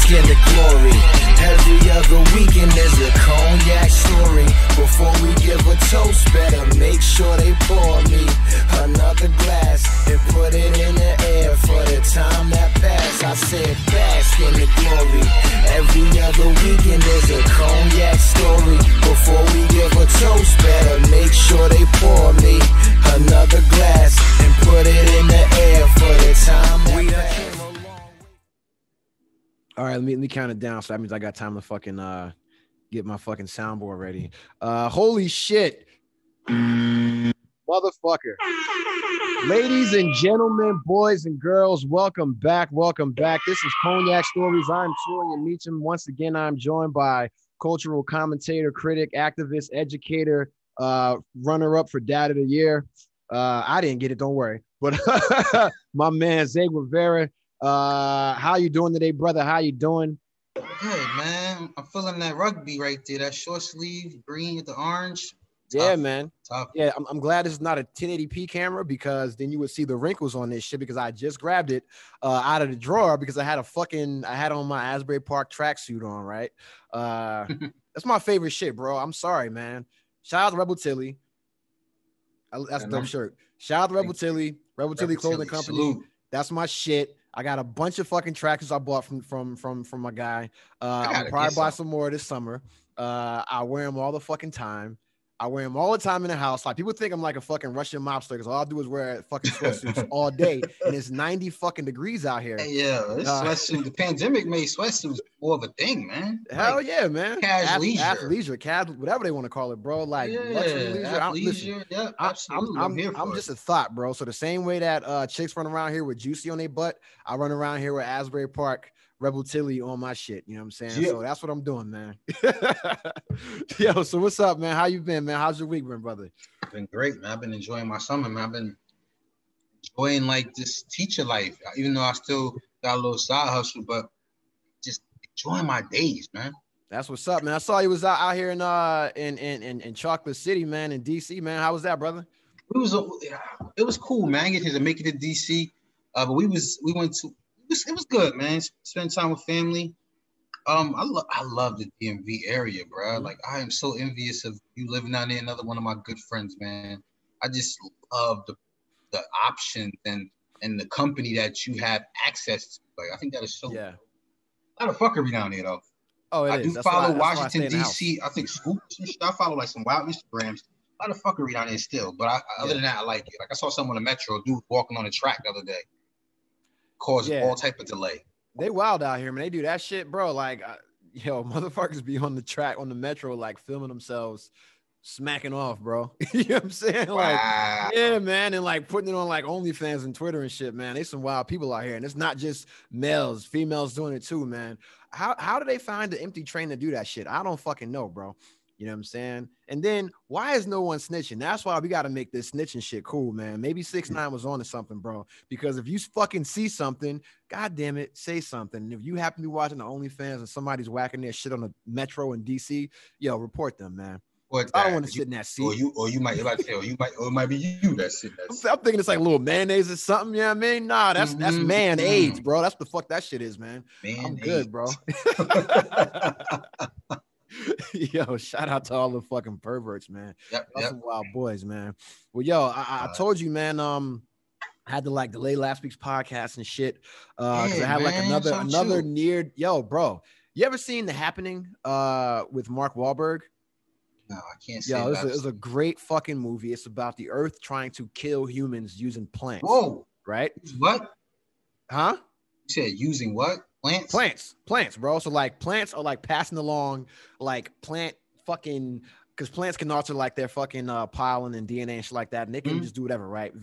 bask in the glory. Every other weekend there's a cognac story. Before we give a toast, better make sure they pour me another glass and put it in the air for the time that passed. I said bask in the glory. Every other weekend there's a cognac story. Before we give a toast, better make sure they pour me another glass and put it in the air for the time that passed. All right, let me count it down. So that means I got time to fucking get my fucking soundboard ready. Holy shit. Motherfucker. Ladies and gentlemen, boys and girls, welcome back. Welcome back. This is Cognac Stories. I'm Julian Meacham. Once again, I'm joined by cultural commentator, critic, activist, educator, runner-up for Dad of the Year. I didn't get it, don't worry. But my man, Zay Rivera. How you doing today, brother? How you doing? Good, man. I'm feeling that rugby right there. That short sleeve, green with the orange. Yeah, Tough. man. Tough. Yeah, I'm glad this is not a 1080p camera, because then you would see the wrinkles on this shit, because I just grabbed it out of the drawer because I had on my Asbury Park tracksuit on, right? That's my favorite shit, bro. I'm sorry, man. Shout out to Rebel Tilly. That's a dope shirt. Shout out to Rebel Tilly Clothing Company. Salute. That's my shit. I got a bunch of fucking trackers I bought from my guy. I'm probably buy some more this summer. I wear them all the fucking time. I wear them all the time in the house. Like, people think I'm like a fucking Russian mobster because all I do is wear fucking sweatsuits all day, and it's 90 fucking degrees out here. Yeah, this sweatsuit. The pandemic made sweatsuits more of a thing, man. Hell like, yeah, man. Athleisure, whatever they want to call it, bro. Like, yeah, luxury leisure. Yeah, absolutely. I'm just a thought, bro. So the same way that chicks run around here with Juicy on their butt, I run around here with Asbury Park Rebel Tilly on my shit. You know what I'm saying? Yeah. So that's what I'm doing, man. Yo, so what's up, man? How you been, man? How's your week been, brother? Been great, man. I've been enjoying my summer, man. I've been enjoying like this teacher life, even though I still got a little side hustle, but just enjoying my days, man. That's what's up, man. I saw you was out here in Chocolate City, man, in DC, man. How was that, brother? It was cool, man. I get to make it to DC, but we went to. It was good, man. Spend time with family. I love the DMV area, bro. Mm-hmm. Like, I am so envious of you living down there. Another one of my good friends, man. I just love the options and the company that you have access to. Like, I think that is so. Yeah. A lot of fuckery down there, though. Oh, I do follow Washington DC. I think Scoops and shit. I follow like some wild Instagrams. A lot of fuckery down there still, but other than that, I like it. Like, I saw someone on the metro, dude walking on the track the other day. Cause all type of delay. They wild out here, man. They do that shit, bro. Like, motherfuckers be on the track on the metro, like filming themselves smacking off, bro. You know what I'm saying? Like, yeah, man, and like putting it on like OnlyFans and Twitter and shit, man. There's some wild people out here, and it's not just males, females doing it too, man. How do they find the empty train to do that shit? I don't fucking know, bro. You know what I'm saying? And then why is no one snitching? That's why we got to make this snitching shit cool, man. Maybe 6ix9ine was on to something, bro. Because if you fucking see something, God damn it, say something. And if you happen to be watching the OnlyFans and somebody's whacking their shit on the metro in DC, report them, man. I don't want to sit in that seat. Or you might be you that sit in that seat. I'm thinking it's like a little mayonnaise or something. You know what I mean? Nah, that's man AIDS, bro. That's the fuck that shit is, man. I'm good, bro. Yo, shout out to all the fucking perverts, man. Yep. Some wild boys, man. Well, yo, I told you, man. I had to like delay last week's podcast and shit. Because I had like another near. Yo, bro, you ever seen The Happening with Mark Wahlberg? No, I can't say. Yo, it was a great fucking movie. It's about the Earth trying to kill humans using plants. Whoa, right? What? Huh? You said using what? Plants, bro. So like plants are like passing along like plant fucking, because plants can alter like their fucking pollen and DNA and shit like that, and they can just do whatever, right?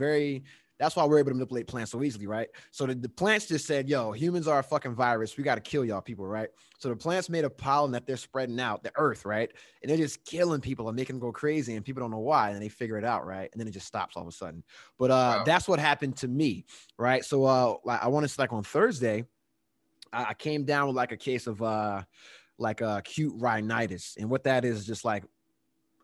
That's why we're able to manipulate plants so easily, right? So the plants just said, yo, humans are a fucking virus. We got to kill y'all people, right? So the plants made a pollen that they're spreading out, the earth, right? And they're just killing people and making them go crazy, and people don't know why, and they figure it out, right? And then it just stops all of a sudden. But that's what happened to me, right? So I want to say like on Thursday, I came down with like a case of like acute rhinitis. And what that is just like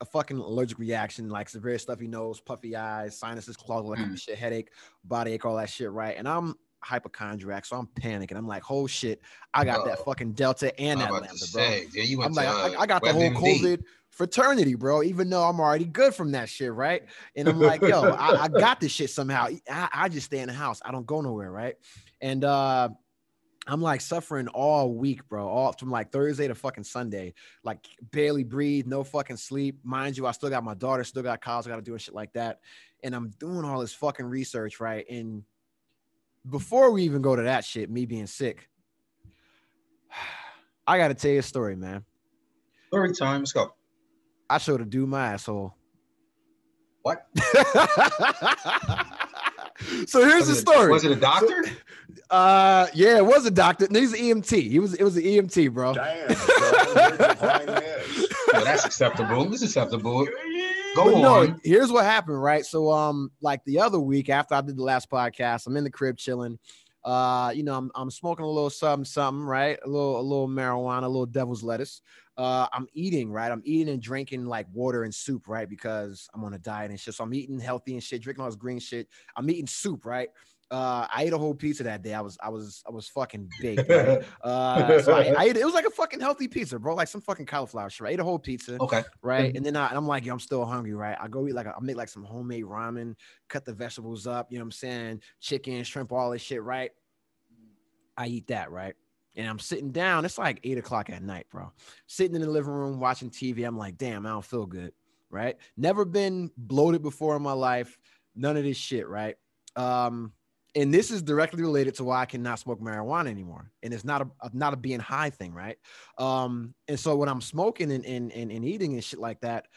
a fucking allergic reaction, like severe stuffy nose, puffy eyes, sinuses clogged, like shit, headache, body ache, all that shit, right? And I'm hypochondriac, so I'm panicking. I'm like, oh shit, I got that fucking Delta and that Lambda, bro. Yeah, you went I'm like, I got the whole COVID fraternity, bro, even though I'm already good from that shit, right? And I'm like, yo, I got this shit somehow. I just stay in the house. I don't go nowhere, right? And I'm like suffering all week, bro, all from like Thursday to fucking Sunday, like barely breathe, no fucking sleep. Mind you, I still got my daughter, still got college, I got to do and shit like that. And I'm doing all this fucking research, right? And before we even go to that shit, me being sick, I got to tell you a story, man. Story time, let's go. I showed a dude my asshole. What? So here's the story. Was it a doctor? Yeah, it was a doctor. No, he's an EMT. It was an EMT, bro. Damn, bro. Well, that's acceptable. This is acceptable. Go on. No, here's what happened, right? So, like the other week after I did the last podcast, I'm in the crib chilling. You know, I'm smoking a little something, right? A little marijuana, a little devil's lettuce. I'm eating, right? I'm eating and drinking like water and soup, right? Because I'm on a diet and shit. So I'm eating healthy and shit, drinking all this green shit. I'm eating soup, right? I ate a whole pizza that day. I was fucking baked, right? So I ate it. It was like a fucking healthy pizza, bro. Like some fucking cauliflower shit. I ate a whole pizza. Okay. Right. And then I'm like, yo, I'm still hungry, right? I go eat I make like some homemade ramen, cut the vegetables up, you know what I'm saying? Chicken, shrimp, all this shit, right? I eat that, right? And I'm sitting down. It's like 8 o'clock at night, bro. Sitting in the living room watching TV. I'm like, damn, I don't feel good, right? Never been bloated before in my life. None of this shit, right? And this is directly related to why I cannot smoke marijuana anymore. And it's not a being high thing, right? And so when I'm smoking and eating and shit like that,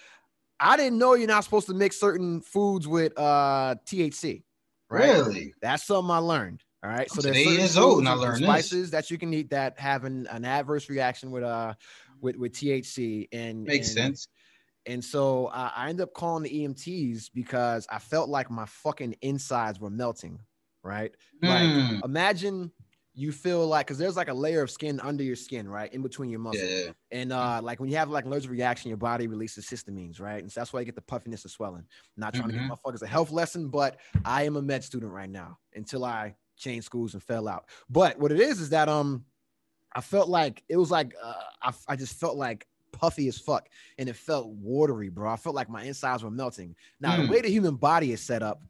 I didn't know you're not supposed to mix certain foods with THC, right? Really? That's something I learned. All right. So there's 8 years old and I learned spices that you can eat that have an adverse reaction with THC and makes sense. And so I ended up calling the EMTs because I felt like my fucking insides were melting. Right. Like imagine you feel like, because there's like a layer of skin under your skin, right, in between your muscles. Yeah. And like when you have like an allergic reaction, your body releases histamines, right? And so that's why you get the puffiness and swelling. Not trying to give motherfuckers a health lesson, but I am a med student right now until I changed schools and fell out. But what it is that I felt like it was like I just felt like puffy as fuck, and it felt watery, bro. I felt like my insides were melting. Now the way the human body is set up,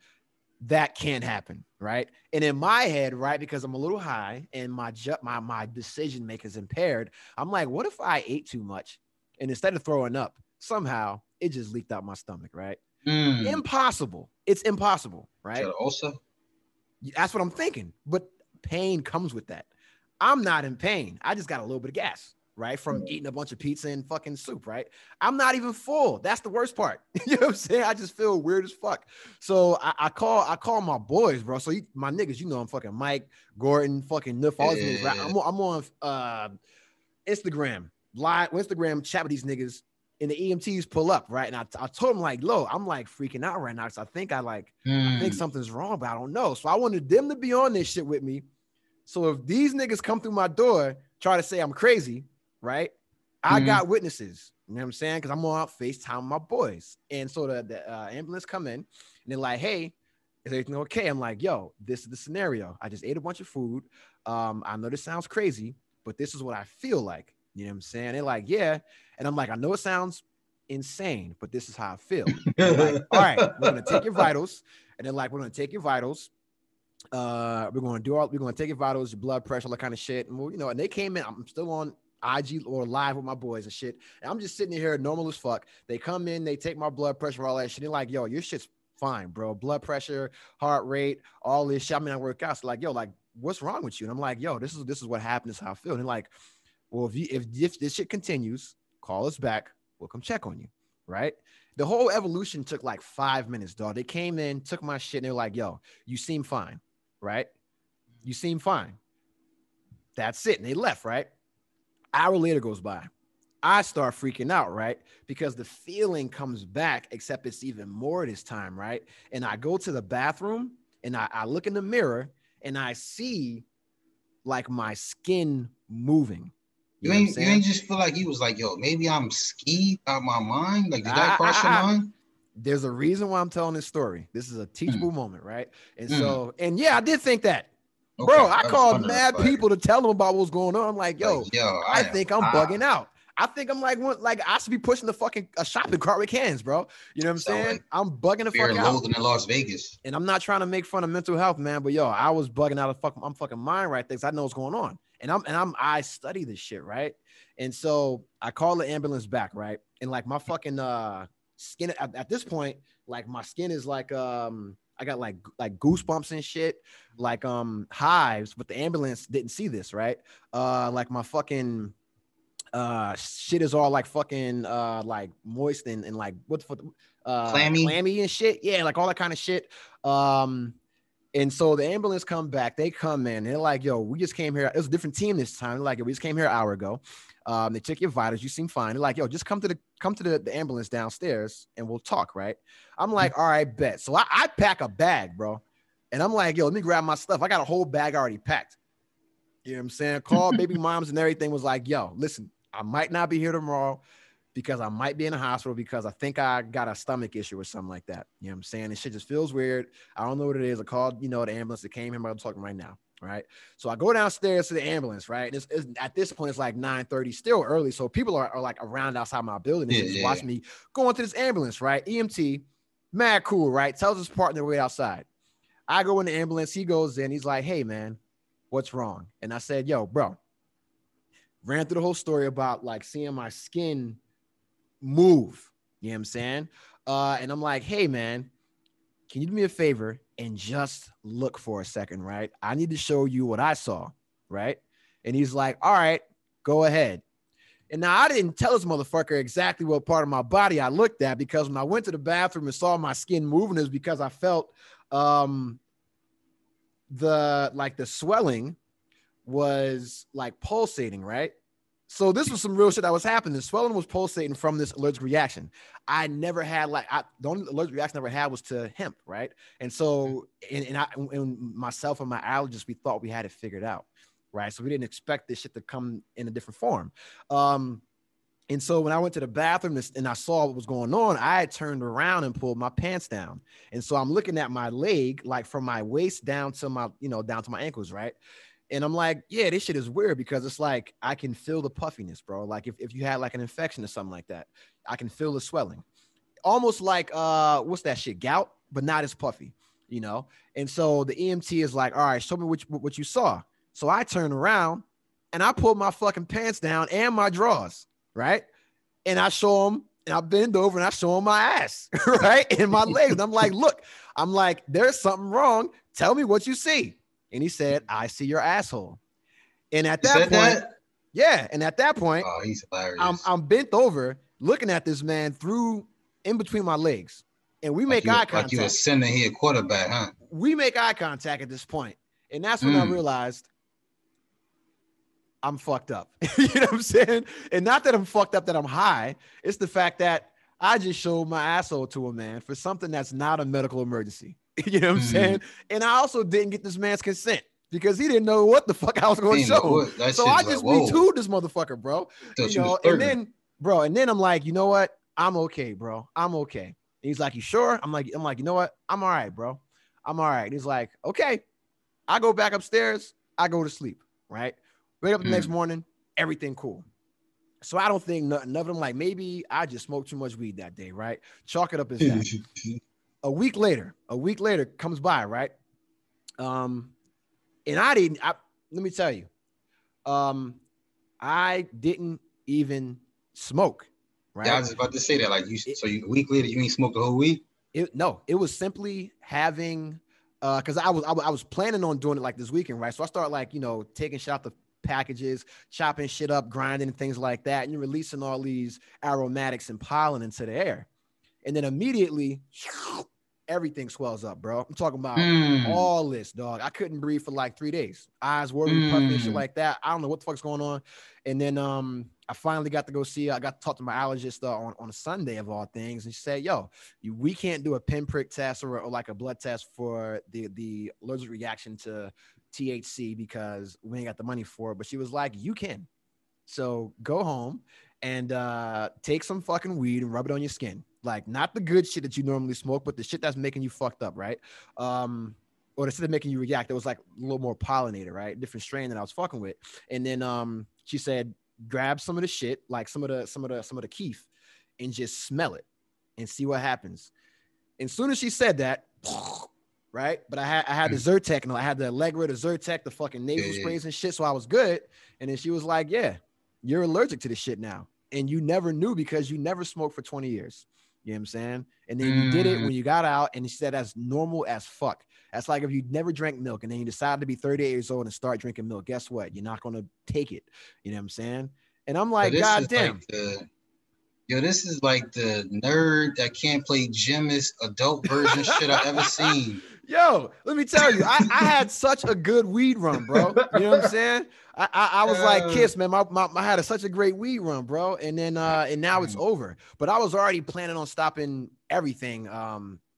that can't happen, right? And in my head, right, because I'm a little high and my decision making is impaired, I'm like, what if I ate too much and instead of throwing up, somehow it just leaked out my stomach, right? Impossible. It's impossible, right? Also, that's what I'm thinking. But pain comes with that. I'm not in pain. I just got a little bit of gas, right? From eating a bunch of pizza and fucking soup, right? I'm not even full. That's the worst part. You know what I'm saying? I just feel weird as fuck. So I call my boys, bro. So my niggas, you know, I'm fucking Mike, Gordon, fucking Nuff, all these niggas, right? I'm on Instagram, chat with these niggas, and the EMTs pull up, right? And I told them like, "Lo, I'm like freaking out right now because I think I think something's wrong, but I don't know." So I wanted them to be on this shit with me. So if these niggas come through my door, try to say I'm crazy, right? I got witnesses. You know what I'm saying? Because I'm on FaceTime with my boys. And so the ambulance come in and they're like, "Hey, is everything okay?" I'm like, "Yo, this is the scenario. I just ate a bunch of food. I know this sounds crazy, but this is what I feel like." You know what I'm saying? They're like, "Yeah." And I'm like, "I know it sounds insane, but this is how I feel." Like, "All right, we're going to take your vitals." And they're like, "We're going to take your vitals. We're going to take your vitals, your blood pressure, all that kind of shit." And you know, and they came in. I'm still on IG or live with my boys and shit. And I'm just sitting here normal as fuck. They come in, they take my blood pressure, all that shit. They're like, "Yo, your shit's fine, bro. Blood pressure, heart rate, all this shit." I mean, I work out. So like, "Yo, like, what's wrong with you?" And I'm like, "Yo, this is what happened. This is how I feel." And they're like, "Well, if this shit continues, call us back. We'll come check on you." Right? The whole evolution took like 5 minutes, dog. They came in, took my shit, and they're like, "Yo, you seem fine." Right? "You seem fine." That's it. And they left, right? Hour later goes by. I start freaking out, right? Because the feeling comes back, except it's even more this time, right? And I go to the bathroom and I look in the mirror and I see like my skin moving. You ain't just feel like you was like, "Yo, maybe I'm ski out my mind." Like, did that cross your mind? There's a reason why I'm telling this story. This is a teachable moment, right? And so, and yeah, I did think that. Bro, I that was called under the mad fire. people to tell them about what's going on. I'm like, yo, Like, yo, I think I'm high. bugging out. I think I'm like I should be pushing the fucking a shopping cart with cans, bro. You know what I'm Sound saying? like I'm bugging the Fear fuck and out. Loathing in Las Vegas. And I'm not trying to make fun of mental health, man, but yo, I was bugging out of I'm fucking mind right there. I know what's going on. And I study this shit, right? And so I call the ambulance back, right? And like my fucking skin at this point, like my skin is like I got like goosebumps and shit, like hives, but the ambulance didn't see this, right? Like my fucking shit is all like fucking like moist and like what the fuck clammy and shit. Yeah, like all that kind of shit. And so the ambulance come back, they come in, they're like, yo, we just came here. It was a different team this time. They're like, we just came here an hour ago. They took your vitals, you seem fine. They're like, yo, just come to the ambulance downstairs and we'll talk, right? I'm like, all right, bet. So I pack a bag, bro. And I'm like, yo, let me grab my stuff. I got a whole bag already packed. You know what I'm saying? Call baby moms and everything, was like, yo, listen, I might not be here tomorrow because I might be in the hospital because I think I got a stomach issue or something like that. You know what I'm saying? This shit just feels weird. I don't know what it is. I called, the ambulance that came here. I'm talking right now. Right. So I go downstairs to the ambulance, right? It's at this point, it's like 9:30, still early. So people are like around outside my building and just watching me go into this ambulance, right? EMT, mad cool, right? Tells his partner to wait outside. I go in the ambulance. He goes in. He's like, hey, man, what's wrong? And I said, yo, bro, ran through the whole story about like seeing my skin move. You know what I'm saying? And I'm like, hey, man, can you do me a favor and just look for a second, right? I need to show you what I saw, right? And he's like, all right, go ahead. And now I didn't tell this motherfucker exactly what part of my body I looked at, because when I went to the bathroom and saw my skin moving, it was because I felt the swelling was like pulsating, right? So this was some real shit that was happening. The swelling was pulsating from this allergic reaction. I never had the only allergic reaction I ever had was to hemp, right? And so, and myself and my allergist, we thought we had it figured out, right? So we didn't expect this shit to come in a different form. And so when I went to the bathroom and I saw what was going on, I had turned around and pulled my pants down. And so I'm looking at my leg, like from my waist down to my, down to my ankles, right? And I'm like, yeah, this shit is weird, because it's like, I can feel the puffiness, bro. Like if you had like an infection or something like that, I can feel the swelling. Almost like, what's that shit? Gout, but not as puffy, And so the EMT is like, all right, show me what you saw. So I turned around and I pulled my fucking pants down and my drawers, right? And I show him, and I bend over and I show him my ass, right? And my legs. And I'm like, there's something wrong. Tell me what you see. And he said, I see your asshole. And at that point, yeah. And at that point, oh, he's hilarious. I'm bent over looking at this man in between my legs. And we make eye contact. Like you a center here quarterback, huh? We make eye contact at this point. And that's when I realized I'm fucked up. You know what I'm saying? And not that I'm fucked up, that I'm high. It's the fact that I just showed my asshole to a man for something that's not a medical emergency. You know what I'm saying? And I also didn't get this man's consent, because he didn't know what the fuck I was going to show him. So I just Me Too'd this motherfucker, bro. And then I'm like, you know what? I'm okay, bro. I'm okay. And he's like, you sure? I'm like, you know what? I'm all right, bro. I'm all right. And he's like, okay. I go back upstairs. I go to sleep, right? Wake up the next morning, everything cool. So I don't think nothing of them. Like, maybe I just smoked too much weed that day, right? Chalk it up as that. A week later comes by, right? And let me tell you, I didn't even smoke, right? Yeah, I was about to say that. Like, a week later, you ain't smoked the whole week? No, it was simply having, because I was planning on doing it like this weekend, right? So I start like, taking shit out the packages, chopping shit up, grinding and things like that. And you're releasing all these aromatics and pollen into the air. And then immediately, everything swells up, bro. I'm talking about all this, dog. I couldn't breathe for like 3 days. Eyes watering, puffing, and shit like that. I don't know what the fuck's going on. And then I finally got to go I got to talk to my allergist on a Sunday of all things. And she said, yo, we can't do a pinprick test or like a blood test for the allergic reaction to THC because we ain't got the money for it. But she was like, you can. So go home and take some fucking weed and rub it on your skin. Like, not the good shit that you normally smoke, but the shit that's making you fucked up, right? or instead of making you react, it was like a little more pollinated, right? Different strain that I was fucking with. And then she said, grab some of the shit, like some of the keef, and just smell it and see what happens. And as soon as she said that, right? But I had the Zyrtec, and I had the Allegra, the Zyrtec, the fucking nasal sprays and shit, so I was good. And then she was like, yeah, you're allergic to this shit now. And you never knew because you never smoked for 20 years. You know what I'm saying? And then you did it when you got out, and she said that's normal as fuck. That's like if you never drank milk and then you decide to be 38 years old and start drinking milk. Guess what? You're not going to take it. You know what I'm saying? And I'm like, God damn. This is like the nerd that can't play gymnast adult version shit I've ever seen. Yo, let me tell you, I had such a good weed run, bro. You know what I'm saying? I was like Kiss, man. I had such a great weed run, bro. And then and now it's over. But I was already planning on stopping everything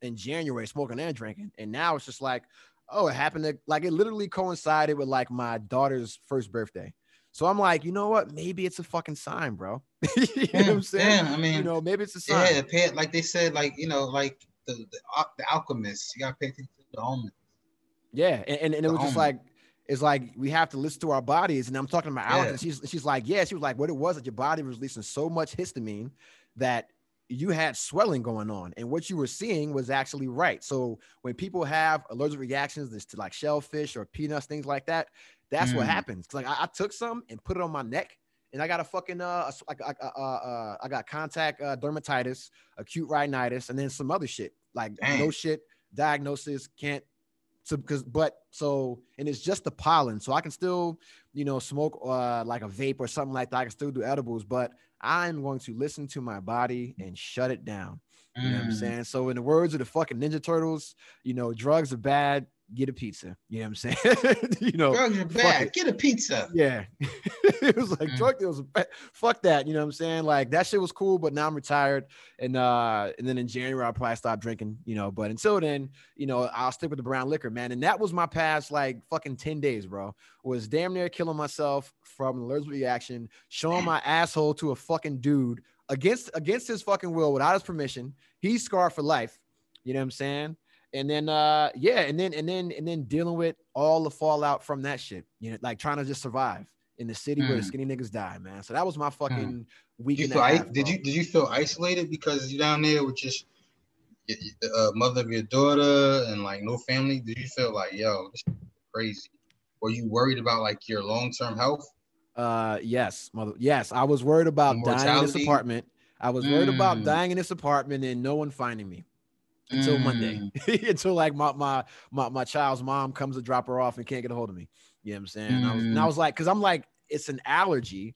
in January, smoking and drinking. And now it's just like, oh, it happened to like it literally coincided with like my daughter's first birthday. So I'm like, you know what? Maybe it's a fucking sign, bro. You know what I'm saying? I mean, you know, maybe it's a sign. Yeah, like they said, like, you know, like the alchemists, you gotta pay attention to the omens. Yeah, and it was just like, it's like we have to listen to our bodies. And I'm talking about Alex, and she's like, yeah, she was like, what it was that your body was releasing so much histamine that you had swelling going on, and what you were seeing was actually right. So when people have allergic reactions to like shellfish or peanuts, things like that, that's what happens. Like I took some and put it on my neck, and I got a fucking I got contact dermatitis, acute rhinitis, and then some other shit like no shit diagnosis can't. So and it's just the pollen, so I can still, you know, smoke like a vape or something like that. I can still do edibles, but I'm going to listen to my body and shut it down. You know what I'm saying? So in the words of the fucking Ninja Turtles, you know, drugs are bad. Get a pizza. You know what I'm saying? You know, drugs are bad. Get a pizza. Yeah. It was like drug deals. Fuck that. You know what I'm saying? Like that shit was cool, but now I'm retired. And then in January, I'll probably stop drinking, you know, but until then, you know, I'll stick with the brown liquor, man. And that was my past like fucking 10 days, bro. Was damn near killing myself from an allergic reaction, showing my asshole to a fucking dude against his fucking will, without his permission. He's scarred for life. You know what I'm saying? And then, and then dealing with all the fallout from that shit, you know, like trying to just survive in the city where the skinny niggas die, man. So that was my fucking week and a half. Did you feel isolated because you're down there with just the mother of your daughter and like no family? Did you feel like, yo, this is crazy? Were you worried about like your long-term health? Yes, I was worried about dying in this apartment. I was worried about dying in this apartment and no one finding me. Until Monday, until like my child's mom comes to drop her off and can't get a hold of me. You know what I'm saying? And I was like, because I'm like, it's an allergy,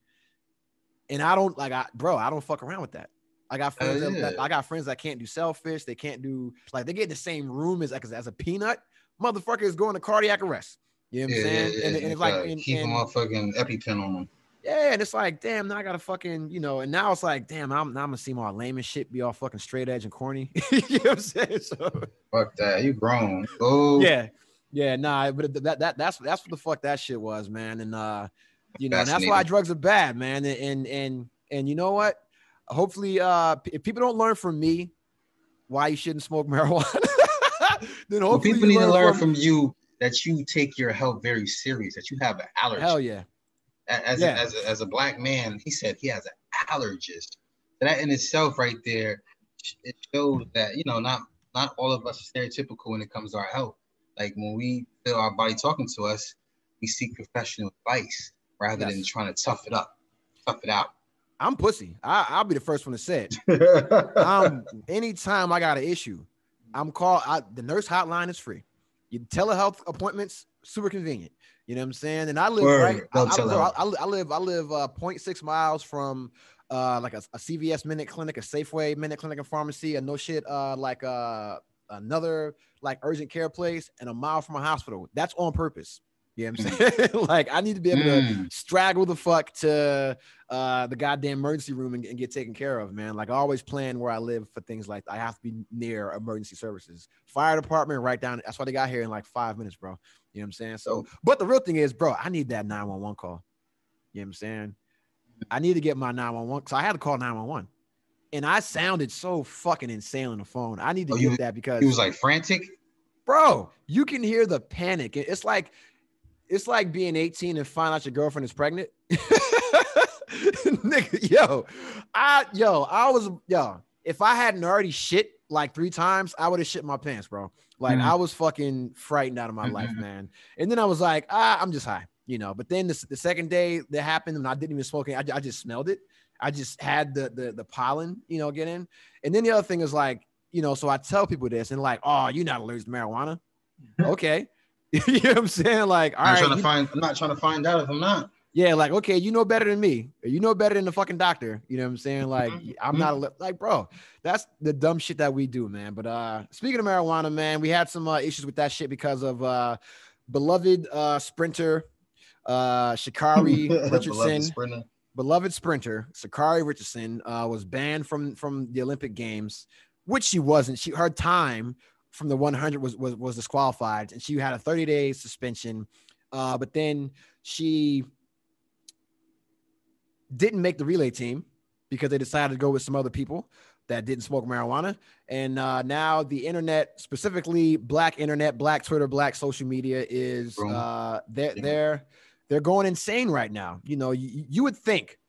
and I don't like, I don't fuck around with that. I got friends that can't do shellfish. They can't do like they get in the same room as a peanut. Motherfucker is going to cardiac arrest. You know what I'm saying? Yeah. And it's like keep them on fucking EpiPen on them. Yeah, and it's like, damn, now I gotta fucking, you know, and now it's like, damn, I'm gonna see my lame and shit be all fucking straight edge and corny. You know what I'm saying? So fuck that, you grown. Oh yeah, nah, but that's what the fuck that shit was, man. And you know, and that's why drugs are bad, man. And you know what? Hopefully, if people don't learn from me why you shouldn't smoke marijuana, then hopefully people need to learn from you that you take your health very serious, that you have an allergy. Hell yeah. As a black man, he said he has an allergist. That in itself, right there, it shows that, you know, not all of us are stereotypical when it comes to our health. Like when we feel our body talking to us, we seek professional advice rather than trying to tough it out. I'm pussy. I'll be the first one to say it. Anytime I got an issue, I'm called. The nurse hotline is free. You telehealth appointments, super convenient. You know what I'm saying? And I live I live 0.6 miles from like a CVS Minute Clinic, a Safeway Minute Clinic and Pharmacy, and no shit like another like urgent care place, and a mile from a hospital. That's on purpose. You know what I'm saying? Like I need to be able to straggle the fuck to the goddamn emergency room and get taken care of, man. Like I always plan where I live for things like that. I have to be near emergency services, fire department, right down. That's why they got here in like 5 minutes, bro. You know what I'm saying? So, but the real thing is, bro, I need that 911 call. You know what I'm saying? I need to get my 911. So I had to call 911, and I sounded so fucking insane on the phone. I need to get that because he was like frantic. bro, you can hear the panic. It's like being 18 and find out your girlfriend is pregnant. Nigga, if I hadn't already shit like 3 times, I would have shit my pants, bro. Like I was fucking frightened out of my life, man. And then I was like, I'm just high, But then the second day that happened, and I didn't even smoke it, I just smelled it. I just had the pollen, get in. And then the other thing is like, so I tell people this and like, oh, you're not allergic to marijuana. Okay. You know what I'm saying? Like, all right. I'm not trying to find out if I'm not. Yeah, like, okay, you know better than me. You know better than the fucking doctor. You know what I'm saying? Like, I'm not like, bro, that's the dumb shit that we do, man. But speaking of marijuana, man, we had some issues with that shit because of beloved sprinter Sha'Carri Richardson. Beloved sprinter Sha'Carri Richardson was banned from the Olympic Games, which she wasn't. Her time from the 100 was disqualified, and she had a 30-day suspension. But then she didn't make the relay team because they decided to go with some other people that didn't smoke marijuana. And now the internet, specifically Black internet, Black Twitter, Black social media is they're going insane right now. You would think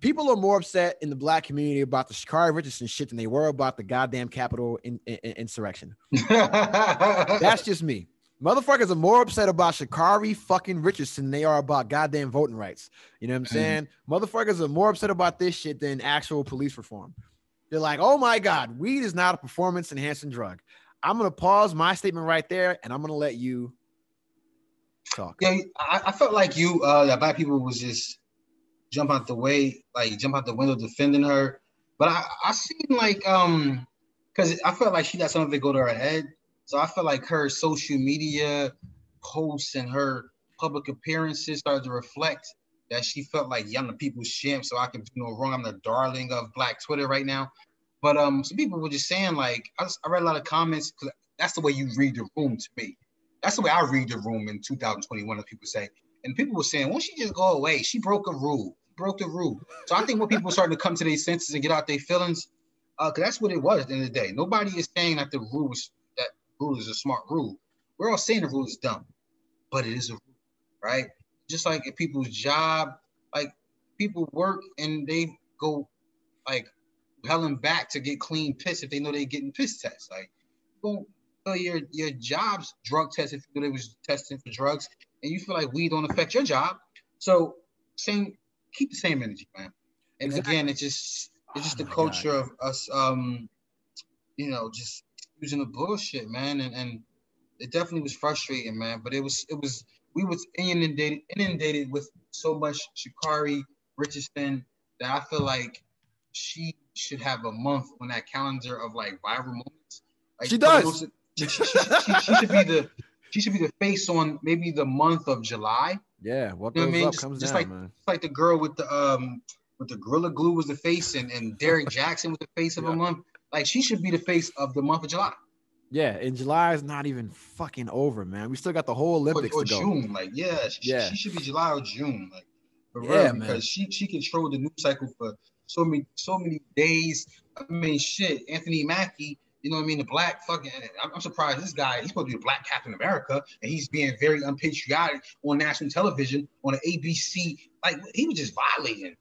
people are more upset in the Black community about the Sha'Carri Richardson shit than they were about the goddamn Capitol insurrection. That's just me. Motherfuckers are more upset about Sha'Carri fucking Richardson than they are about goddamn voting rights. You know what I'm saying? Motherfuckers are more upset about this shit than actual police reform. They're like, oh my God, weed is not a performance enhancing drug. I'm going to pause my statement right there and I'm going to let you talk. Yeah, I felt like that Black people was just jump out the window defending her. But I seen like, because I felt like she let some of it go to her head. So I feel like her social media posts and her public appearances started to reflect that she felt like I'm the people's champ, so I can do no wrong. I'm the darling of Black Twitter right now. But some people were just saying, like, I read a lot of comments because that's the way you read the room to me. That's the way I read the room in 2021, as people say. And people were saying, won't she just go away? She broke a rule. Broke the rule. So I think when people started to come to their senses and get out their feelings, because that's what it was at the end of the day. Nobody is saying that the rule is a smart rule. We're all saying the rule is dumb, but it is a rule, right? Just like at people's job, like people work and they go like hell and back to get clean piss if they know they're getting piss tests. Like, you go your job's drug test if you know they was testing for drugs, and you feel like weed don't affect your job. So keep the same energy, man. And again, it's just the culture of us, just using the bullshit, man, and it definitely was frustrating, man. But we was inundated with so much Sha'Carri Richardson that I feel like she should have a month on that calendar of like viral moments. Like, she does. She should be the face on maybe the month of July. Yeah, what goes up comes down, like, man. Just like the girl with the Gorilla Glue was the face, and Derek Jackson was the face of a month. Like, she should be the face of the month of July. Yeah, and July is not even fucking over, man. We still got the whole Olympics or to go. June, like, she should be July or June, like, for real, because man. she controlled the news cycle for so many days. I mean, shit, Anthony Mackie, you know what I mean? The Black fucking, I'm surprised this guy, he's supposed to be a Black Captain America, and he's being very unpatriotic on national television on an ABC. Like, he was just violating.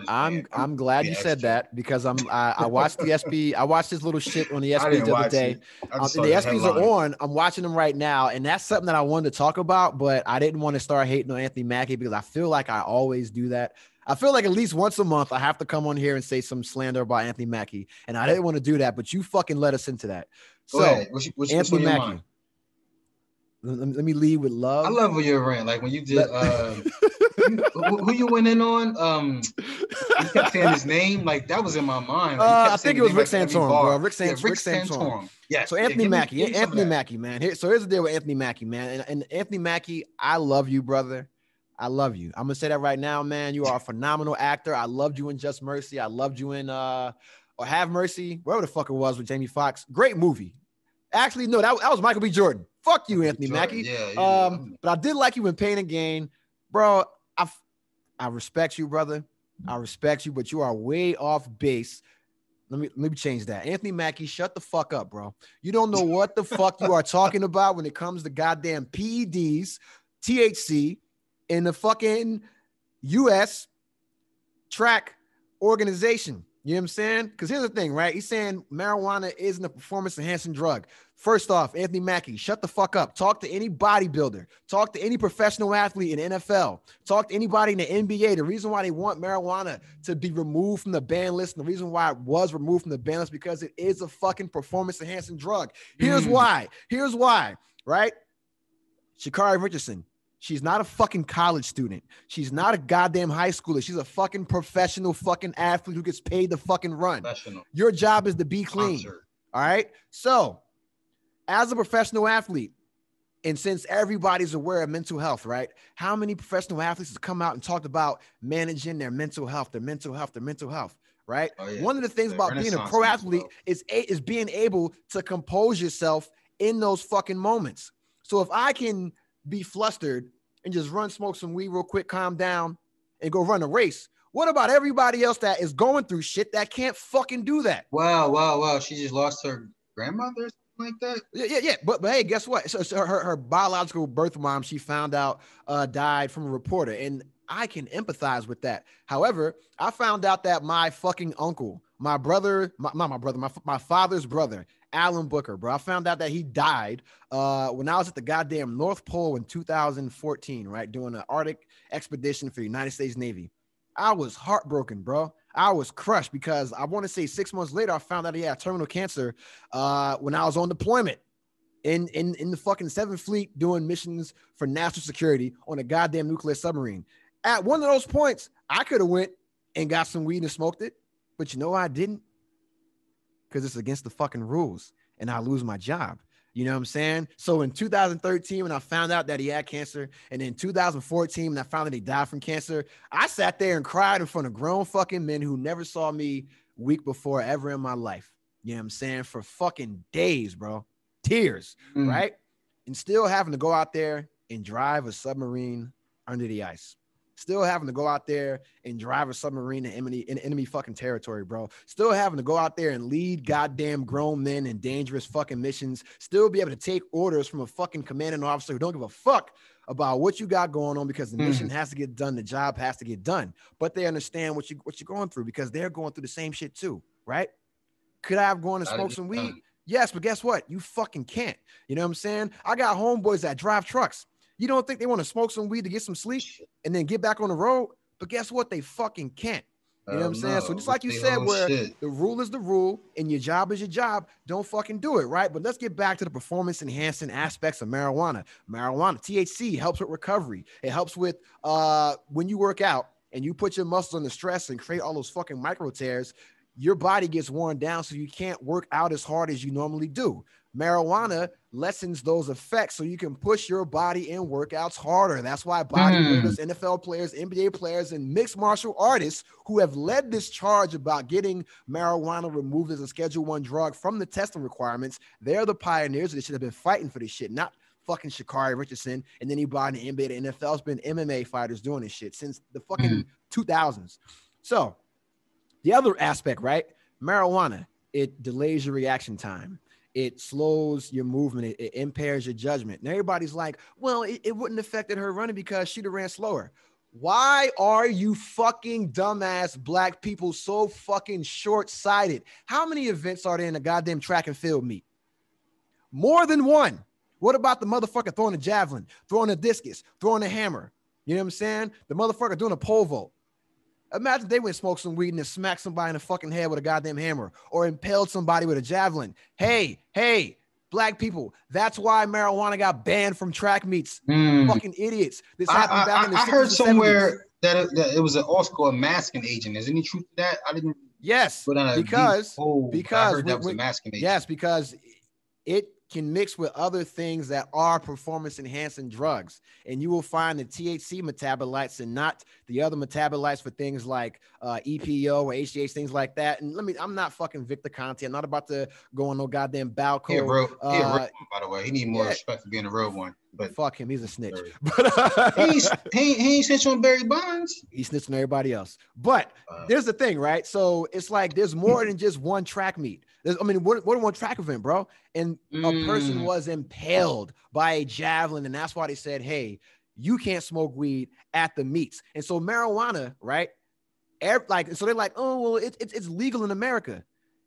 I'm glad you said that, because I watched the ESPY. I watched this little shit on the ESPY the other day. The ESPYs are on. I'm watching them right now, and that's something that I wanted to talk about, but I didn't want to start hating on Anthony Mackie because I feel like I always do that. I feel like at least once a month I have to come on here and say some slander about Anthony Mackie, and I didn't want to do that, but you fucking let us into that. Go ahead. What's Anthony Mackie. Let me lead with love. I love when you're rant. Like when you did who you went in on? You kept saying his name. Like, that was in my mind. Like, I think it was Rick Santorum, bro. Rick Santorum. Yeah. So Anthony Mackie, man. Here's the deal with Anthony Mackie, man. And Anthony Mackie, I love you, brother. I love you. I'm gonna say that right now, man. You are a phenomenal actor. I loved you in Just Mercy. I loved you in or Have Mercy, wherever the fuck it was with Jamie Foxx. Great movie. Actually, no, that was Michael B. Jordan. Fuck you, Anthony Mackie. Yeah. But I did like you in Pain and Gain, bro. I respect you, brother. I respect you, but you are way off base. Let me change that. Anthony Mackie, shut the fuck up, bro. You don't know what the fuck you are talking about when it comes to goddamn PEDs, THC, in the fucking U.S. track organization. You know what I'm saying? Because here's the thing, right? He's saying marijuana isn't a performance-enhancing drug. First off, Anthony Mackie, shut the fuck up. Talk to any bodybuilder. Talk to any professional athlete in NFL. Talk to anybody in the NBA. The reason why they want marijuana to be removed from the ban list, and the reason why it was removed from the ban list, because it is a fucking performance-enhancing drug. Here's why. Here's why, right? Sha'Carri Richardson. She's not a fucking college student. She's not a goddamn high schooler. She's a fucking professional fucking athlete who gets paid to fucking run. Your job is to be clean. All right. So as a professional athlete, and since everybody's aware of mental health, right? How many professional athletes have come out and talked about managing their mental health, right? Oh, yeah. One of the things about being a pro athlete is being able to compose yourself in those fucking moments. So if I can be flustered and just smoke some weed real quick, calm down, and go run a race, what about everybody else that is going through shit that can't fucking do that? Wow. She just lost her grandmother or something like that? Yeah. But hey, guess what? So her biological birth mom, she found out, died from a reporter. And I can empathize with that. However, I found out that my fucking uncle, my father's brother, Alan Booker, bro. I found out that he died when I was at the goddamn North Pole in 2014, right? Doing an Arctic expedition for the United States Navy. I was heartbroken, bro. I was crushed because I want to say 6 months later, I found out he had terminal cancer when I was on deployment in the fucking 7th Fleet doing missions for national security on a goddamn nuclear submarine. At one of those points, I could have went and got some weed and smoked it, but you know why I didn't? Because it's against the fucking rules and I lose my job. You know what I'm saying? So in 2013, when I found out that he had cancer, and in 2014, when I found that he died from cancer, I sat there and cried in front of grown fucking men who never saw me week before ever in my life. You know what I'm saying? For fucking days, bro. Tears, right? And still having to go out there and drive a submarine under the ice. Still having to go out there and drive a submarine in enemy fucking territory, bro. Still having to go out there and lead goddamn grown men in dangerous fucking missions. Still be able to take orders from a fucking commanding officer who don't give a fuck about what you got going on, because the mission has to get done. The job has to get done. But they understand what you're going through, because they're going through the same shit too, right? Could I have gone and smoked some weed? Yes, but guess what? You fucking can't. You know what I'm saying? I got homeboys that drive trucks. You don't think they want to smoke some weed to get some sleep and then get back on the road? But guess what? They fucking can't. You know what I'm saying? So just like you said, where the rule is the rule and your job is your job, don't fucking do it, right? But let's get back to the performance enhancing aspects of marijuana. THC helps with recovery. It helps with when you work out and you put your muscles under stress and create all those fucking micro tears, your body gets worn down, so you can't work out as hard as you normally do. Marijuana lessens those effects so you can push your body in workouts harder. That's why bodybuilders, NFL players, NBA players, and mixed martial artists who have led this charge about getting marijuana removed as a Schedule I drug from the testing requirements, they're the pioneers. They should have been fighting for this shit, not fucking Sha'Carri Richardson and anybody in the NBA, the NFL. Has been MMA fighters doing this shit since the fucking 2000s. So the other aspect, right? Marijuana, it delays your reaction time. It slows your movement. It impairs your judgment. And everybody's like, well, it wouldn't have affected her running because she'd have ran slower. Why are you fucking dumbass black people so fucking short-sighted? How many events are there in a goddamn track and field meet? More than one. What about the motherfucker throwing a javelin, throwing a discus, throwing a hammer? You know what I'm saying? The motherfucker doing a pole vault. Imagine they went smoke some weed and then smacked somebody in the fucking head with a goddamn hammer or impaled somebody with a javelin. Hey, black people, that's why marijuana got banned from track meets. Fucking idiots. This happened back in the 60s. I heard somewhere that it was also a masking agent. Is any truth to that? I didn't. Yes, because I heard that was a masking agent. Yes, because it can mix with other things that are performance enhancing drugs, and you will find the THC metabolites and not the other metabolites for things like EPO or HGH, things like that. And I'm not fucking Victor Conte. I'm not about to go on no goddamn Balco. He a real one, by the way. He need more respect for being a real one. But fuck him, he's a snitch. But he ain't snitch on Barry Bonds. He's snitching on everybody else. But there's the thing, right? So it's like there's more than just one track meet. What one track event, bro? And a person was impaled by a javelin, and that's why they said, hey, you can't smoke weed at the meets. And so marijuana, right? So they're like, oh, well, it's legal in America.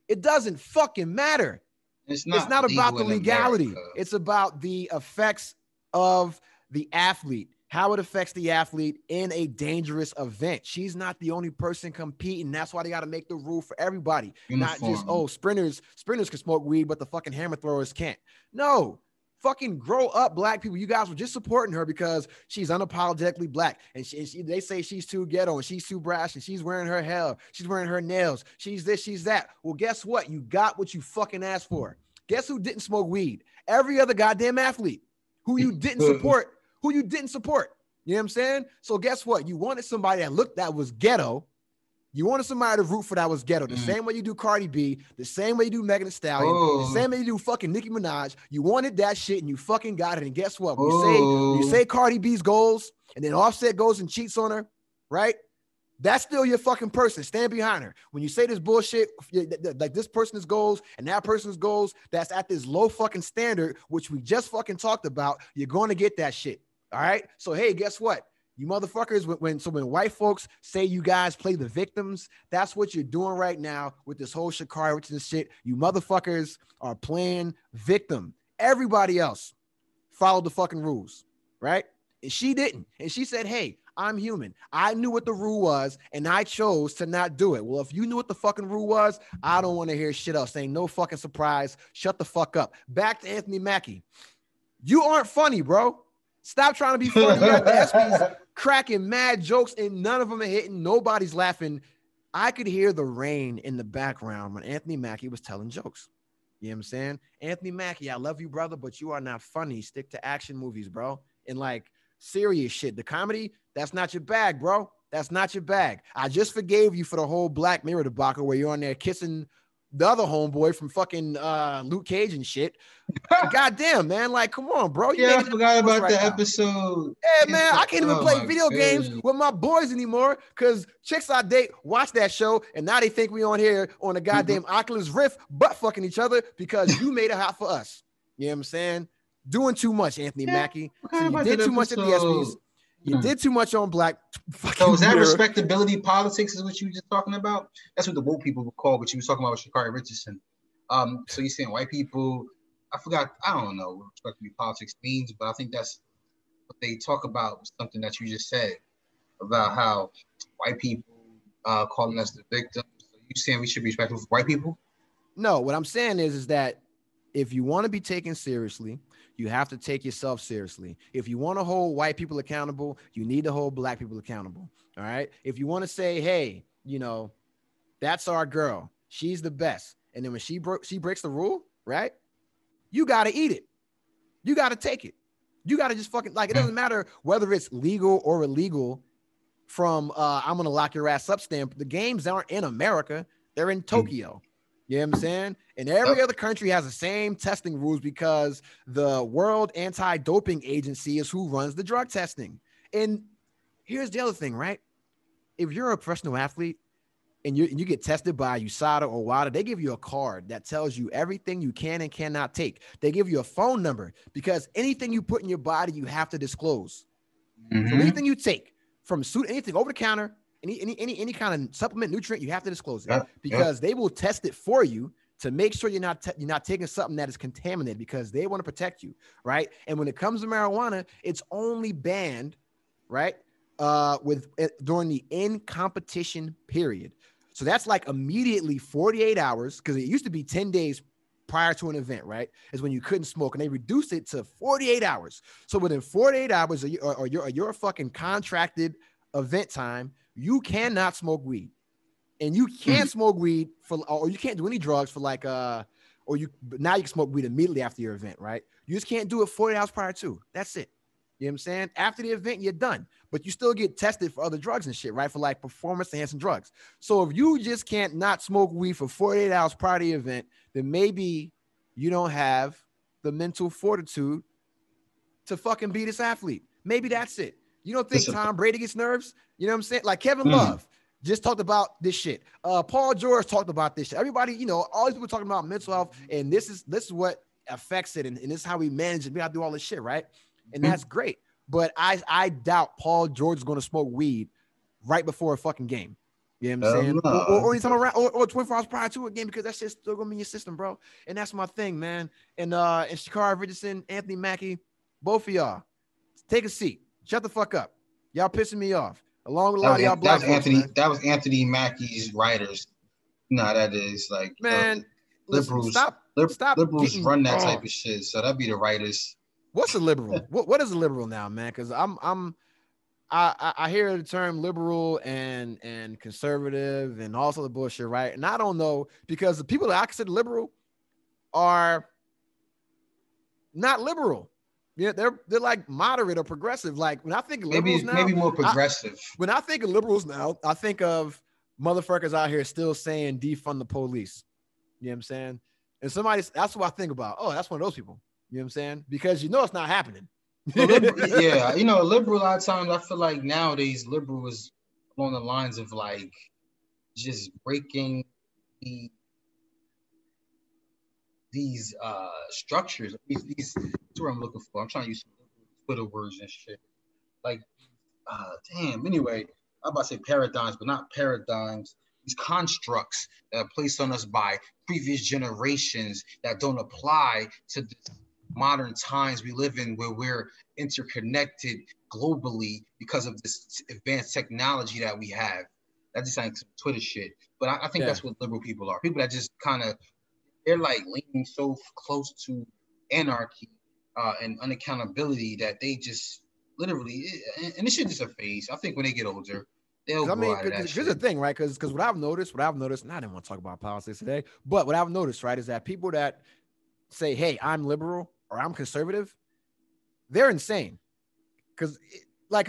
It doesn't fucking matter. It's not about the legality. America. It's about the effects of the athlete, how it affects the athlete in a dangerous event. She's not the only person competing. That's why they got to make the rule for everybody. Uniform. Not just, sprinters can smoke weed, but the fucking hammer throwers can't. No. Fucking grow up, black people. You guys were just supporting her because she's unapologetically black, and they say she's too ghetto and she's too brash and she's wearing her hair, she's wearing her nails, she's this, she's that. Well, guess what? You got what you fucking asked for. Guess who didn't smoke weed? Every other goddamn athlete who you didn't support. You know what I'm saying? So guess what? You wanted somebody that was ghetto. You wanted somebody to root for that was ghetto. The same way you do Cardi B, the same way you do Megan Thee Stallion, the same way you do fucking Nicki Minaj. You wanted that shit and you fucking got it. And guess what? When you say Cardi B's goals and then Offset goes and cheats on her, right? That's still your fucking person. Stand behind her. When you say this bullshit, like this person's goals and that person's goals, that's at this low fucking standard, which we just fucking talked about, you're going to get that shit. All right? So, hey, guess what? You motherfuckers, when white folks say you guys play the victims, that's what you're doing right now with this whole Sha'Carri Richardson shit. You motherfuckers are playing victim. Everybody else followed the fucking rules, right? And she didn't. And she said, hey, I'm human. I knew what the rule was, and I chose to not do it. Well, if you knew what the fucking rule was, I don't want to hear shit else. Ain't no fucking surprise. Shut the fuck up. Back to Anthony Mackie. You aren't funny, bro. Stop trying to be funny. You're at the ESPYs cracking mad jokes, and none of them are hitting. Nobody's laughing. I could hear the rain in the background when Anthony Mackie was telling jokes. You know what I'm saying? Anthony Mackie, I love you, brother, but you are not funny. Stick to action movies, bro. And like serious shit. The comedy, that's not your bag, bro. That's not your bag. I just forgave you for the whole Black Mirror debacle where you're on there kissing the other homeboy from fucking Luke Cage and shit. Goddamn, man. Like, come on, bro. I forgot about the episode. Yeah, man. I can't even play video games with my boys anymore because chicks I date watch that show and now they think we on here on a goddamn Oculus Rift butt fucking each other because you made it hot for us. You know what I'm saying? Doing too much, Anthony Mackie. So you did too much at the ESPYs. You did too much on Black. So is that respectability politics is what you were just talking about? That's what the woke people would call what you were talking about with Sha'Carri Richardson. So you're saying white people, I don't know what respectability politics means, but I think that's what they talk about, something that you just said about how white people calling us the victims. So you saying we should be respectful for white people? No, what I'm saying is that if you want to be taken seriously, you have to take yourself seriously. If you want to hold white people accountable, you need to hold black people accountable. All right. If you want to say, hey, that's our girl, she's the best. And then when she breaks the rule, right? You got to eat it. You got to take it. You got to just fucking it doesn't matter whether it's legal or illegal from I'm going to lock your ass up stamp. The games aren't in America. They're in Tokyo. You know what I'm saying? And every other country has the same testing rules because the World Anti-Doping Agency is who runs the drug testing. And here's the other thing, right? If you're a professional athlete and you get tested by USADA or WADA, they give you a card that tells you everything you can and cannot take. They give you a phone number because anything you put in your body, you have to disclose. Mm-hmm. So anything you take from anything over the counter, any kind of supplement, nutrient, you have to disclose it because they will test it for you to make sure you're not taking something that is contaminated because they want to protect you, right? And when it comes to marijuana, it's only banned, right, during the in-competition period. So that's like immediately 48 hours because it used to be 10 days prior to an event, right, is when you couldn't smoke, and they reduced it to 48 hours. So within 48 hours or your fucking contracted event time, you cannot smoke weed, and you can't smoke weed or you can't do any drugs for now you can smoke weed immediately after your event, right? You just can't do it 40 hours prior to. That's it. You know You know what I'm saying? After the event, you're done. But you still get tested for other drugs and shit, right? For like performance-enhancing drugs. So if you just can't not smoke weed for 48 hours prior to the event, then maybe you don't have the mental fortitude to fucking be this athlete. Maybe that's it. You don't think Tom Brady gets nerves? You know what I'm saying? Like Kevin Love just talked about this shit. Paul George talked about this shit. Everybody, you know, all these people talking about mental health, and this is what affects it, and this is how we manage it. We gotta do all this shit, right? And that's great. But I doubt Paul George is gonna smoke weed right before a fucking game. You know what I'm saying? Or anytime around, or 24 hours prior to a game, because that shit's still gonna be in your system, bro. And that's my thing, man. And Shakari Richardson, Anthony Mackie, both of y'all, take a seat. Shut the fuck up. Y'all pissing me off. Along with a lot of y'all black folks, man. That was Anthony Mackie's writers. No, that is like, man. Liberals, stop liberals run that type of shit. So that'd be the writers. What's a liberal? what is a liberal now, man? Because I hear the term liberal and conservative and all sort of bullshit, right? And I don't know, because the people that I consider liberal are not liberal. Yeah, they're like moderate or progressive. Like when I think of liberals maybe more progressive. When I think of liberals now, I think of motherfuckers out here still saying defund the police. You know what I'm saying? And that's what I think about. Oh, that's one of those people. You know what I'm saying? Because you know it's not happening. Yeah, you know, liberal, a lot of times I feel like nowadays liberal is along the lines of like just breaking these structures. These that's what I'm looking for. I'm trying to use some Twitter words and shit. Like, damn. Anyway, I'm about to say paradigms, but not paradigms. These constructs that are placed on us by previous generations that don't apply to the modern times we live in, where we're interconnected globally because of this advanced technology that we have. That's just like some Twitter shit. But I think that's what liberal people are. People that just kind of, they're like leaning so close to anarchy and unaccountability that they just literally, and this shit is a phase. I think when they get older, they'll go out of that shit. Here's the thing, right? Because what I've noticed, and I didn't want to talk about politics today, but what I've noticed, right, is that people that say, hey, I'm liberal or I'm conservative, they're insane. Because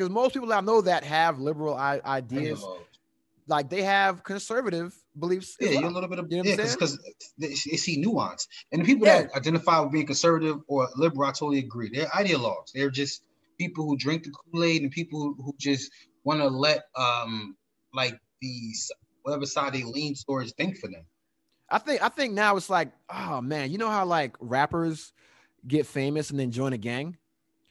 most people I know that have liberal ideas, like they have conservative beliefs. Yeah, you're a little bit of, because they see nuance. And the people that identify with being conservative or liberal, I totally agree. They're ideologues. They're just people who drink the Kool-Aid and people who just want to let like these whatever side they lean towards think for them. I think now it's like, oh man, you know how like rappers get famous and then join a gang?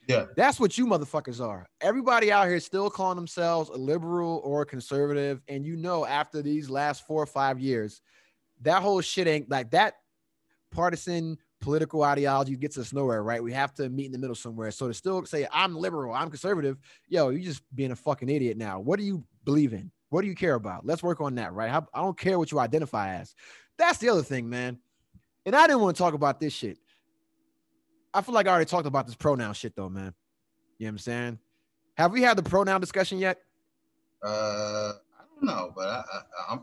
Yeah. That's what you motherfuckers are. Everybody out here still calling themselves a liberal or a conservative. And you know, after these last 4 or 5 years, that whole shit ain't like that partisan political ideology gets us nowhere, right? We have to meet in the middle somewhere. So to still say I'm liberal, I'm conservative, yo, you just being a fucking idiot now. What do you believe in? What do you care about? Let's work on that, right? I don't care what you identify as. That's the other thing, man. And I didn't want to talk about this shit. I feel like I already talked about this pronoun shit though, man. You know what I'm saying? Have we had the pronoun discussion yet? I don't know, but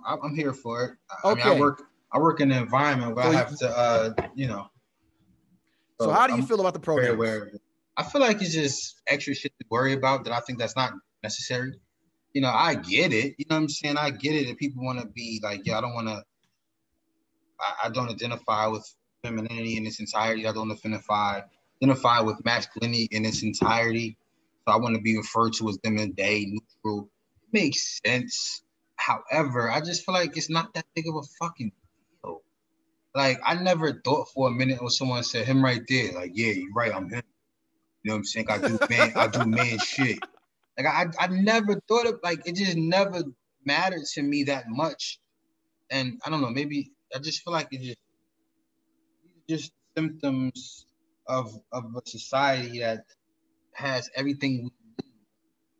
I'm here for it. Okay. I mean, I work in an environment where I have to, you know. So how do you feel about the pronouns? Very aware of it. I feel like it's just extra shit to worry about that I think that's not necessary. You know, I get it. You know what I'm saying? I get it. If people want to be like, yeah, I don't identify with femininity in its entirety. I don't identify with masculinity in its entirety. So I want to be referred to as them and they, neutral. It makes sense. However, I just feel like it's not that big of a fucking deal. Like, I never thought for a minute when someone said him right there, like, yeah, you're right, I'm him. You know what I'm saying? I do man shit. Like, I never thought of, like, it just never mattered to me that much. And I don't know, maybe I just feel like it's just symptoms of a society that has everything we need.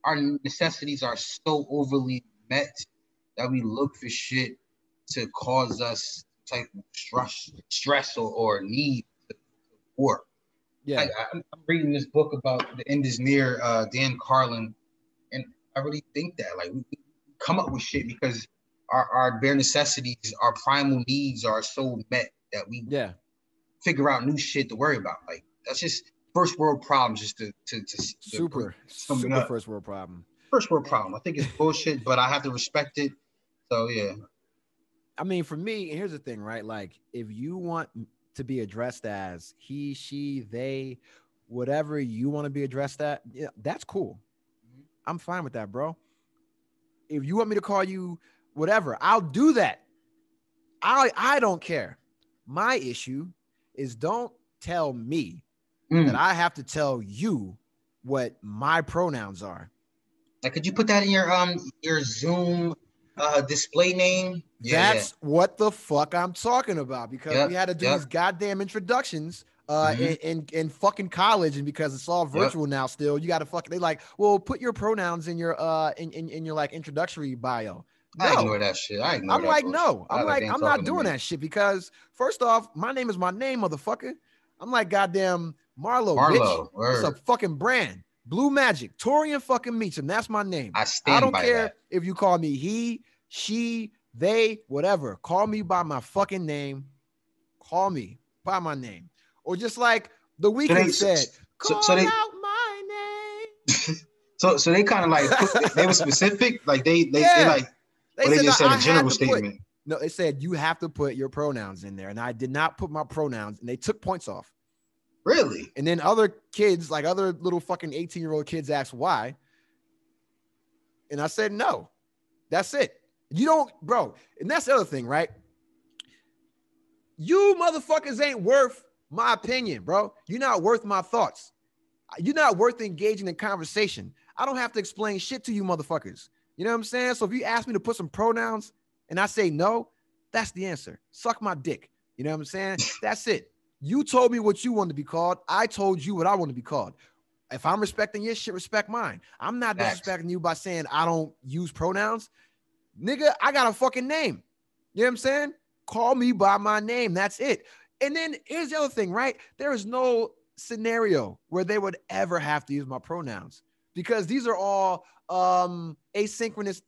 Our necessities are so overly met that we look for shit to cause us type of stress or need to work. Yeah, like, I'm reading this book about The End Is Near, Dan Carlin, and I really think that like we come up with shit because our bare necessities, our primal needs are so met that we figure out new shit to worry about. Like, that's just first world problems just to Super something up. first world problem. First world problem. I think it's bullshit, but I have to respect it. So yeah. I mean, for me, here's the thing, right? Like, if you want to be addressed as he, she, they, whatever you want to be addressed at, yeah, that's cool. I'm fine with that, bro. If you want me to call you whatever, I'll do that. I don't care. My issue is don't tell me that I have to tell you what my pronouns are. Like, could you put that in your Zoom display name? That's what the fuck I'm talking about, because we had to do these goddamn introductions in fucking college, and because it's all virtual now still, you got to fucking, they like, well, put your pronouns in your in your like introductory bio. No. I ignore that shit. I'm like, no. I'm like, I'm not doing that shit, because first off, my name is my name, motherfucker. I'm like goddamn Marlo, bitch. It's a fucking brand. Blue Magic, Torian fucking Meacham. That's my name. I don't care if you call me he, she, they, whatever. Call me by my fucking name. Call me by my name. Or just like The Weeknd said, call out my name. so they kind of like, they were specific. Like they just said a general statement. No, they said you have to put your pronouns in there. And I did not put my pronouns, and they took points off. Really? And then other kids, like other little fucking 18-year-old kids, asked why. And I said, no, that's it. You don't, bro. And that's the other thing, right? You motherfuckers ain't worth my opinion, bro. You're not worth my thoughts. You're not worth engaging in conversation. I don't have to explain shit to you motherfuckers. You know what I'm saying? So if you ask me to put some pronouns and I say no, that's the answer. Suck my dick. You know what I'm saying? That's it. You told me what you want to be called. I told you what I want to be called. If I'm respecting your shit, respect mine. I'm not disrespecting you by saying I don't use pronouns. Nigga, I got a fucking name. You know what I'm saying? Call me by my name. That's it. And then here's the other thing, right? There is no scenario where they would ever have to use my pronouns, because these are all asynchronous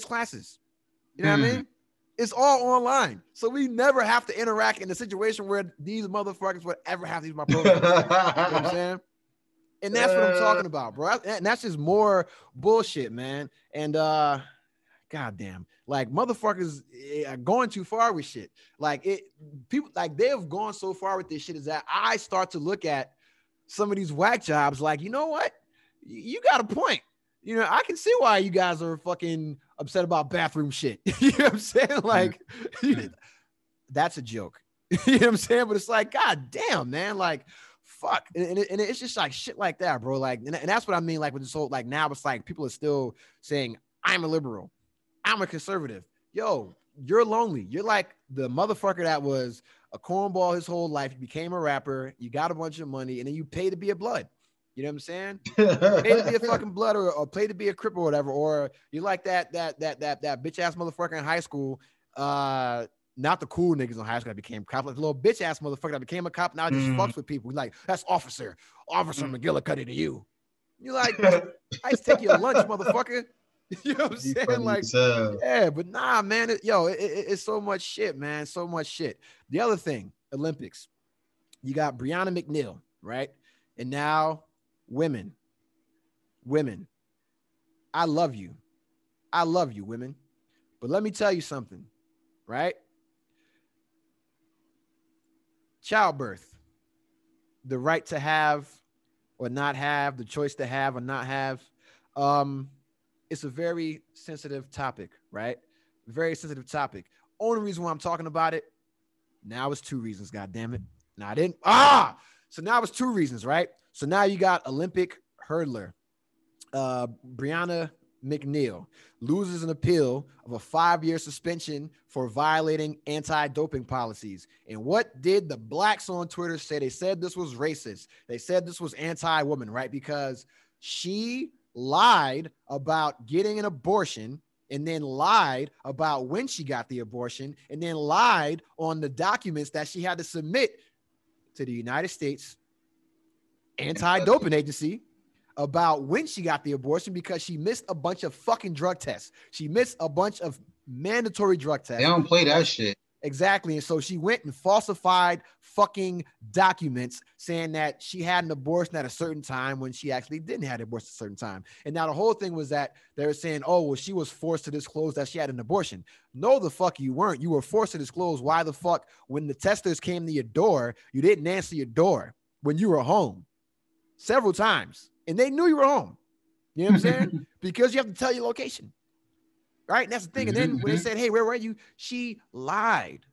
classes. You know what I mean? It's all online. So we never have to interact in a situation where these motherfuckers would ever have to use my pronouns. You know what I'm saying? And that's what I'm talking about, bro. And that's just more bullshit, man. And goddamn, like motherfuckers are going too far with shit. Like people like they have gone so far with this shit is that I start to look at some of these whack jobs like, you know what? You got a point. You know, I can see why you guys are fucking upset about bathroom shit. You know what I'm saying? Like, that's a joke. You know what I'm saying? But it's like, god damn, man. Like, fuck. And it's just like shit like that, bro. Like, and that's what I mean. Like with this whole, like now it's like people are still saying, I'm a liberal. I'm a conservative. Yo, you're lonely. You're like the motherfucker that was a cornball his whole life. You became a rapper. You got a bunch of money, and then you pay to be a blood. You know what I'm saying? Pay to be a fucking blood or pay to be a crip or whatever. Or you like that bitch ass motherfucker in high school. Not the cool niggas in high school that became cop, like the little bitch ass motherfucker that became a cop. Now just fucks with people. Like, that's Officer McGillicuddy to you. You're like, I just take your lunch, motherfucker. You know what I'm saying? Like, yeah, but nah, man. It's so much shit, man. So much shit. The other thing, Olympics. You got Brianna McNeil, right? And now women. I love you, women. But let me tell you something, right? Childbirth, the right to have or not have, the choice to have or not have. It's a very sensitive topic, right? Very sensitive topic. Only reason why I'm talking about it now is 2 reasons, God damn it. Now I didn't. So now it's 2 reasons, right? So now you got Olympic hurdler, Brianna McNeil loses an appeal of a 5-year suspension for violating anti-doping policies. And what did the blacks on Twitter say? They said this was racist. They said this was anti-woman, right? Because she lied about getting an abortion and then lied about when she got the abortion and then lied on the documents that she had to submit to the United States anti-doping agency about when she got the abortion, because she missed a bunch of fucking drug tests. She missed a bunch of mandatory drug tests. They don't play that shit. Exactly. And so she went and falsified fucking documents saying that she had an abortion at a certain time when she actually didn't have an abortion at a certain time. And now the whole thing was that they were saying, oh, well, she was forced to disclose that she had an abortion. No, the fuck you weren't. You were forced to disclose. Why the fuck, when the testers came to your door, you didn't answer your door when you were home several times. And they knew you were home. You know what I'm saying? Because you have to tell your location. Right. And that's the thing. And then when they said, hey, where were you? She lied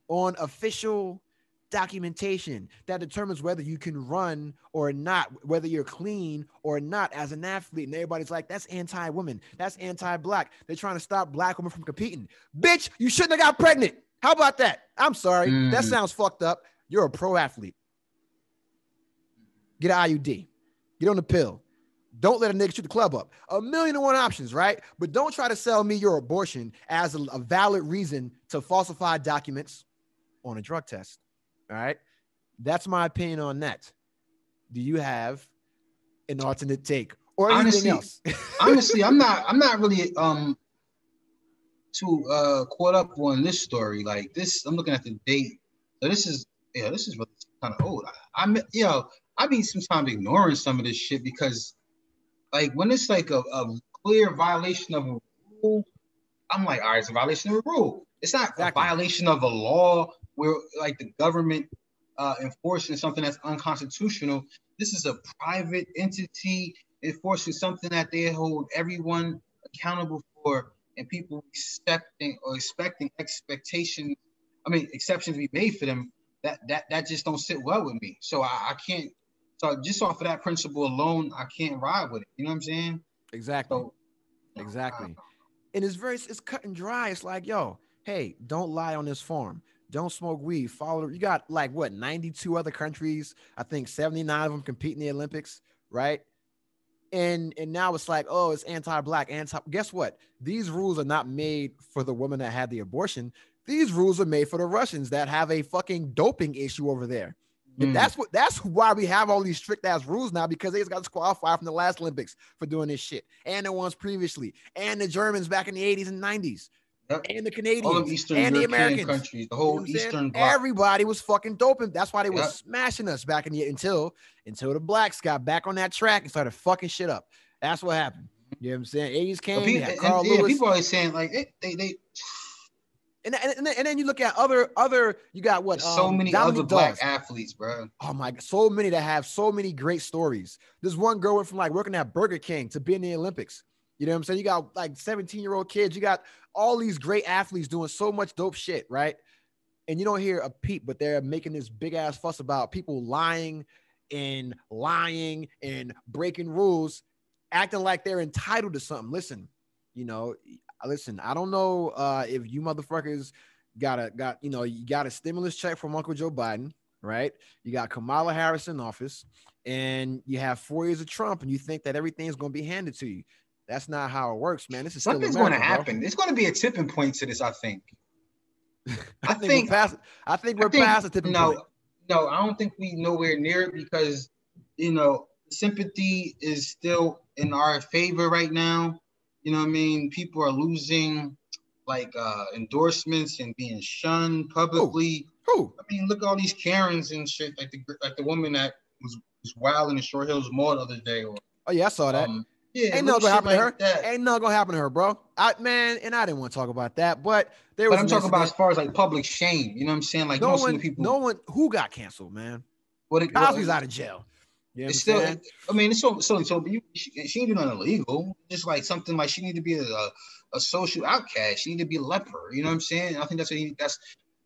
on official documentation that determines whether you can run or not, whether you're clean or not as an athlete. And everybody's like, that's anti-woman. That's anti-black. They're trying to stop black women from competing. Bitch, you shouldn't have got pregnant. How about that? I'm sorry. That sounds fucked up. You're a pro athlete. Get an IUD. Get on the pill. Don't let a nigga shoot the club up. 1,000,001 options, right? But don't try to sell me your abortion as a valid reason to falsify documents on a drug test. All right. That's my opinion on that. Do you have an alternate take or anything else? Honestly, I'm not really too caught up on this story. Like this, I'm looking at the date. So this is really kind of old. I be sometimes ignoring some of this shit because like when it's like a clear violation of a rule, I'm like, all right, it's a violation of a rule. It's not a violation of a law where like the government enforcing something that's unconstitutional. This is a private entity enforcing something that they hold everyone accountable for, and people expecting exceptions to be made for them. That just don't sit well with me. So I can't. So just off of that principle alone, I can't ride with it. You know what I'm saying? Exactly. So, exactly. And it's cut and dry. It's like, yo, hey, don't lie on this form. Don't smoke weed. Follow. You got like what, 92 other countries. I think 79 of them compete in the Olympics, right? And now it's like, oh, it's anti-black, Guess what? These rules are not made for the woman that had the abortion. These rules are made for the Russians that have a fucking doping issue over there. And that's why we have all these strict ass rules now, because they just got disqualified from the last Olympics for doing this shit, and the ones previously, and the Germans back in the 80s and 90s, and the Canadians, all Eastern and European the Americans, countries, the whole Eastern bloc. Everybody was fucking doping. That's why they were smashing us back in the until the blacks got back on that track and started fucking shit up. That's what happened. You know what I'm saying? 80s came. Carl Lewis. People always saying like they. And then you look at other you got what so many Dominique other black athletes, bro. Oh my God, so many that have so many great stories. This one girl went from like working at Burger King to being in the Olympics. You know what I'm saying? You got like 17-year-old kids. You got all these great athletes doing so much dope shit, right? And you don't hear a peep, but they're making this big ass fuss about people lying and breaking rules, acting like they're entitled to something. Listen, I don't know if you motherfuckers got a stimulus check from Uncle Joe Biden, right? You got Kamala Harris in office, and you have 4 years of Trump, and you think that everything's going to be handed to you. That's not how it works, man. This is something's going to happen. There's going to be a tipping point to this, I think. I think we're past the tipping point. No, I don't think we nowhere near it because sympathy is still in our favor right now. You know what I mean? People are losing like endorsements and being shunned publicly. Who? I mean, look at all these Karens and shit, like the woman that was wild in the Short Hills Mall the other day. Oh yeah, I saw that. Ain't nothing gonna happen to her. Ain't nothing gonna happen to her, bro. I didn't want to talk about that, but I'm talking about as far as like public shame. You know what I'm saying? Like no one who got canceled, man. Cosby's out of jail. You know it's still, I mean, it's so she ain't do nothing illegal. Just like something like she need to be a social outcast. She need to be a leper. You know what I'm saying? I think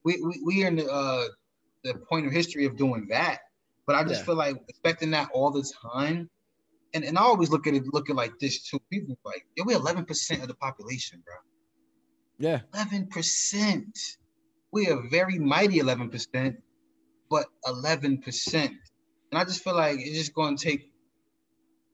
we are in the point of history of doing that. But I just feel like expecting that all the time. And I always look at like this too. People like, we're 11% of the population, bro. Yeah. 11%. We are very mighty 11%, but 11%. And I just feel like it's just going to take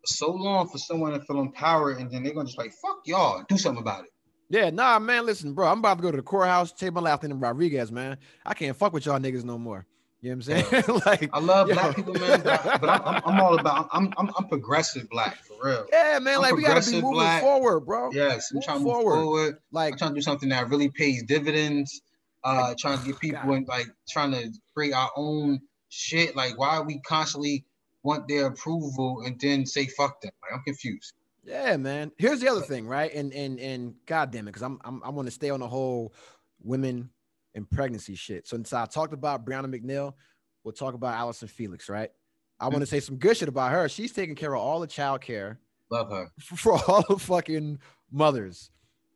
so long for someone to feel empowered, and then they're going to just like, fuck y'all, do something about it. Yeah, nah, man, listen, bro, I'm about to go to the courthouse, take my lap in Rodriguez, man. I can't fuck with y'all niggas no more. You know what I'm saying? Like, I love black people, man, but I'm all about, I'm progressive black, for real. Yeah, man, like, we got to be moving forward, bro. Yes, I'm trying to move forward. Like, I'm trying to do something that really pays dividends. trying to get people God. and like trying to create our own shit. Like, why we constantly want their approval and then say fuck them? Like, I'm confused. Yeah, man. Here's the other thing, right? And God damn it, because I want to stay on the whole women and pregnancy shit. So since I talked about Brianna McNeil, we'll talk about Allison Felix, right? I want to say some good shit about her. She's taking care of all the child care Love her. for all the fucking mothers.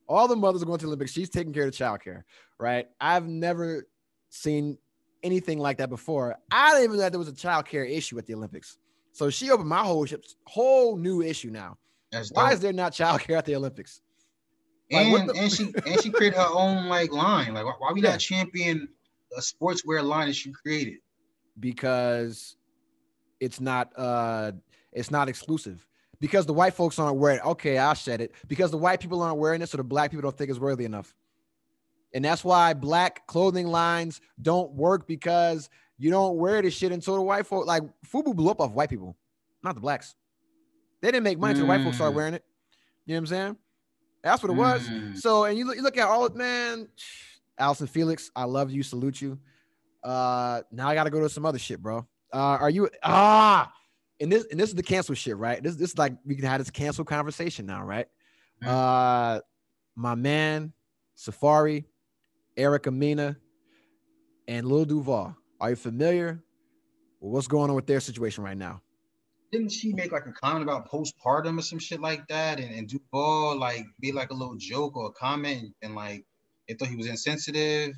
All the mothers are going to the Olympics. She's taking care of the child care, right? I've never seen anything like that before. I didn't even know that there was a child care issue at the Olympics. So she opened my whole new issue now. That's Why dope. is there not child care at the Olympics? Like, And she created her own like line. Like, why we Yeah. not champion a sportswear line that she created? Because it's not exclusive. Because the white folks aren't wearing it. Okay, I'll shed it. Because the white people aren't wearing it, so the black people don't think it's worthy enough. And that's why black clothing lines don't work, because you don't wear this shit until the white folk, like FUBU blew up off white people, not the blacks. They didn't make money until the white folks started wearing it. You know what I'm saying? That's what it was. So, and you look at all, man, Allison Felix, I love you, salute you. Now I got to go to some other shit, bro. Are you, and this is the cancel shit, right? This is like, we can have this cancel conversation now, right? My man, Safari, Erica Mena, and Lil Duval. Are you familiar with what's going on with their situation right now? Didn't she make like a comment about postpartum or some shit like that? And Duval like be like a little joke or a comment and like they thought he was insensitive.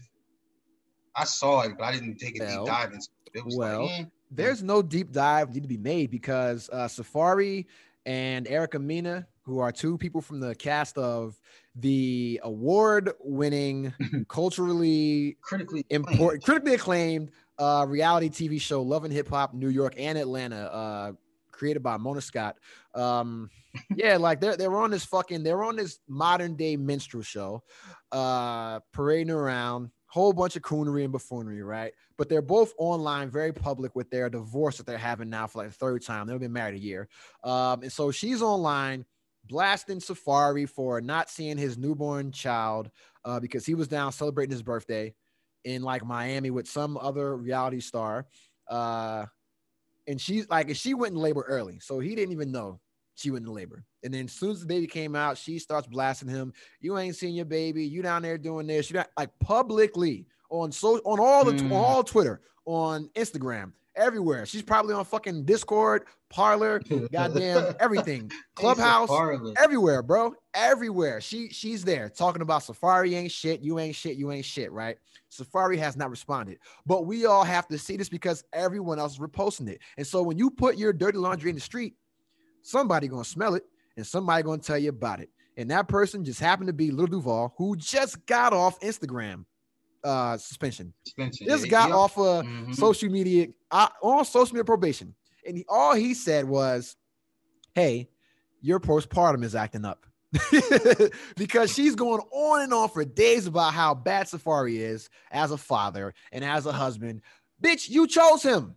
I saw it, but I didn't take a deep dive into it. It was there's no deep dive need to be made, because Safari and Erica Mena, who are two people from the cast of the award-winning, critically acclaimed reality TV show Love and Hip Hop New York and Atlanta, created by Mona Scott. Yeah, like they're on this modern day minstrel show, parading around, whole bunch of coonery and buffoonery, right? But they're both online, very public with their divorce that they're having now for like the third time. They've been married a year. And so she's online blasting Safari for not seeing his newborn child because he was down celebrating his birthday in like Miami with some other reality star. And she's like, she went in labor early, so he didn't even know she went in labor. And then as soon as the baby came out, she starts blasting him. You ain't seen your baby. You down there doing this. You not like publicly on all Twitter, on Instagram, everywhere. She's probably on fucking Discord, Parlor, goddamn everything, Clubhouse, everywhere, bro, everywhere. She's there talking about Safari ain't shit. You ain't shit. You ain't shit. Right? Safari has not responded, but we all have to see this because everyone else is reposting it. And so when you put your dirty laundry in the street, somebody gonna smell it and somebody gonna tell you about it. And that person just happened to be Lil Duval, who just got off Instagram suspension. Just got off of social media on social media probation. And all he said was, hey, your postpartum is acting up. Because she's going on and on for days about how bad Safari is as a father and as a husband. Bitch, you chose him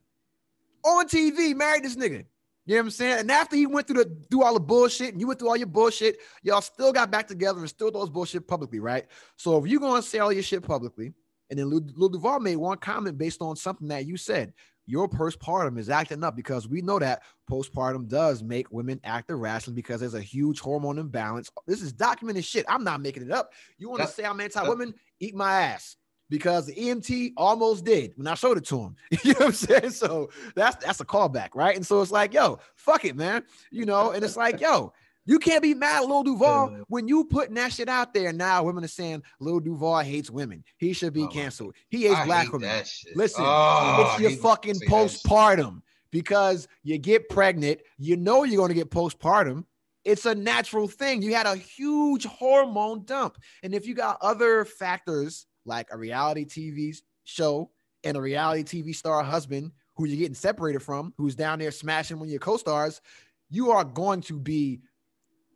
on TV, married this nigga. You know what I'm saying? And after he went through all the bullshit and you went through all your bullshit, y'all still got back together and still those bullshit publicly, right? So if you're going to say all your shit publicly, and then Lil Duval made one comment based on something that you said, your postpartum is acting up, because we know that postpartum does make women act irrationally because there's a huge hormone imbalance. This is documented shit. I'm not making it up. You want to say I'm anti-women? Eat my ass. Because the EMT almost did when I showed it to him. You know what I'm saying? So that's a callback, right? And so it's like, yo, fuck it, man. You know, and it's like, yo, you can't be mad at Lil Duval when you putting that shit out there. Now women are saying Lil Duval hates women. He should be canceled. He hates black women. Listen, it's your fucking postpartum, because you get pregnant. You know you're going to get postpartum. It's a natural thing. You had a huge hormone dump. And if you got other factors like a reality TV show and a reality TV star husband who you're getting separated from, who's down there smashing one of your co-stars, you are going to be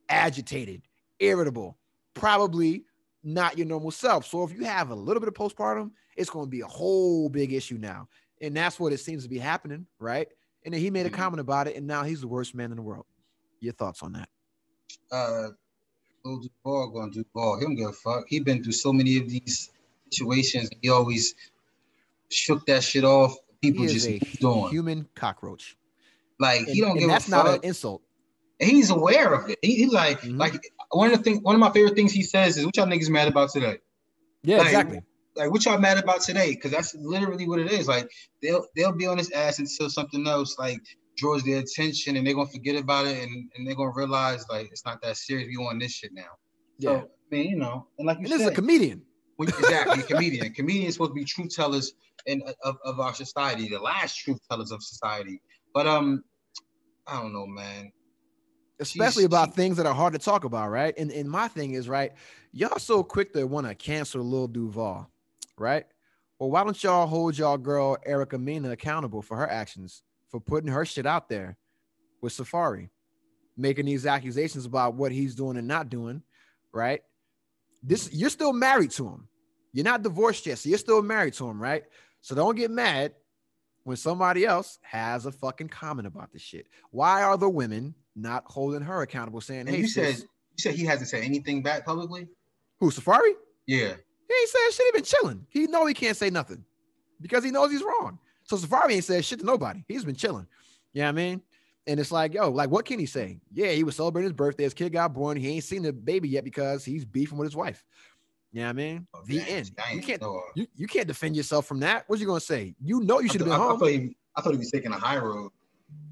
agitated, irritable, probably not your normal self. So if you have a little bit of postpartum, it's going to be a whole big issue now. And that's what it seems to be happening, right? And then he made a comment about it, and now he's the worst man in the world. Your thoughts on that? Lil Duval going to Duval. He don't give a fuck. He been through so many of these situations. He always shook that shit off. People He is just a moved on. human cockroach. Like he don't give a that's not an fuck. insult. And he's aware of it. He like Mhm. like one of my favorite things he says is, "What y'all niggas mad about today?" Yeah, Like, exactly. Like what y'all mad about today? Because that's literally what it is. Like they'll be on his ass until something else like draws their attention, and they're gonna forget about it, and they're gonna realize like it's not that serious. We on this shit now. Yeah. So I mean, and like you And said, this is a comedian. exactly, a comedian. Comedians supposed to be truth tellers of our society, the last truth tellers of society. But I don't know, man. Especially about things that are hard to talk about, right? And my thing is, right, y'all so quick to want to cancel Lil Duval, right? Well, why don't y'all hold y'all girl Erica Mena accountable for her actions, for putting her shit out there with Safari, making these accusations about what he's doing and not doing, right? You're still married to him. You're not divorced yet, so you're still married to him, right? So don't get mad when somebody else has a fucking comment about this shit. Why are the women not holding her accountable, saying, And hey, you said he hasn't said anything back publicly? who, Safari? Yeah. He ain't saying shit. He been chilling. He know he can't say nothing because he knows he's wrong. So Safari ain't said shit to nobody. He's been chilling. You know what I mean? And it's like, yo, like, what can he say? Yeah, he was celebrating his birthday. His kid got born. He ain't seen the baby yet because he's beefing with his wife. You know what I mean? Oh, the damn, end. I You can't defend yourself from that. What you gonna say? You know you should have been home. I thought he was taking a high road.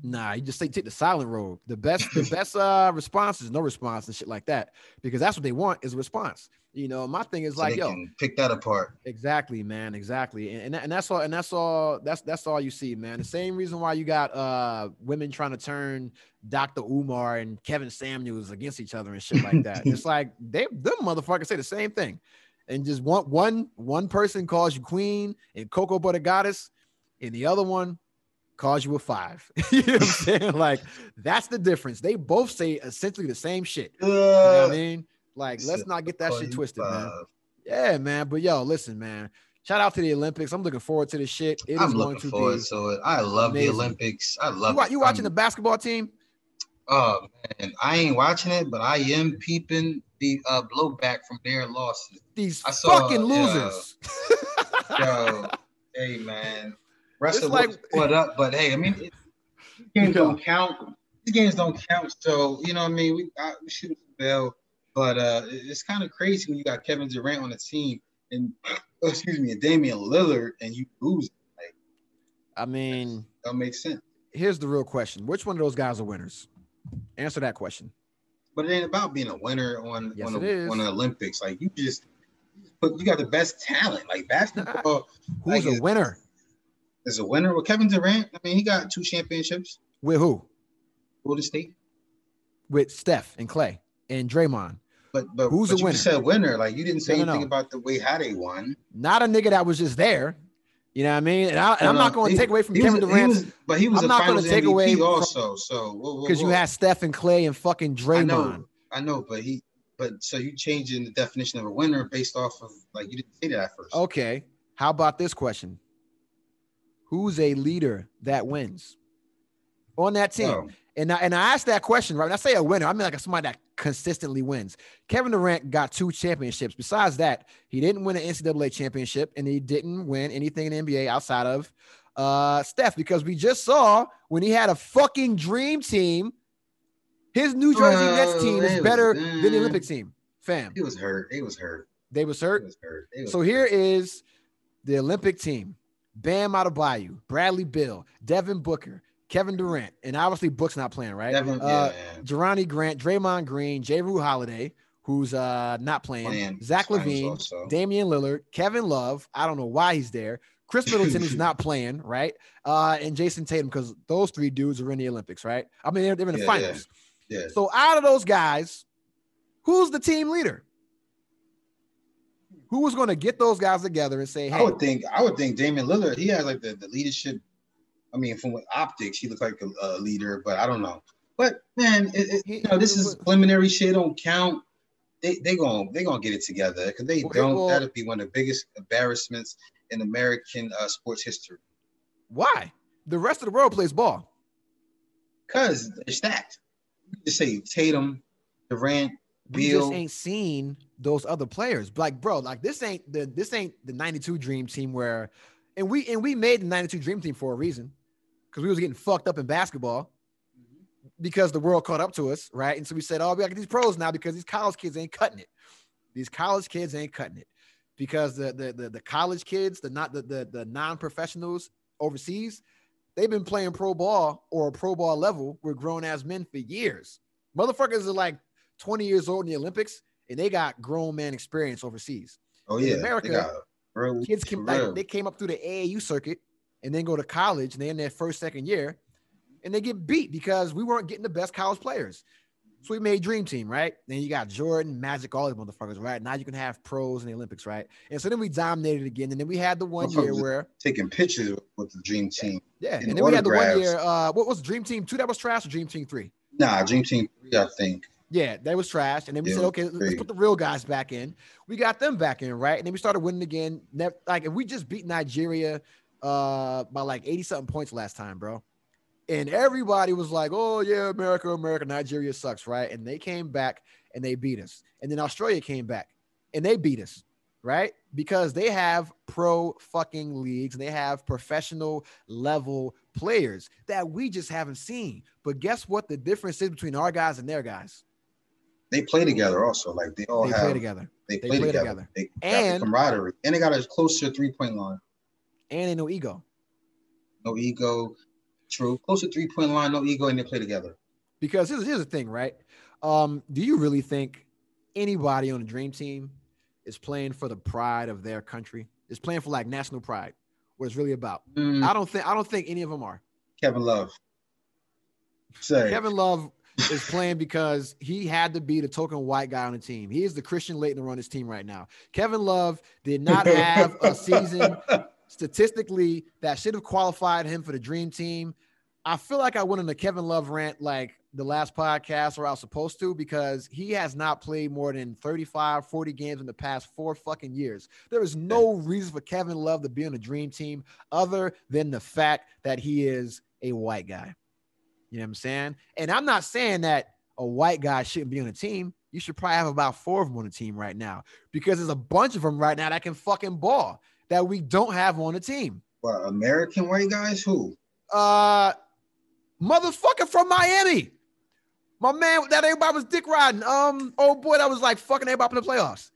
Nah, you just take the silent road. The best response is no response and shit like that, because that's what they want is a response. You know, my thing is so like, they can pick that apart. Exactly, man. Exactly. And that's all you see, man. The same reason why you got women trying to turn Dr. Umar and Kevin Samuels against each other and shit like that. It's like them motherfuckers say the same thing. And just one person calls you queen and Cocoa Butter Goddess, and the other one calls you a 5. You know what I'm saying? Like, that's the difference. They both say essentially the same shit. You know what I mean? Like, let's not get that shit twisted, man. Yeah, man. But yo, listen, man. Shout out to the Olympics. I'm looking forward to this shit. I'm looking forward to it. I love the Olympics. I love it. You watching the basketball team? Oh man, I ain't watching it, but I am peeping the blowback from their losses. These fucking losers. Yo, hey man. Russell was put up, but hey, I mean, these games don't count. These games don't count. So, you know what I mean? We shoot the bell, but it's kind of crazy when you got Kevin Durant on the team and, and Damian Lillard, and you lose. Like, I mean, that makes sense. Here's the real question: which one of those guys are winners? Answer that question. But it ain't about being a winner on the Olympics. Like, you got the best talent. Like basketball. Who's a winner? Is a winner with Kevin Durant. I mean, he got 2 championships. With who? Golden State. With Steph and Clay and Draymond. But who's a winner? You said winner. Like, you didn't say anything about the way how they won. Not a nigga that was just there. You know what I mean? And I'm not going to take away from Kevin Durant. But he was I'm not going to take MVP away also. So because you had Steph and Clay and fucking Draymond. I know, but so you changing the definition of a winner based off of, like, you didn't say that at first. Okay. How about this question? Who's a leader that wins on that team? Oh. And I asked that question, right? When I say a winner, I mean like somebody that consistently wins. Kevin Durant got 2 championships. Besides that, he didn't win an NCAA championship, and he didn't win anything in the NBA outside of Steph, because we just saw when he had a fucking dream team, his New Jersey Nets team is better than the Olympic team. Fam. He was hurt. They was hurt? He was hurt. So here is the Olympic team. Bam Adebayo, Bradley Beal, Devin Booker, Kevin Durant, and obviously Book's not playing, right? Jerani Grant, Draymond Green, J. Rue Holiday, who's not playing, Zach LaVine, Damian Lillard, Kevin Love. I don't know why he's there. Chris Middleton is not playing, right? And Jason Tatum, because those 3 dudes are in the Olympics, right? I mean, they're in the finals. Yeah. So out of those guys, who's the team leader? Who was going to get those guys together and say, hey? I would think Damian Lillard, he has like the leadership. I mean, from optics, he looks like a leader, but I don't know. But man, this is preliminary shit. Don't count. They gonna get it together, because that'd be one of the biggest embarrassments in American sports history. Why? The rest of the world plays ball. Because they're stacked. You just say Tatum, Durant, we just Beal. ain't seen those other players. Like, bro, like this ain't the 92 Dream Team where, and we made the 92 Dream Team for a reason, because we was getting fucked up in basketball because the world caught up to us, right? And so we said, oh, we got these pros now because these college kids ain't cutting it. These college kids ain't cutting it because the college kids, the non-professionals overseas, they've been playing pro ball or pro ball level with grown ass men for years. Motherfuckers are like 20 years old in the Olympics and they got grown man experience overseas. Oh In yeah, America, kids came they came up through the AAU circuit and then go to college and they're in their first, second year and they get beat because we weren't getting the best college players. So we made Dream Team, right? Then you got Jordan, Magic, all these motherfuckers, right? Now you can have pros in the Olympics, right? And so then we dominated again. And then we had the one year where taking pictures with the Dream Team. Yeah. And then we had the 1 year, what was Dream Team 2 that was trash or Dream Team 3? Nah, Dream Team 3, I think. Yeah, that was trash. And then we said, okay, let's put the real guys back in. We got them back in, right? And then we started winning again. Like, if we just beat Nigeria by like 80-something points last time, bro. And everybody was like, oh, yeah, America, Nigeria sucks, right? And they came back and they beat us. And then Australia came back and they beat us, right? Because they have pro fucking leagues and they have professional level players that we just haven't seen. But guess what the difference is between our guys and their guys? They play together also. Like, they play together. They play together. They and got camaraderie. And they got a closer three-point line. And they no ego. No ego. True. Close to 3-point line, no ego, and they play together. Because here's the thing, right? Do you really think anybody on the Dream Team is playing for the pride of their country? Is playing for like national pride? What it's really about? I don't think any of them are. Kevin Love. Say. Kevin Love is playing because he had to be the token white guy on the team. He is the Christian Laettner to run his team right now. Kevin Love did not have a season statistically that should have qualified him for the Dream Team. I feel like I went on the Kevin Love rant like the last podcast where I was supposed to, because he has not played more than 35, 40 games in the past 4 fucking years. There is no reason for Kevin Love to be on the Dream Team other than the fact that he is a white guy. You know what I'm saying? And I'm not saying that a white guy shouldn't be on the team. You should probably have about 4 of them on the team right now, because there's a bunch of them right now that can fucking ball that we don't have on the team. What, American white guys? Who? Motherfucker from Miami. My man that everybody was dick riding. Old boy that was like fucking everybody in the playoffs.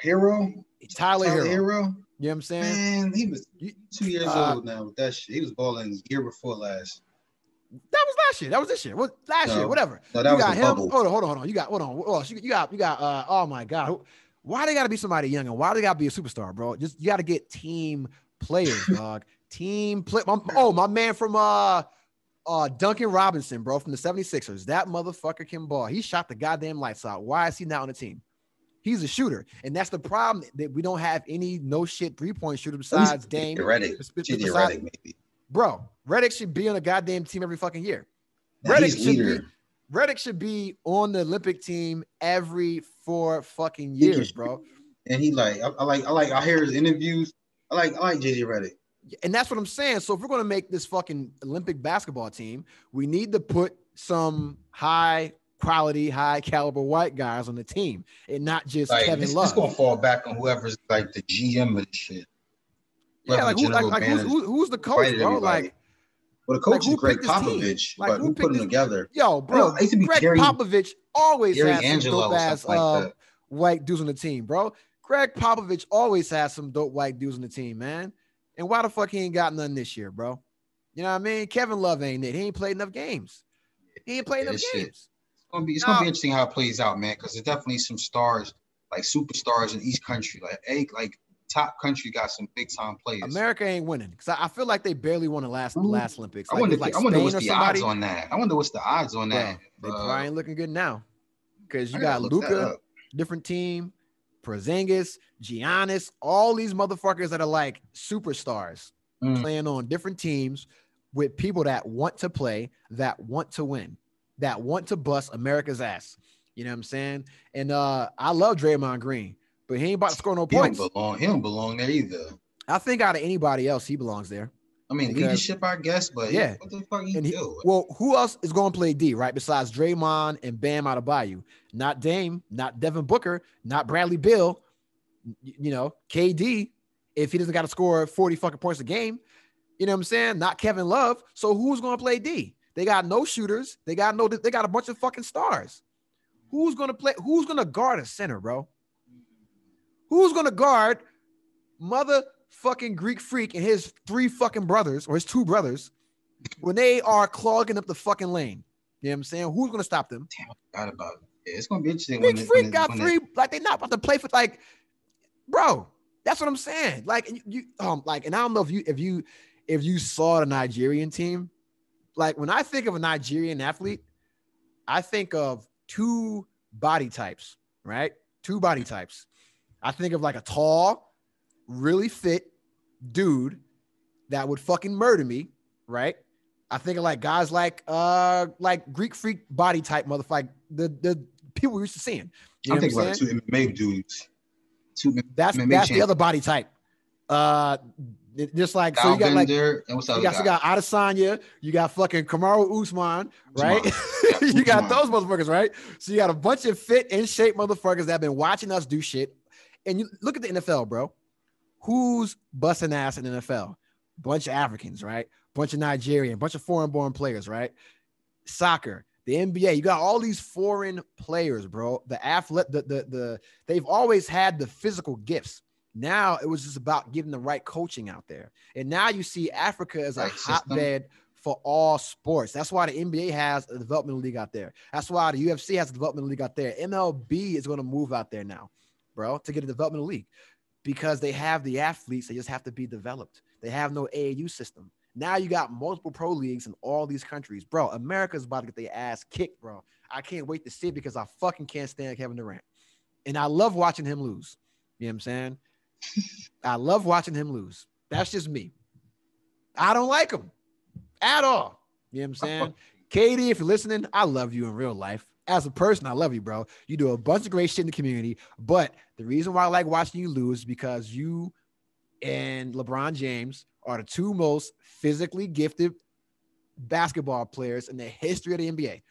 Hero? Tyler Hero. You know what I'm saying? Man, he was 2 years old now with that shit. He was balling the year before last. That was last year. That was this year. Last year, whatever. No, that you was got the him. bubble. Hold on. You got oh my God. Why they gotta be somebody young and why they gotta be a superstar, bro? Just you gotta get team players, dog. Team play. My man from Duncan Robinson, bro, from the 76ers. That motherfucker can ball. He shot the goddamn lights out. Why is he not on the team? He's a shooter. And that's the problem, that we don't have any no shit 3-point shooter besides Dame. Redick, maybe. Bro, Redick should be on a goddamn team every fucking year. Redick should be on the Olympic team every 4 fucking years, bro. And he I hear his interviews. I like JJ Redick. And that's what I'm saying. So if we're going to make this fucking Olympic basketball team, we need to put some high quality, high caliber white guys on the team and not just Kevin Love. It's going to fall back on whoever's like the GM of the shit. Yeah, who's the coach, bro? Like, well, the coach is Greg Popovich, but who put him together? Yo, bro, Greg Popovich always has some dope ass white dudes on the team, bro. Greg Popovich always has some dope white dudes on the team, man. And why the fuck he ain't got none this year, bro? You know what I mean? Kevin Love ain't it. He ain't played enough games. It's gonna be interesting how it plays out, man, because there's definitely some stars, like superstars in each country. Like top country got some big time players. America ain't winning because I feel like they barely won the last Olympics. I wonder what's the odds on that. I wonder what's the odds on that. They probably ain't looking good now because you got Luka, different team, Porzingis, Giannis, all these motherfuckers that are like superstars playing on different teams with people that want to play, that want to win, that want to bust America's ass. You know what I'm saying? And I love Draymond Green, but he ain't about to score no points. He don't belong there either. I think out of anybody else, he belongs there. I mean, Because- leadership, I guess, but Yeah. what the fuck you And do? well, who else is going to play D, right? Besides Draymond and Bam Adebayo. Not Dame, not Devin Booker, not Bradley Beal, you know, KD, if he doesn't got to score 40 fucking points a game, you know what I'm saying? Not Kevin Love. So who's going to play D? They got no shooters. They got a bunch of fucking stars. Who's going to guard a center, bro? Who's going to guard motherfucking Greek Freak and his 3 fucking brothers or his 2 brothers when they are clogging up the fucking lane? You know what I'm saying? Who's going to stop them? Damn, I forgot about it. Yeah, it's gonna be interesting. Greek Freak got 3, like they not about to play for like, bro. That's what I'm saying. Like you like, and I don't know if you saw the Nigerian team. Like when I think of a Nigerian athlete, I think of 2 body types, right? 2 body types. I think of like a tall, really fit dude that would fucking murder me, right? I think of like guys like Greek Freak body type motherfucker, the people we used to seeing. You know I'm thinking what I'm about saying? 2 MMA dudes. That's the other body type. Just like so you got like and what's the other guy? you got Adesanya, you got fucking Kamaru Usman, right? Yeah, You got Usman. those motherfuckers, right? So you got a bunch of fit in shape motherfuckers that have been watching us do shit. And you look at the NFL, bro. Who's busting ass in the NFL? Bunch of Africans, right? Bunch of Nigerian, bunch of foreign-born players, right? Soccer, the NBA, you got all these foreign players, bro. They've always had the physical gifts. Now it was just about getting the right coaching out there. And now you see Africa as a Right system. hotbed for all sports. That's why the NBA has a developmental league out there. That's why the UFC has a developmental league out there. MLB is going to move out there now, bro, to get a developmental league because they have the athletes. They just have to be developed. They have no AAU system. Now you got multiple pro leagues in all these countries, bro. America's about to get their ass kicked, bro. I can't wait to see it because I fucking can't stand Kevin Durant. And I love watching him lose. You know what I'm saying? I love watching him lose. That's just me. I don't like him at all. You know what I'm saying? Katie, if you're listening, I love you in real life. As a person, I love you, bro. You do a bunch of great shit in the community. But the reason why I like watching you lose is because you and LeBron James are the 2 most physically gifted basketball players in the history of the NBA.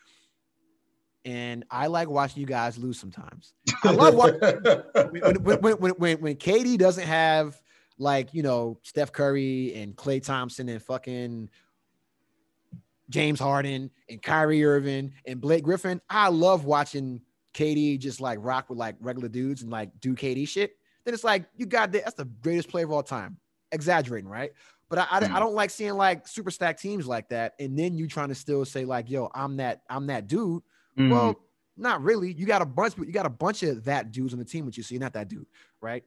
And I like watching you guys lose sometimes. I love watching when KD doesn't have like, you know, Steph Curry and Klay Thompson and fucking James Harden and Kyrie Irving and Blake Griffin. I love watching KD just like rock with like regular dudes and like do KD shit. Then it's like, you got that. That's the greatest player of all time. Exaggerating, right? But I don't like seeing like super stacked teams like that. And then you trying to still say like, yo, I'm that dude. Well, not really. You got a bunch of that dudes on the team with you. So you're not that dude, right?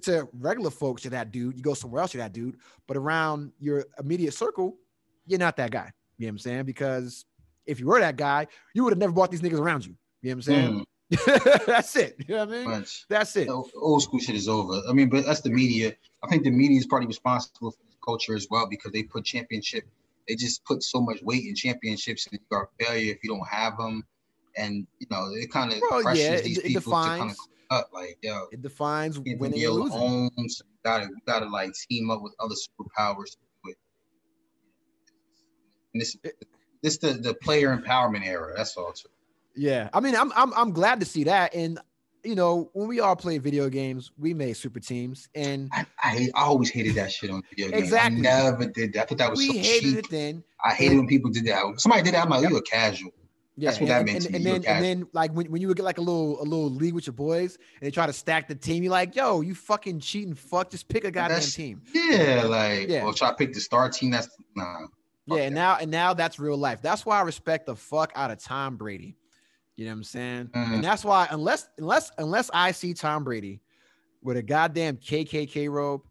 To regular folks, you're that dude. You go somewhere else, you're that dude. But around your immediate circle, you're not that guy. You know what I'm saying? Because if you were that guy, you would have never brought these niggas around you. You know what I'm saying? That's it. You know what I mean? That's it. Old school shit is over. I mean, but that's the media. I think the media is partly responsible for this culture as well because they put championship. They just put so much weight in championships and you are a failure if you don't have them. And, you know, it kind of pressures these people to kind of up. Like, yo, it defines winning and losing. Homes, you gotta like team up with other superpowers to do it. And this the player empowerment era. That's all. Yeah, I mean, I'm glad to see that. And you know, when we all play video games, we made super teams. And I always hated that shit on video games. Exactly. I never did that. I thought that was so cheap. We hated it then. I hated when people did that. Somebody did that. I'm like, you a casual. Yeah, that's what that meant to me. And then like when you would get like a little league with your boys and they try to stack the team, you're like, yo, you fucking cheating fuck. Just pick a goddamn team. Yeah, well, try to pick the star team. That's nah. Yeah, and now that's real life. That's why I respect the fuck out of Tom Brady. You know what I'm saying? And that's why unless I see Tom Brady with a goddamn KKK robe,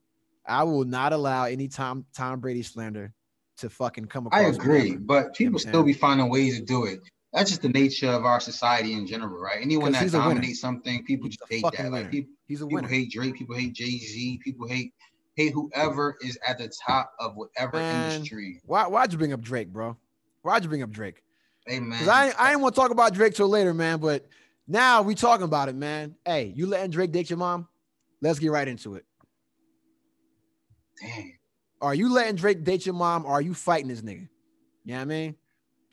I will not allow any Tom Brady slander to fucking come across. I agree, but people still be finding ways to do it. That's just the nature of our society in general, right? Anyone that dominates something, people just hate that. Like he's a winner. People hate Drake, people hate Jay-Z, people hate whoever is at the top of whatever industry. Why'd you bring up Drake, bro? Why'd you bring up Drake? Hey man, because I didn't want to talk about Drake till later, man. But now we talking about it, man. Hey, you letting Drake date your mom? Let's get right into it. Damn. Are you letting Drake date your mom? Or are you fighting this nigga? You know what I mean?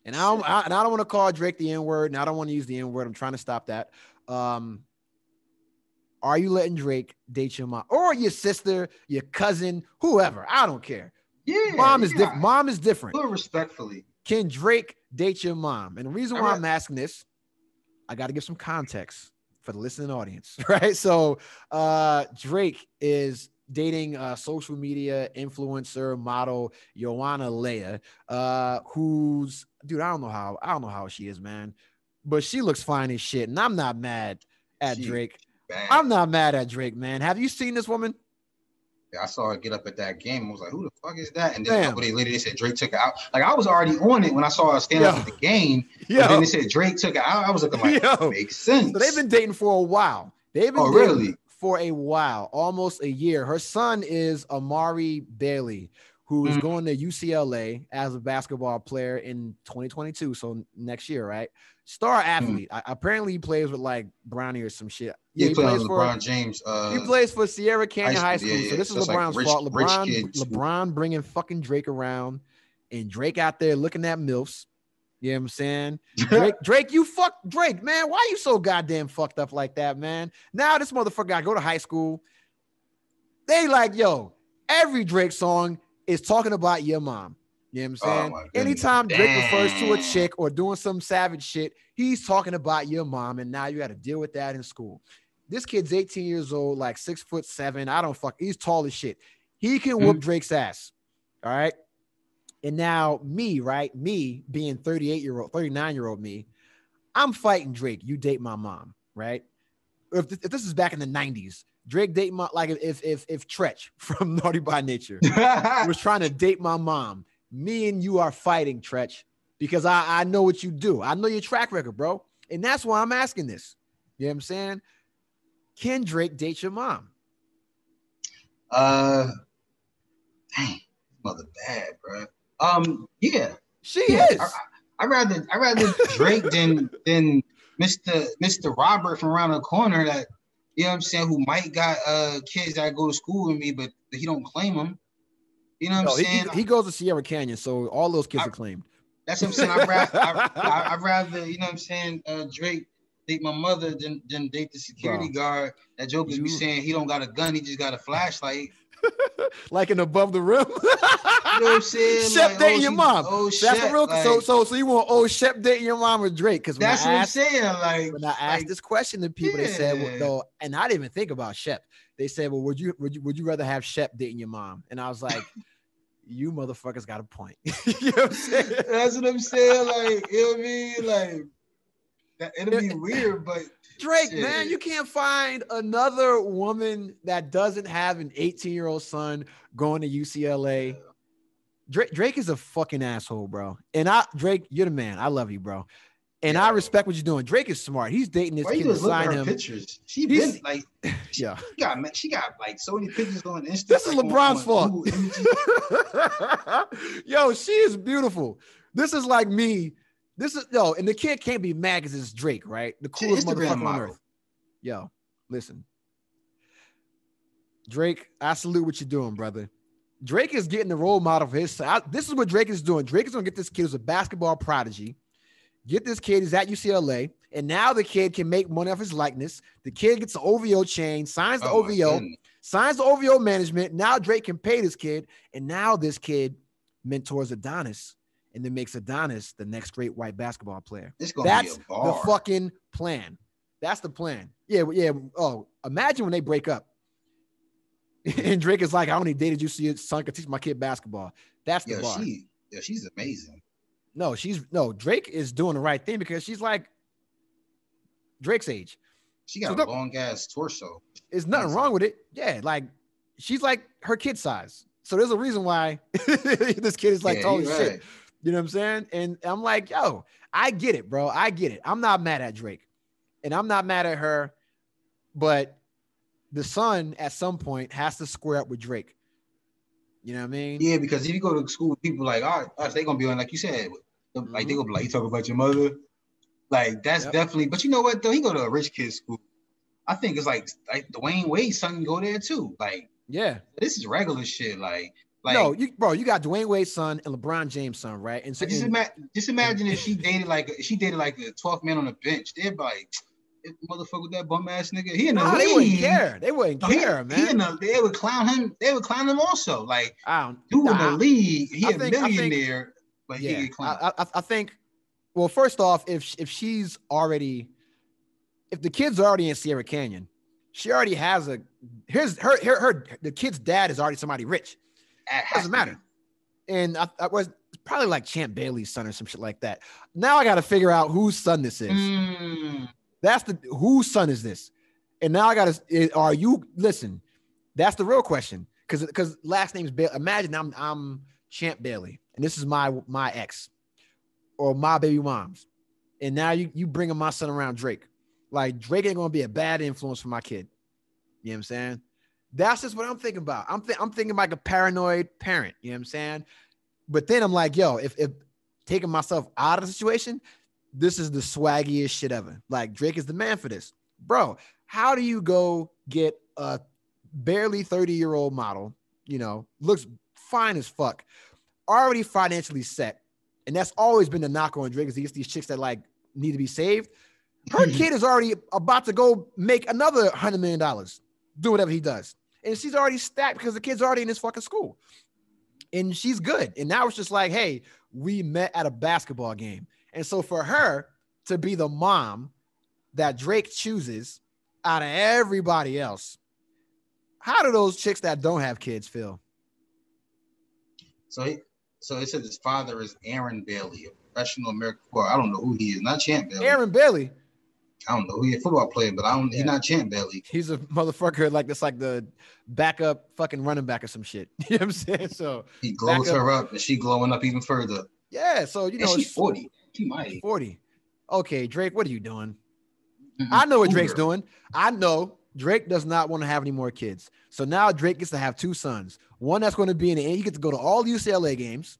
And I don't want to call Drake the N-word, and I don't want to use the N-word. I'm trying to stop that. Are you letting Drake date your mom or your sister, your cousin, whoever? I don't care. Yeah, mom is different. Mom is different. Do it respectfully. Can Drake date your mom? And the reason why I'm asking this, I got to give some context for the listening audience, right? So Drake is dating social media influencer model Joanna Leia, who's, dude, I don't know how she is, man, but she looks fine as shit, and I'm not mad at Drake. Bad. I'm not mad at Drake, man. Have you seen this woman? Yeah, I saw her get up at that game. I was like, who the fuck is that? And then a couple days later, they said Drake took her out. Like, I was already on it when I saw her stand up at the game. But then they said Drake took her out. I was looking like, that makes sense. So they've been dating for a while. They've been dating for a while, almost a year. Her son is Amari Bailey, who is going to UCLA as a basketball player in 2022. So next year, right? Star athlete. Apparently he plays with like Brownie or some shit. Yeah, he plays for LeBron James. He plays for Sierra Canyon High School. So this is LeBron's like fault. LeBron bringing fucking Drake around, and Drake out there looking at MILFs. You know what I'm saying? Drake, you fuck Drake, man. Why you so goddamn fucked up like that, man? Now this motherfucker got to go to high school. They like, yo, every Drake song is talking about your mom. You know what I'm saying? Anytime Drake refers to a chick or doing some savage shit, he's talking about your mom, and now you got to deal with that in school. This kid's 18 years old, like 6'7". He's tall as shit. He can whoop Drake's ass. All right. And now me being 39-year-old me, I'm fighting Drake. You date my mom, right? If this is back in the 90s, Drake date my, like if Tretch from Naughty by Nature was trying to date my mom, me and you are fighting, Tretch, because I know what you do. I know your track record, bro. And that's why I'm asking this. You know what I'm saying? Can Drake date your mom? Dang, mother bad, bro. Yeah. She is. I rather Drake than Mr. Robert from around the corner that, you know what I'm saying, who might got kids that go to school with me, but he don't claim them. You know what I'm saying? He goes to Sierra Canyon, so all those kids are claimed. That's what I'm saying. I'd rather, you know what I'm saying, Drake date my mother than date the security guard. That jokers be saying he don't got a gun, he just got a flashlight. Like an above the rim. You know what I'm saying? Shep like, dating your mom. Shep, that's the real. Like, so you want Shep dating your mom or Drake? Because that's what I'm saying. Like when I asked this question to people, they said, well, no, and I didn't even think about Shep. They said, well, would you rather have Shep dating your mom? And I was like, you motherfuckers got a point. You know what I'm saying? That's what I'm saying. Like, you know what I mean? Like, it'll be weird, but Drake, man, you can't find another woman that doesn't have an 18-year-old son going to UCLA. Drake is a fucking asshole, bro. And Drake, you're the man. I love you, bro. And I respect what you're doing. Drake is smart. He's dating this kid to sign him. Pictures. She been like, she got like so many pictures on Instagram. This is LeBron's fault. Yo, she is beautiful. This is like me. And the kid can't be mad because it's Drake, right? The coolest motherfucker on earth. Yo, listen. Drake, I salute what you're doing, brother. Drake is getting the role model for his son. This is what Drake is doing. Drake is going to get this kid who's a basketball prodigy. Get this kid who's at UCLA, and now the kid can make money off his likeness. The kid gets the OVO chain, signs the OVO management. Now Drake can pay this kid, and now this kid mentors Adonis, and then makes Adonis the next great white basketball player. That's the fucking plan. That's the plan. Yeah. Oh, imagine when they break up. And Drake is like, I only dated you so your son could teach my kid basketball. That's the bar. She's amazing. No, Drake is doing the right thing because she's like Drake's age. She got a long ass torso. There's nothing wrong with it. Yeah, like she's like her kid size. So there's a reason why this kid is like tall as shit. You know what I'm saying? And I'm like, yo, I get it, bro. I get it. I'm not mad at Drake. And I'm not mad at her, but the son at some point has to square up with Drake. You know what I mean? Yeah, because if you go to school with people like us, they're gonna be on, like you said, like they're gonna be like, you talk about your mother. Like that's definitely, but you know what though? He go to a rich kid school. I think it's like Dwayne Wade's son go there too. Like, yeah, this is regular shit. Like, Like, no, you got Dwayne Wade's son and LeBron James' son, right? And so just imagine if she dated like a 12th man on the bench. They'd be like, motherfucker with that bum ass nigga. He in the league. They wouldn't care. They wouldn't care, man. They would clown him. They would clown him also. Like, in the league, he a I millionaire, but think, he get clowned. I think. Well, first off, if she's already, if the kid's already in Sierra Canyon, she already has the kid's dad is already somebody rich. Doesn't matter. And I was probably like Champ Bailey's son or some shit like that. Now I got to figure out whose son this is. That's whose son is this? And now I got to, listen, that's the real question. Because last name's Bailey. Imagine I'm Champ Bailey and this is my ex or my baby mom's. And now you bringing my son around Drake. Like Drake ain't going to be a bad influence for my kid. You know what I'm saying? That's just what I'm thinking about. I'm thinking like a paranoid parent. You know what I'm saying? But then I'm like, yo, if taking myself out of the situation, this is the swaggiest shit ever. Like Drake is the man for this. Bro, how do you go get a barely 30-year-old model, looks fine as fuck, already financially set. And that's always been the knock on Drake is he gets these chicks that like need to be saved. Her kid is already about to go make another $100 million, do whatever he does. And she's already stacked because the kid's already in his fucking school. And she's good. And now it's just like, hey, we met at a basketball game. And so for her to be the mom that Drake chooses out of everybody else, how do those chicks that don't have kids feel? So it said his father is Aaron Bailey, a professional American footballer. I don't know who he is. Not Champ Bailey. Aaron Bailey. I don't know who he's a football player, but he's not Champ Bailey. He's a motherfucker like this, like the backup fucking running back or some shit. You know what I'm saying? So he glows her up and she glowing up even further. Yeah, so she's 40. She might 40. Okay, Drake, what are you doing? I know what Drake's doing. I know Drake does not want to have any more kids. So now Drake gets to have two sons. One that's going to be in the end. He gets to go to all UCLA games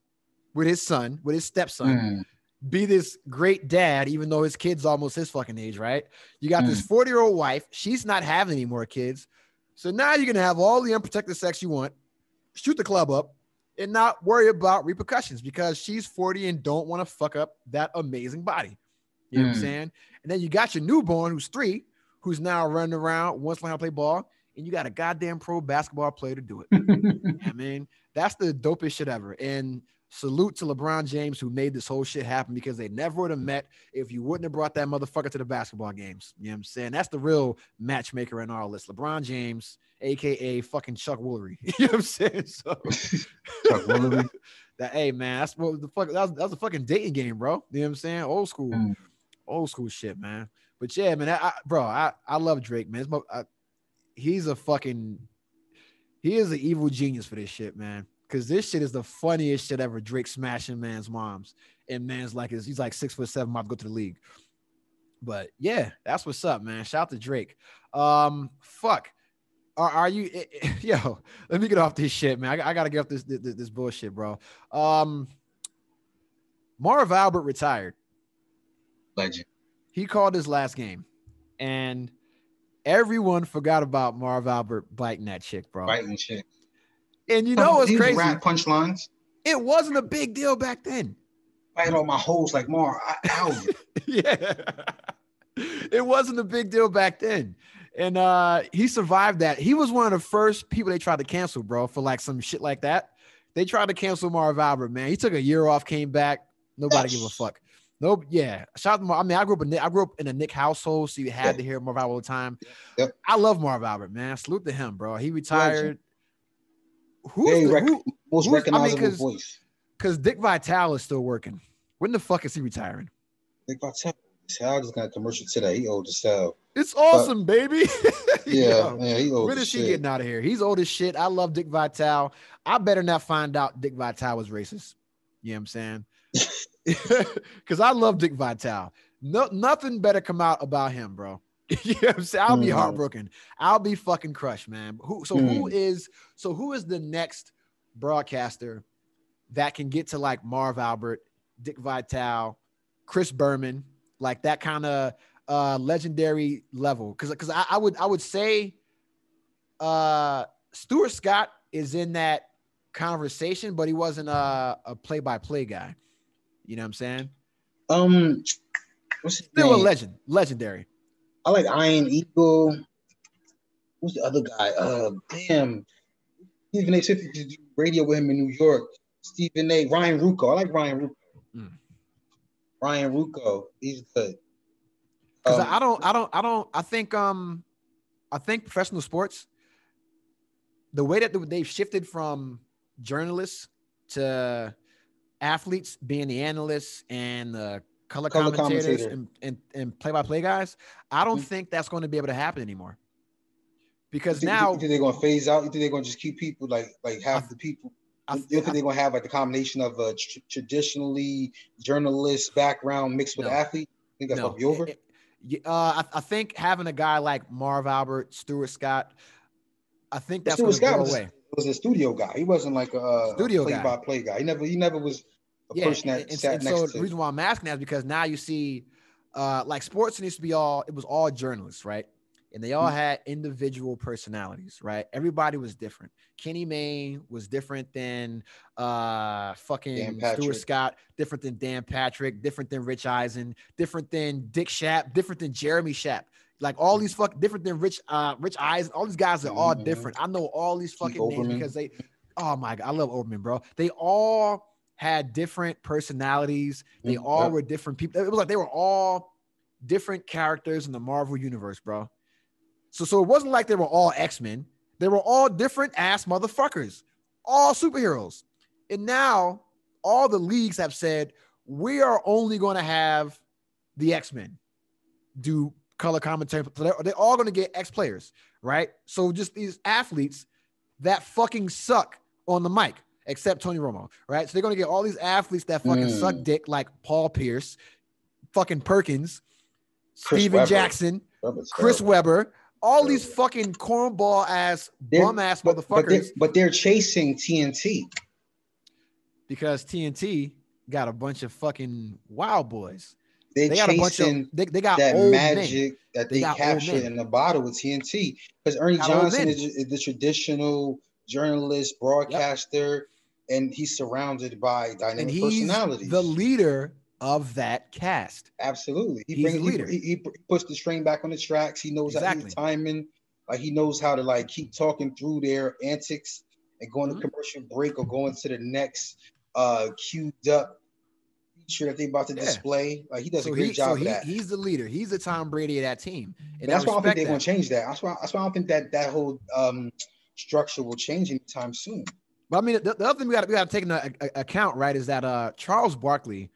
with his son, with his stepson. Be this great dad, even though his kid's almost his fucking age, right? You got this 40-year-old wife. She's not having any more kids. So now you're going to have all the unprotected sex you want, shoot the club up, and not worry about repercussions because she's 40 and don't want to fuck up that amazing body. You know what I'm saying? And then you got your newborn who's 3, who's now running around, wants to learn how to play ball, and you got a goddamn pro basketball player to do it. I mean, that's the dopest shit ever. And salute to LeBron James who made this whole shit happen because they never would have met if you wouldn't have brought that motherfucker to the basketball games. You know what I'm saying? That's the real matchmaker in all this. LeBron James, aka fucking Chuck Woolery. You know what I'm saying? So Chuck Woolery. Hey man, that's what the fuck that was a fucking dating game, bro. You know what I'm saying? Old school shit, man. But yeah, man, I love Drake, man. He is an evil genius for this shit, man. Because this shit is the funniest shit ever. Drake smashing man's moms. And man's like, he's like 6'7", about to go to the league. But yeah, that's what's up, man. Shout out to Drake. Fuck. Are you, yo, let me get off this shit, man. I got to get off this bullshit, bro. Marv Albert retired. Legend. He called his last game. And everyone forgot about Marv Albert biting that chick, bro. Biting chick. And you know what's crazy? Rap punchlines. It wasn't a big deal back then. Biting on my hoes like Mar. Yeah. It wasn't a big deal back then. And he survived that. He was one of the first people they tried to cancel, bro, for like some shit like that. They tried to cancel Marv Albert, man. He took a year off, came back. Nobody gave a fuck. Nope. Yeah. Shout out to Marv. I mean, I grew up in a Nick household, so you had to hear Marv Albert all the time. Yep. I love Marv Albert, man. Salute to him, bro. He retired. Most recognizable voice. Because Dick Vitale is still working. When the fuck is he retiring? Dick Vitale just got a commercial today. He old as hell. It's awesome, baby. Yeah, he old. When is he getting out of here? He's old as shit. I love Dick Vitale. I better not find out Dick Vitale was racist. You know what I'm saying? Because I love Dick Vitale. Nothing better come out about him, bro. You know what I'm saying? I'll be heartbroken. I'll be fucking crushed, man. Who is the next broadcaster that can get to like Marv Albert, Dick Vitale, Chris Berman, like that kind of legendary level? Because I would say Stuart Scott is in that conversation, but he wasn't a play-by-play guy. You know what I'm saying? What's his Still a name? legend, legendary. I like Iron Eagle. Who's the other guy? Damn. Stephen A. Smith used to do radio with him in New York. Stephen A. Ryan Rucco. I like Ryan Rucco. Ryan Rucco. He's good. Because I think professional sports, the way that they've shifted from journalists to athletes being the analysts and the color commentators and play-by-play guys, I don't think that's going to be able to happen anymore. Because now, you think they're going to phase out? You think they're going to just keep people like have the people? You think they're going to have like the combination of a traditionally journalist background mixed with athlete? I think that's going to be over. I think having a guy like Marv Albert, Stuart Scott, I think that's going to go away. Was a studio guy. He wasn't like a play-by-play guy. He never was a person that sat next to. So the reason why I'm asking that is because now you see, like sports used to be it was all journalists, right? And they all had individual personalities, right? Everybody was different. Kenny Mayne was different than fucking Stuart Scott, different than Dan Patrick, different than Rich Eisen, different than Dick Shapp, different than Jeremy Shapp. Like all these different than Rich Eisen. All these guys are all different. I know all these fucking names because oh my God, I love Oberman, bro. They all had different personalities. They all were different people. It was like they were all different characters in the Marvel universe, bro. So it wasn't like they were all X-Men. They were all different ass motherfuckers, all superheroes. And now all the leagues have said, we are only going to have the X-Men do color commentary. So they're all going to get X-players, right? So just these athletes that fucking suck on the mic, except Tony Romo, right? So they're going to get all these athletes that fucking suck dick, like Paul Pierce, fucking Perkins, Steven Jackson, Chris Webber, all these fucking cornball ass, bum ass motherfuckers. But they're chasing TNT. Because TNT got a bunch of fucking wild boys. They got a bunch of they got that old magic men. that they captured in the bottle with TNT. Because Ernie Johnson is the traditional journalist, broadcaster, and he's surrounded by dynamic personalities. The leader of that cast. Absolutely. He puts the string back on the tracks. He knows how to do timing. Like he knows how to like keep talking through their antics and go into commercial break or go into the next queued up feature that they about to display. Like he does a great job of that. He's the leader. He's the Tom Brady of that team. And that's why I don't think they're going to change that. That's why I don't think that whole structure will change anytime soon. But I mean, the other thing we got to take into account, right, is that Charles Barkley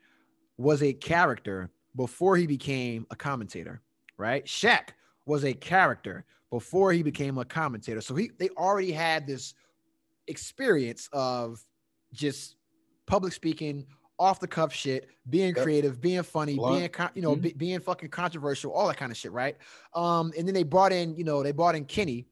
was a character before he became a commentator, right? Shaq was a character before he became a commentator. So they already had this experience of just public speaking, off the cuff shit, being creative, being funny, being fucking controversial, all that kind of shit, right? And then they brought in Kenny,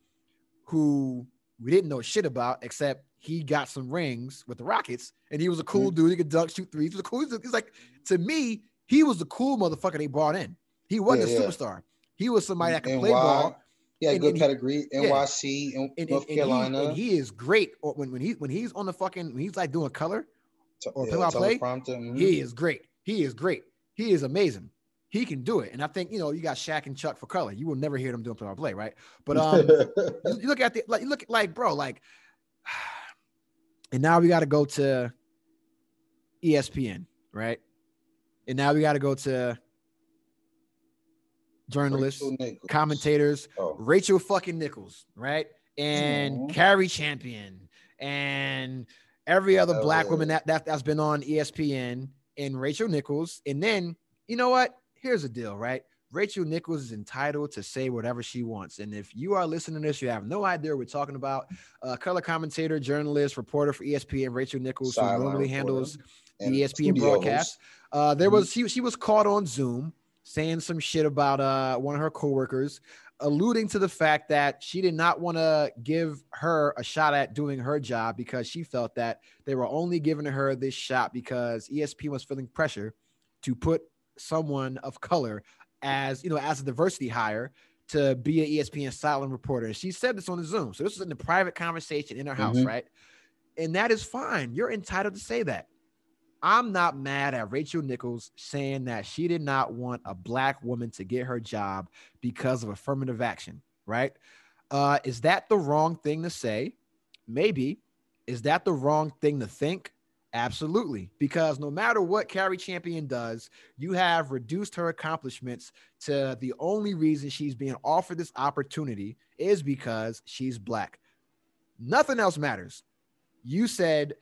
who we didn't know shit about, except he got some rings with the Rockets, and he was a cool dude. He could dunk, shoot threes. He was a cool. He's like, to me, he was the cool motherfucker they brought in. He wasn't a superstar. He was somebody that could play ball. He had good pedigree. NYC, North Carolina. And he is great. When he's on the fucking, when he's like doing color or play-by-play, he is great. He is great. He is amazing. He can do it. And I think, you got Shaq and Chuck for color. You will never hear them doing play-by-play, right? But you look at and now we got to go to ESPN, right? And now we got to go to journalists, commentators, Rachael fucking Nichols, right? And Carrie Champion and every other black woman that's been on ESPN and Rachael Nichols. And then, you know what? Here's the deal, right? Rachael Nichols is entitled to say whatever she wants. And if you are listening to this, you have no idea what we're talking about. Color commentator, journalist, reporter for ESPN, Rachael Nichols, who normally handles the ESPN broadcast. She was caught on Zoom saying some shit about one of her coworkers, alluding to the fact that she did not want to give her a shot at doing her job because she felt that they were only giving her this shot because ESPN was feeling pressure to put someone of color as a diversity hire to be an ESPN silent reporter. And she said this on the Zoom. So this was in the private conversation in her house, right? And that is fine. You're entitled to say that. I'm not mad at Rachael Nichols saying that she did not want a black woman to get her job because of affirmative action, right? Is that the wrong thing to say? Maybe. Is that the wrong thing to think? Absolutely. Because no matter what Carrie Champion does, you have reduced her accomplishments to the only reason she's being offered this opportunity is because she's black. Nothing else matters. You said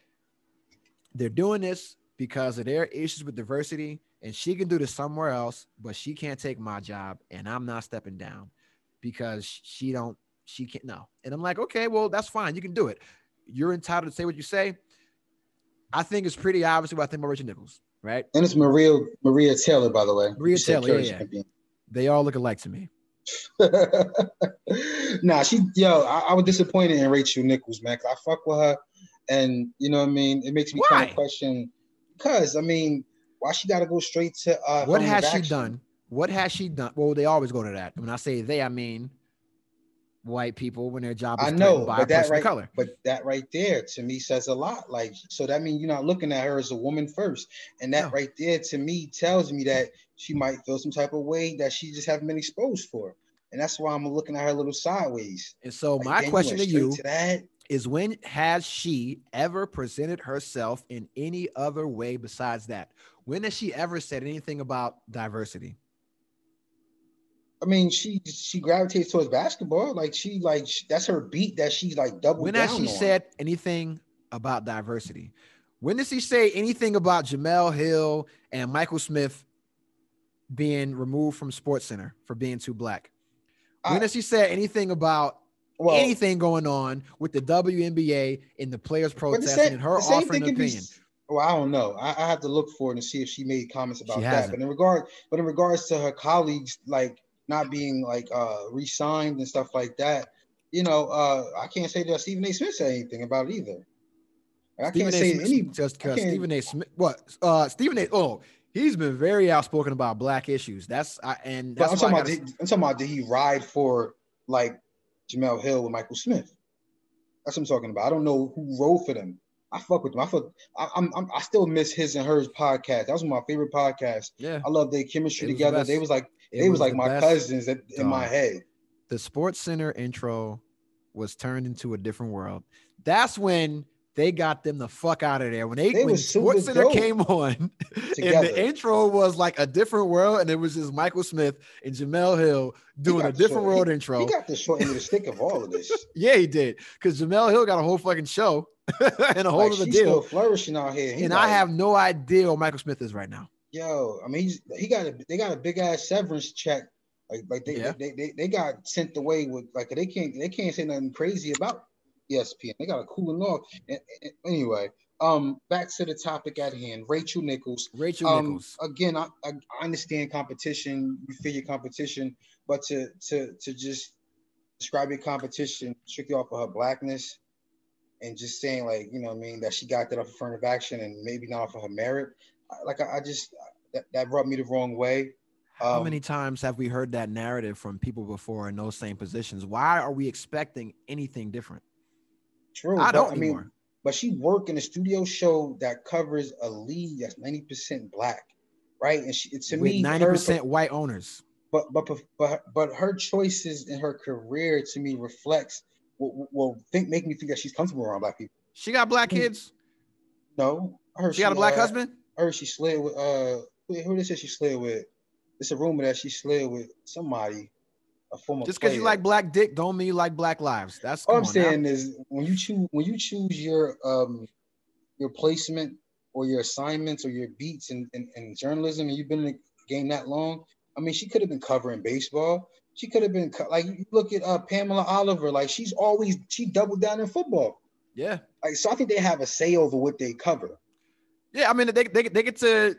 they're doing this because of their issues with diversity, and she can do this somewhere else, but she can't take my job, and I'm not stepping down because she can't. No. And I'm like, okay, well, that's fine. You can do it. You're entitled to say what you say. I think it's pretty obvious what I think about Rachael Nichols, right? And it's Maria Taylor, by the way. Maria Taylor, yeah. They all look alike to me. Nah, I was disappointed in Rachael Nichols, man. 'Cause I fuck with her, and you know what I mean. It makes me kind of question. Because I mean, why she got to go straight to what has she done? What has she done? Well, they always go to that. When I say they, I mean white people when their job is threatened by a person of color. But that right there to me says a lot. Like, so that means you're not looking at her as a woman first, and that right there to me tells me that she might feel some type of way that she just haven't been exposed for, and that's why I'm looking at her a little sideways. And so like, my question to you is, when has she ever presented herself in any other way besides that? When has she ever said anything about diversity? I mean, she gravitates towards basketball. Like that's her beat that she's like double down on. When has she said anything about diversity? When does she say anything about Jemele Hill and Michael Smith being removed from SportsCenter for being too black? When has she said anything about anything going on with the WNBA and the players protesting and her offering an opinion? Well, I don't know. I have to look for it and see if she made comments about that. But in regards to her colleagues, like not being like re-signed and stuff like that, you know, I can't say that Stephen A. Smith said anything about it either. I can't say any just because Stephen A. Smith. Stephen A. Oh, he's been very outspoken about black issues. I'm talking about did he ride for like Jemele Hill with Michael Smith? That's what I'm talking about. I don't know who rode for them. I fuck with them. I still miss his and hers podcast. That was my favorite podcast. Yeah, I love their chemistry together. They was like my cousins in my head. The SportsCenter intro was turned into a different world. That's when they got them the fuck out of there. When SportsCenter came on, together. And the intro was like a different world, and it was just Michael Smith and Jemele Hill doing a different world intro. He got the short end of the stick of all of this. Yeah, he did. Because Jemele Hill got a whole fucking show and a whole other deal. Still flourishing out here. And I have no idea what Michael Smith is right now. Yo, I mean, they got a big ass severance check. Like they got sent away with like they can't say nothing crazy about ESPN. They got a cooling off. And anyway, back to the topic at hand. Rachael Nichols. Again, I understand competition. You feel your competition, but to just describe your competition strictly off of her blackness and just saying like, you know what I mean, that she got that off affirmative action and maybe not off of her merit. I just that rubbed me the wrong way. How many times have we heard that narrative from people before in those same positions? Why are we expecting anything different? True. I don't anymore. But she worked in a studio show that covers a league that's 90% black, right? And with 90% white owners. But her choices in her career to me reflects make me think that she's comfortable around black people. She got black kids? No. She got a black husband? She slid with who did she slid with? It's a rumor that she slid with somebody, a former just because you like black dick don't mean you like black lives. That's all I'm saying is when you choose your placement or your assignments or your beats in journalism and you've been in the game that long, I mean, she could have been covering baseball. She could have been like, you look at Pamela Oliver, like she doubled down in football. Yeah. Like, so I think they have a say over what they cover. Yeah, I mean, they get to,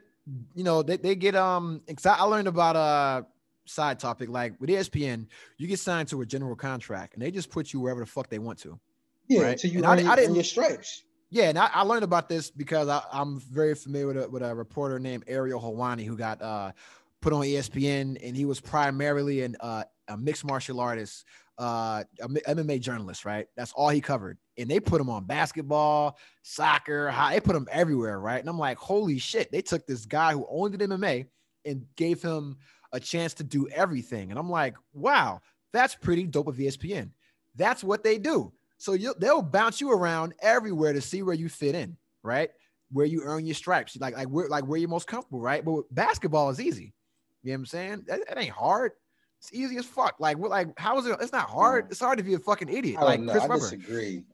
you know, they get I learned about side topic, like with ESPN, you get signed to a general contract and they just put you wherever the fuck they want to. Yeah, right? Until you earn your stripes. Yeah, and I learned about this because I'm very familiar with a reporter named Ariel Helwani who got put on ESPN, and he was primarily a mixed martial artist MMA journalist, right? That's all he covered. And they put him on basketball, soccer, they put him everywhere, right? And I'm like, holy shit, they took this guy who only did MMA and gave him a chance to do everything. And I'm like, wow, that's pretty dope of ESPN. That's what they do. So they'll bounce you around everywhere to see where you fit in, right? Where you earn your stripes, like where you're most comfortable, right? But basketball is easy. You know what I'm saying? That ain't hard. It's easy as fuck. Like how is it? It's not hard. It's hard to be a fucking idiot. I don't know. Chris I Webber. disagree.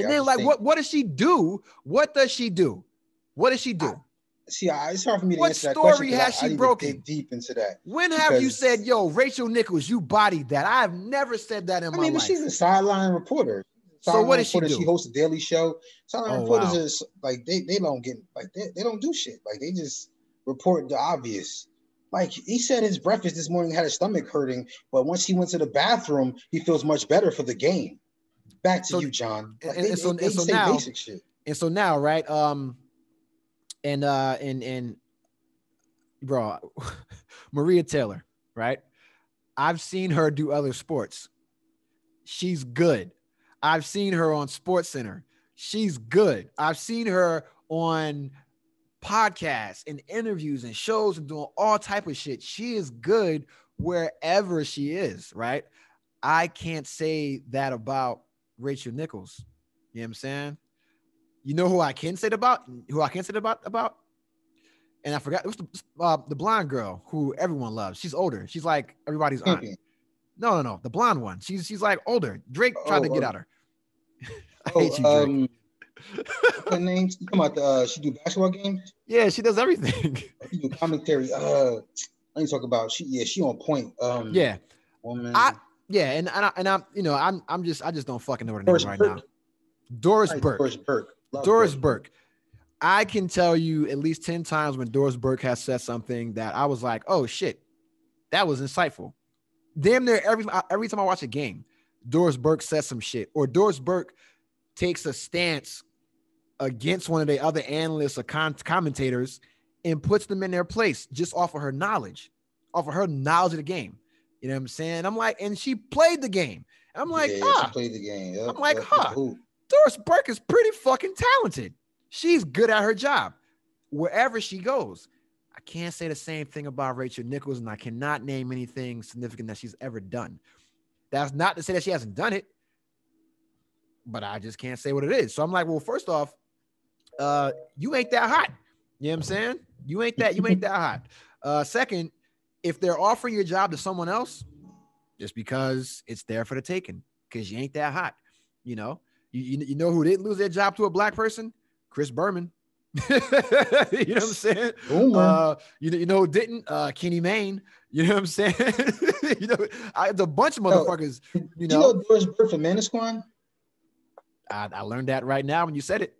And then what does she do? What does she do? What does she do? It's hard for me to What answer that story question. has she broken? Dig deep into that. When have you said, yo, Rachael Nichols, you bodied that? I have never said that in my life. But she's a sideline reporter. So what does she do? She hosts a daily show. Sideline reporters wow. is like they don't get like they don't do shit. Like they just report the obvious. Like he said his breakfast this morning had his stomach hurting, but once he went to the bathroom, he feels much better for the game. Back to you, John. Like they say now, basic shit. And so now, right? And bro, Maria Taylor, right? I've seen her do other sports. She's good. I've seen her on Sports Center. She's good. I've seen her on podcasts and interviews and shows and doing all type of shit. She is good wherever she is, right? I can't say that about Rachael Nichols. You know what I'm saying? You know who I can say that about? And I forgot. It was the blonde girl who everyone loves. She's older. She's like everybody's aunt. No. The blonde one. She's like older. Drake tried to get at her. I hate you, Drake. What's her name? You come out she do basketball games? Yeah, she does everything. She do commentary. Let me talk about she on point. Yeah. Woman. I'm I just don't fucking know her name right now. Doris Burke. Doris Burke. I can tell you at least 10 times when Doris Burke has said something that I was like, oh shit, that was insightful. Damn near every time I watch a game, Doris Burke says some shit, or Doris Burke takes a stance against one of the other analysts or commentators and puts them in their place just off of her knowledge of the game. You know what I'm saying? I'm like, and she played the game. I'm like, she played the game. Yep, I'm like, Doris Burke is pretty fucking talented. She's good at her job wherever she goes. I can't say the same thing about Rachael Nichols, and I cannot name anything significant that she's ever done. That's not to say that she hasn't done it, but I just can't say what it is. So I'm like, well, first off, you ain't that hot. You know what I'm saying? You ain't that hot. Second, if they're offering your job to someone else, just because it's there for the taking, because you ain't that hot. You know who didn't lose their job to a black person? Chris Berman. You know what I'm saying? You know who didn't? Kenny Mayne. You know what I'm saying? It's a bunch of motherfuckers. You know Doris Burke from Manasquan? I learned that right now when you said it.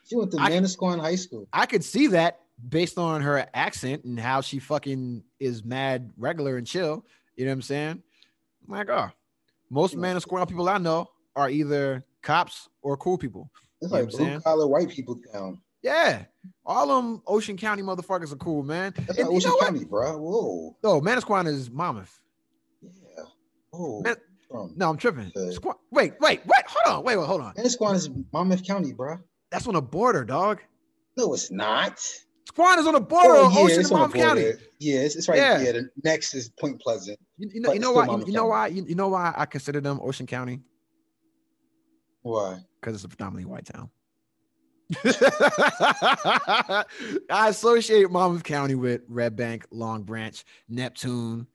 She went to Manasquan High School. I could see that based on her accent and how she fucking is mad regular and chill. You know what I'm saying? I'm like, oh, most Manasquan people I know are either cops or cool people. It's like blue-collar white people town. Yeah. All them Ocean County motherfuckers are cool, man. That's not Ocean County, bro. Whoa. No, Manasquan is Monmouth. Yeah. Oh. No, I'm tripping. Wait. Hold on. Manasquan is Monmouth County, bro. That's on the border, dog. No, it's not. Squan is on the border of Ocean and Monmouth County. Yeah, it's right. Yeah, the next is Point Pleasant. You know why I consider them Ocean County? Why? Because it's a predominantly white town. I associate Monmouth County with Red Bank, Long Branch, Neptune,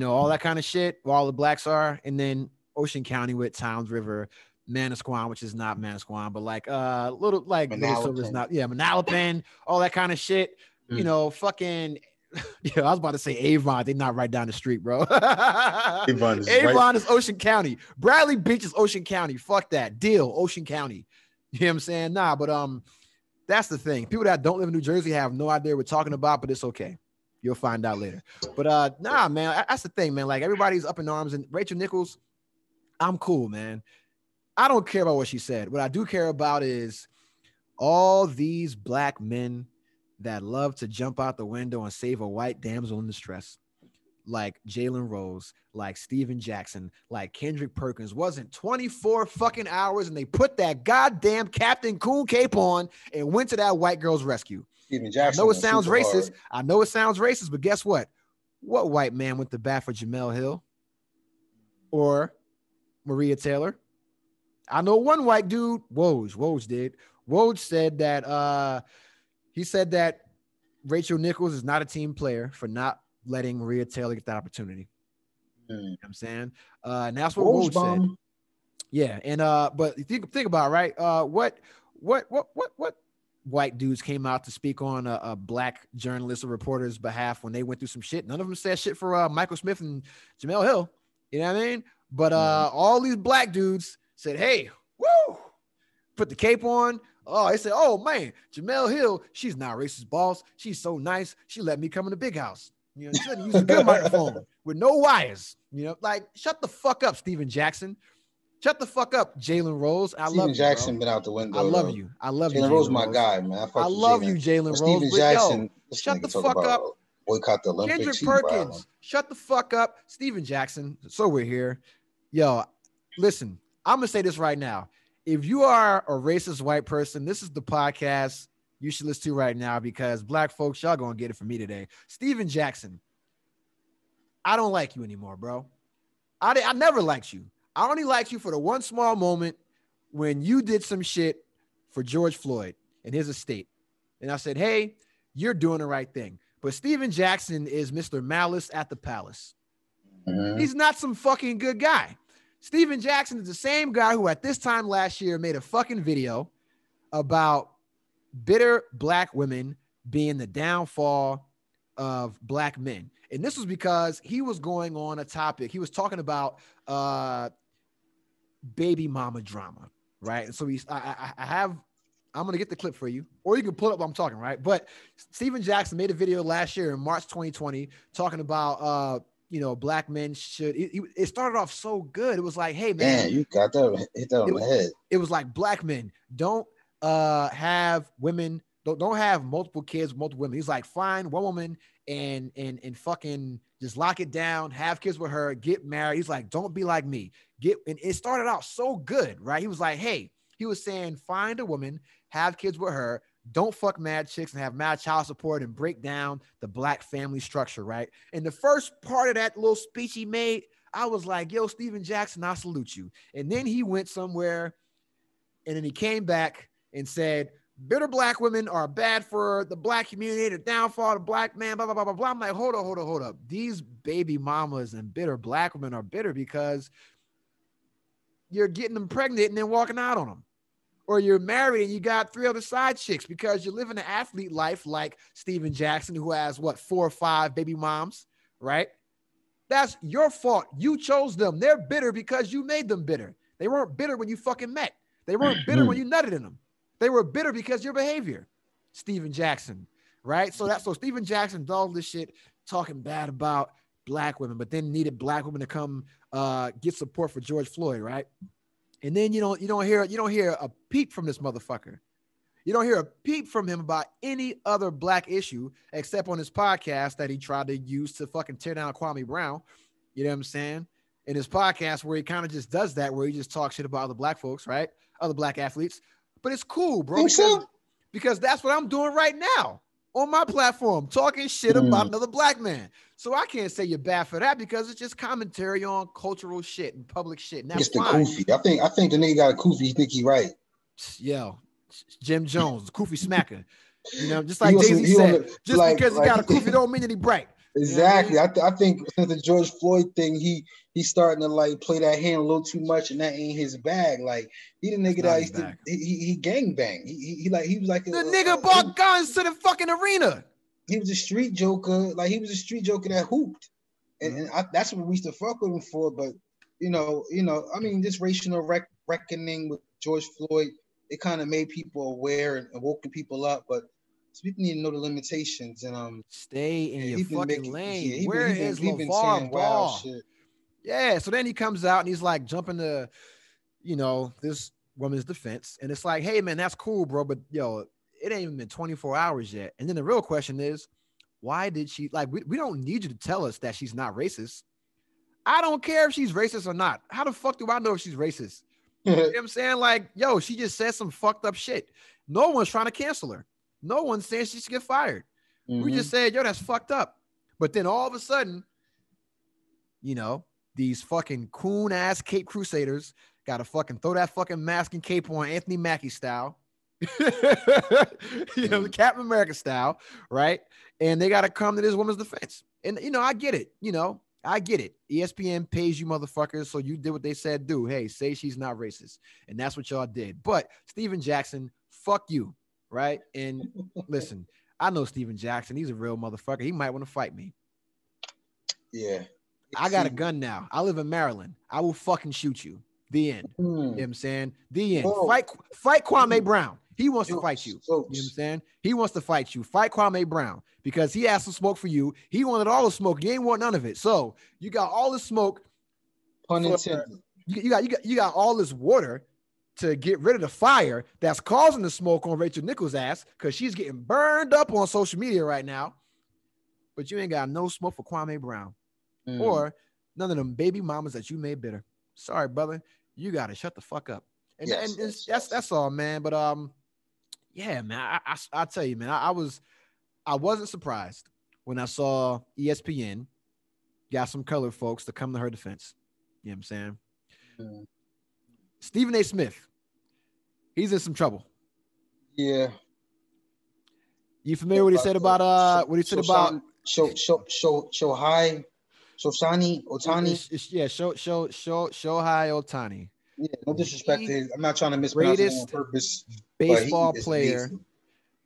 all that kind of shit, where all the blacks are. And then Ocean County with Towns River, Manasquan, which is not Manasquan, but like little like Manalapan, all that kind of shit. Fucking I was about to say Avon. They're not right down the street, bro. Avon is Ocean County. Bradley Beach is Ocean County. Fuck that. Deal, Ocean County. You know what I'm saying? Nah, but that's the thing. People that don't live in New Jersey have no idea what we're talking about, but it's okay. You'll find out later. But nah, man, that's the thing, man. Like everybody's up in arms, and Rachael Nichols, I'm cool, man. I don't care about what she said. What I do care about is all these black men that love to jump out the window and save a white damsel in distress. like Jalen Rose, like Steven Jackson, like Kendrick Perkins wasn't 24 fucking hours and they put that goddamn Captain Coon cape on and went to that white girl's rescue. Steven Jackson. I know it sounds racist. I know it sounds racist, but guess what? What white man went to bat for Jamel Hill or Maria Taylor? I know one white dude, Woj did. Woj said that he said that Rachael Nichols is not a team player for not letting Maria Taylor get that opportunity. You know what I'm saying? And that's what Woj said. Yeah, and but think about it, right? What white dudes came out to speak on a black journalist or reporter's behalf when they went through some shit? None of them said shit for Michael Smith and Jamel Hill. You know what I mean? But all these black dudes said, "Hey, woo!" Put the cape on. Oh, they said, "Oh man, Jamel Hill, she's not racist, boss. She's so nice. She let me come in the big house. You know, she let me use a good microphone with no wires. You know, like shut the fuck up, Steven Jackson. Shut the fuck up, Jalen Rose. I love you, Steven Jackson bro. been out the window. I love you. I love you, Jalen Rose, my guy, man. I love you, Jalen Rose. Steven Jackson, shut the fuck up. Boycott the Olympics. Kendrick Perkins, shut the fuck up. Steven Jackson. So we're here. Yo, listen, I'm gonna say this right now. If you are a racist white person, this is the podcast you should listen to right now because black folks, y'all gonna get it from me today. Steven Jackson, I don't like you anymore, bro. I never liked you. I only liked you for the one small moment when you did some shit for George Floyd and his estate. And I said, hey, you're doing the right thing. But Steven Jackson is Mr. Malice at the Palace. Mm-hmm. He's not some fucking good guy. Steven Jackson is the same guy who at this time last year made a fucking video about bitter black women being the downfall of black men. And this was because he was going on a topic. He was talking about baby mama drama, right? And so I'm going to get the clip for you, or you can pull it up while I'm talking, right? But Steven Jackson made a video last year in March 2020 talking about, black men should, it started off so good. It was like, hey, man. Man, you got that, hit that on the head. It was like black men don't have women, don't have multiple kids with multiple women. He's like, find one woman and fucking just lock it down, have kids with her, get married. He's like, don't be like me. And it started out so good, right? He was like, hey, he was saying, find a woman, have kids with her, don't fuck mad chicks and have mad child support and break down the black family structure, right? And the first part of that little speech he made, I was like, yo, Steven Jackson, I salute you. And then he went somewhere and then he came back and said, bitter black women are bad for the black community, the downfall of the black man, blah, blah, blah, blah, blah. I'm like, hold up. These baby mamas and bitter black women are bitter because you're getting them pregnant and then walking out on them. Or you're married and you got 3 other side chicks because you're living an athlete life like Steven Jackson, who has 4 or 5 baby moms, right? That's your fault. You chose them. They're bitter because you made them bitter. They weren't bitter when you fucking met. They weren't bitter when you nutted in them. They were bitter because your behavior, Steven Jackson, right? So Steven Jackson does all this shit talking bad about black women, but then needed black women to come get support for George Floyd, right? And then you don't hear a peep from this motherfucker. You don't hear a peep from him about any other black issue except on his podcast that he tried to use to fucking tear down Kwame Brown. You know what I'm saying? In his podcast where he kind of just does that, where he just talks shit about other black folks, right? Other black athletes. But it's cool, bro. Because that's what I'm doing right now on my platform, talking shit about another black man. So I can't say you're bad for that because it's just commentary on cultural shit and public shit. And that's fine. The Koofy. I think the nigga got a Koofy. He think he right. Yo, Jim Jones, the Koofy smacker. You know, just like Daisy said, just because he got a Koofy don't mean that he bright. Exactly. You know what I mean? I think since the George Floyd thing, he's starting to like play that hand a little too much, and that ain't his bag. Like he the nigga that used to he gang bang. He was like the nigga bought guns to the fucking arena. He was a street joker. Like he was a street joker that hooped, and that's what we used to fuck with him for. But you know, I mean, this racial reckoning with George Floyd, it kind of made people aware and woken people up, but. So people need to know the limitations and stay in your fucking lane. Where is LeVar Ball? Yeah, so then he comes out and he's like jumping to, this woman's defense, and it's like, hey man, that's cool, bro, but yo, it ain't even been 24 hours yet. And then the real question is, why did she like? We don't need you to tell us that she's not racist. I don't care if she's racist or not. How the fuck do I know if she's racist? You know what I'm saying? Like, yo, she just said some fucked up shit. No one's trying to cancel her. No one's saying she should get fired. We just said, yo, that's fucked up. But then all of a sudden, you know, these fucking coon ass Caped Crusaders got to fucking throw that fucking mask and cape on Anthony Mackie style. You know, the Captain America style, right? And they got to come to this woman's defense. And, you know, I get it. You know, I get it. ESPN pays you motherfuckers, so you did what they said do. Hey, say she's not racist. And that's what y'all did. But Steven Jackson, fuck you, right? And listen, I know Steven Jackson. He's a real motherfucker. He might want to fight me. Yeah. I got a gun now. I live in Maryland. I will fucking shoot you. The end. You know what I'm saying? The end. Oh. Fight Kwame Brown. He wants to fight you. You know Folks. what I'm saying? He wants to fight you. Fight Kwame Brown because he has some smoke for you. He wanted all the smoke. You ain't want none of it. So you got all the smoke. Pun intended. You got all this water to get rid of the fire that's causing the smoke on Rachael Nichols' ass because she's getting burned up on social media right now. But you ain't got no smoke for Kwame Brown or none of them baby mamas that you made bitter. Sorry, brother. You got to shut the fuck up. And, that's all, man. But yeah, man, I tell you, man, I wasn't surprised when I saw ESPN got some colored folks to come to her defense. You know what I'm saying? Stephen A. Smith, he's in some trouble. Yeah. You familiar with what he said about what he said about Shohei Ohtani? Yeah, Shohei Ohtani. Yeah, no disrespect to him. I'm not trying to mispronounce it on purpose. Baseball player,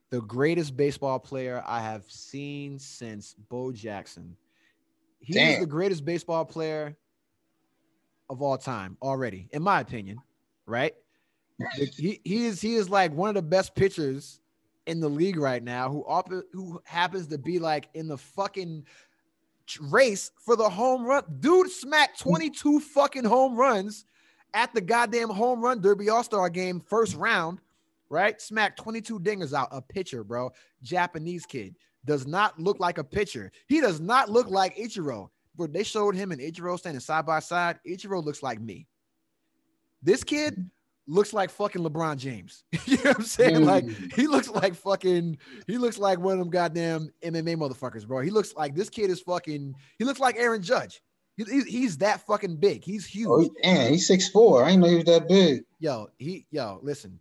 the greatest baseball player I have seen since Bo Jackson. He is the greatest baseball player of all time already, in my opinion, right? He is like one of the best pitchers in the league right now who happens to be like in the fucking race for the home run. Dude smacked 22 fucking home runs at the goddamn home run derby all-star game first round, right? Smacked 22 dingers out. A pitcher, bro. Japanese kid. Does not look like a pitcher. He does not look like Ichiro. But they showed him and Ichiro standing side by side. Ichiro looks like me. This kid looks like fucking LeBron James. You know what I'm saying? Like he looks like one of them goddamn MMA motherfuckers, bro. He looks like this kid is fucking, he looks like Aaron Judge. He's that fucking big. He's huge. Oh, damn, he's 6'4". I didn't know he was that big. Yo, listen.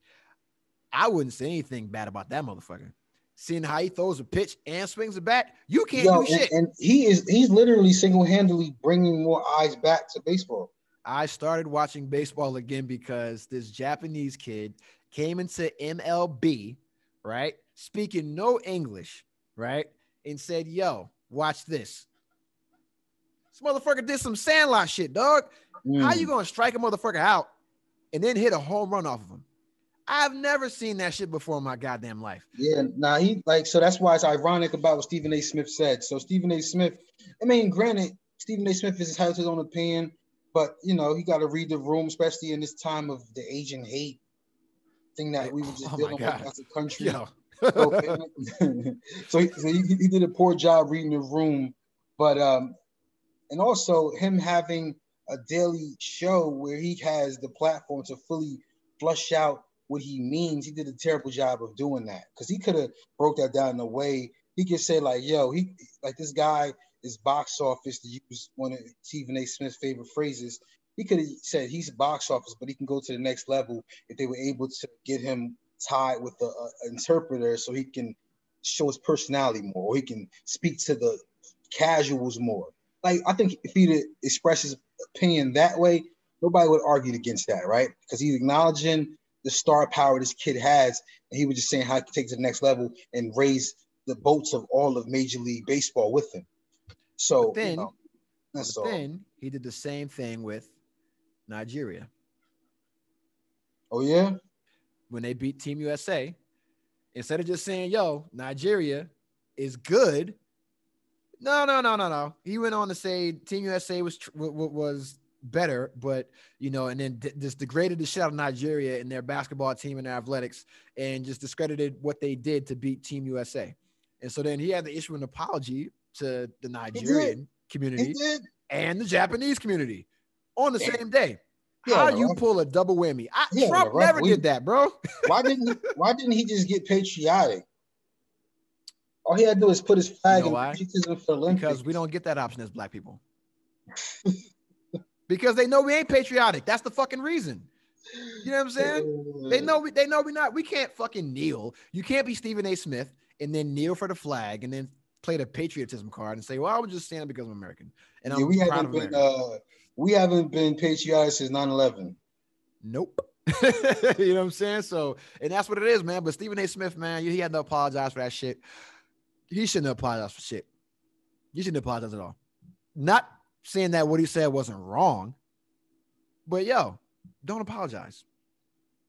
I wouldn't say anything bad about that motherfucker. Seeing how he throws a pitch and swings a bat, you can't do shit. And he's literally single-handedly bringing more eyes back to baseball. I started watching baseball again because this Japanese kid came into MLB, right? Speaking no English, right? And said, yo, watch this. This motherfucker did some Sandlot shit, dog. How you going to strike a motherfucker out and then hit a home run off of him? I've never seen that shit before in my goddamn life. Yeah, so that's why it's ironic about what Stephen A. Smith said. So Stephen A. Smith, I mean, granted, Stephen A. Smith is entitled to his own opinion, but you know, he got to read the room, especially in this time of the Asian hate thing that we were just dealing with as a country. So he did a poor job reading the room, but and also him having a daily show where he has the platform to fully flush out what he means. He did a terrible job of doing that because he could have broke that down in a way he could say like, yo, he like this guy is box office, to use one of Stephen A. Smith's favorite phrases. He could have said he's box office, but he can go to the next level if they were able to get him tied with an interpreter so he can show his personality more, or he can speak to the casuals more. Like, I think if he'd express his opinion that way, nobody would argue against that, right? Because he's acknowledging the star power this kid has, and he was just saying how he could take it to the next level and raise the boats of all of Major League Baseball with him. So then he did the same thing with Nigeria. Oh, yeah? When they beat Team USA, instead of just saying, yo, Nigeria is good. No. He went on to say Team USA was better, but, you know, and then just degraded the shit out of Nigeria and their basketball team and their athletics and just discredited what they did to beat Team USA. And so then he had to issue an apology to the Nigerian community and the Japanese community on the same day. How you pull a double whammy? Trump never did that, bro. Why didn't he just get patriotic? All he had to do is put his flag in patriotism for Olympics. Because we don't get that option as black people. Because they know we ain't patriotic. That's the fucking reason. You know what I'm saying? They know we're not. We can't fucking kneel. You can't be Stephen A. Smith and then kneel for the flag and then play the patriotism card and say, "Well, I was just standing because I'm American." And I'm proud of America. We haven't been patriotic since 9/11. Nope. You know what I'm saying? So, and that's what it is, man. But Stephen A. Smith, man, he had to apologize for that shit. He shouldn't have apologized for shit. You shouldn't apologize at all. Not saying that what he said wasn't wrong, but yo, don't apologize.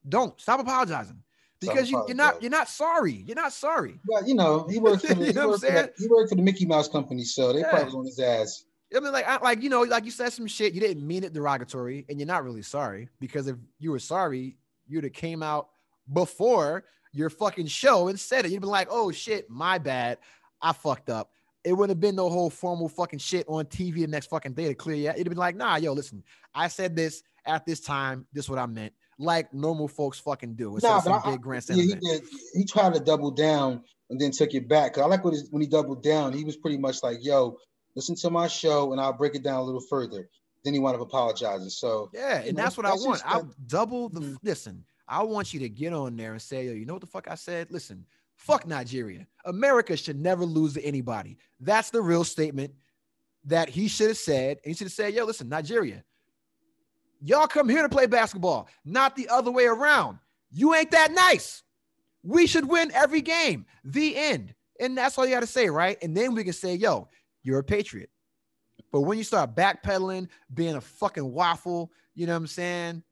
Don't stop apologizing because you're not sorry. You're not sorry. But you know, he worked for the, he worked for the Mickey Mouse company, so they probably was on his ass. I mean, like you said some shit. You didn't mean it derogatory, and you're not really sorry because if you were sorry, you'd have came out before your fucking show and said it. You'd be like, "Oh shit, my bad, I fucked up." It wouldn't have been no whole formal fucking shit on TV the next fucking day to clear you. It'd have been like, "Nah, yo, listen, I said this at this time. This is what I meant." Like normal folks fucking do. Big grandstand event. He tried to double down and then took it back. Cause I like when he doubled down. He was pretty much like, "Yo, listen to my show and I'll break it down a little further." Then he wound up apologizing. So yeah, and that's what I want. I'll double the listen. I want you to get on there and say, "Yo, you know what the fuck I said? Listen, fuck Nigeria. America should never lose to anybody." That's the real statement that he should have said. And he should have said, "Yo, listen, Nigeria, y'all come here to play basketball, not the other way around. You ain't that nice. We should win every game." The end. And that's all you got to say, right? And then we can say, "Yo, you're a patriot." But when you start backpedaling, being a fucking waffle, you know what I'm saying?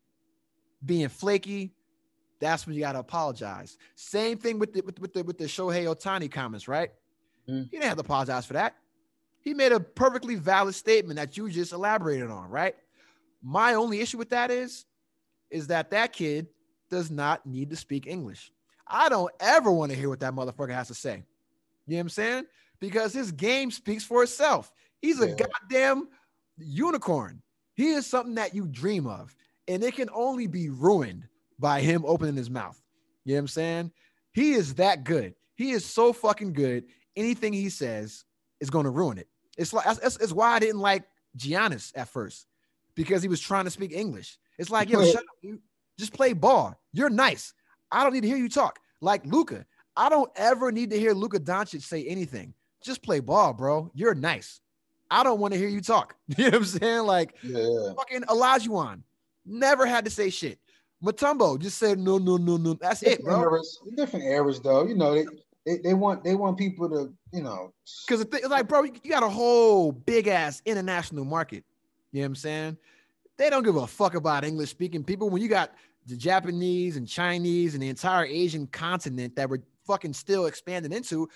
Being flaky, that's when you got to apologize. Same thing with the Shohei Ohtani comments, right? He didn't have to apologize for that. He made a perfectly valid statement that you just elaborated on, right? My only issue with that is that kid does not need to speak English. I don't ever want to hear what that motherfucker has to say. You know what I'm saying? Because his game speaks for itself. He's a goddamn unicorn. He is something that you dream of, and it can only be ruined by him opening his mouth. You know what I'm saying? He is that good. He is so fucking good. Anything he says is going to ruin it. It's like it's why I didn't like Giannis at first, because he was trying to speak English. It's like, yo, shut up, dude. Just play ball. You're nice. I don't need to hear you talk. Like Luka, I don't ever need to hear Luka Doncic say anything. Just play ball, bro. You're nice. I don't want to hear you talk. You know what I'm saying? Like fucking Olajuwon never had to say shit. Mutombo just said no. That's it, bro. Different eras, though. You know, they want people to, you know, because it's like, bro, you got a whole big ass international market. You know what I'm saying? They don't give a fuck about English speaking people when you got the Japanese and Chinese and the entire Asian continent that we're fucking still expanding into.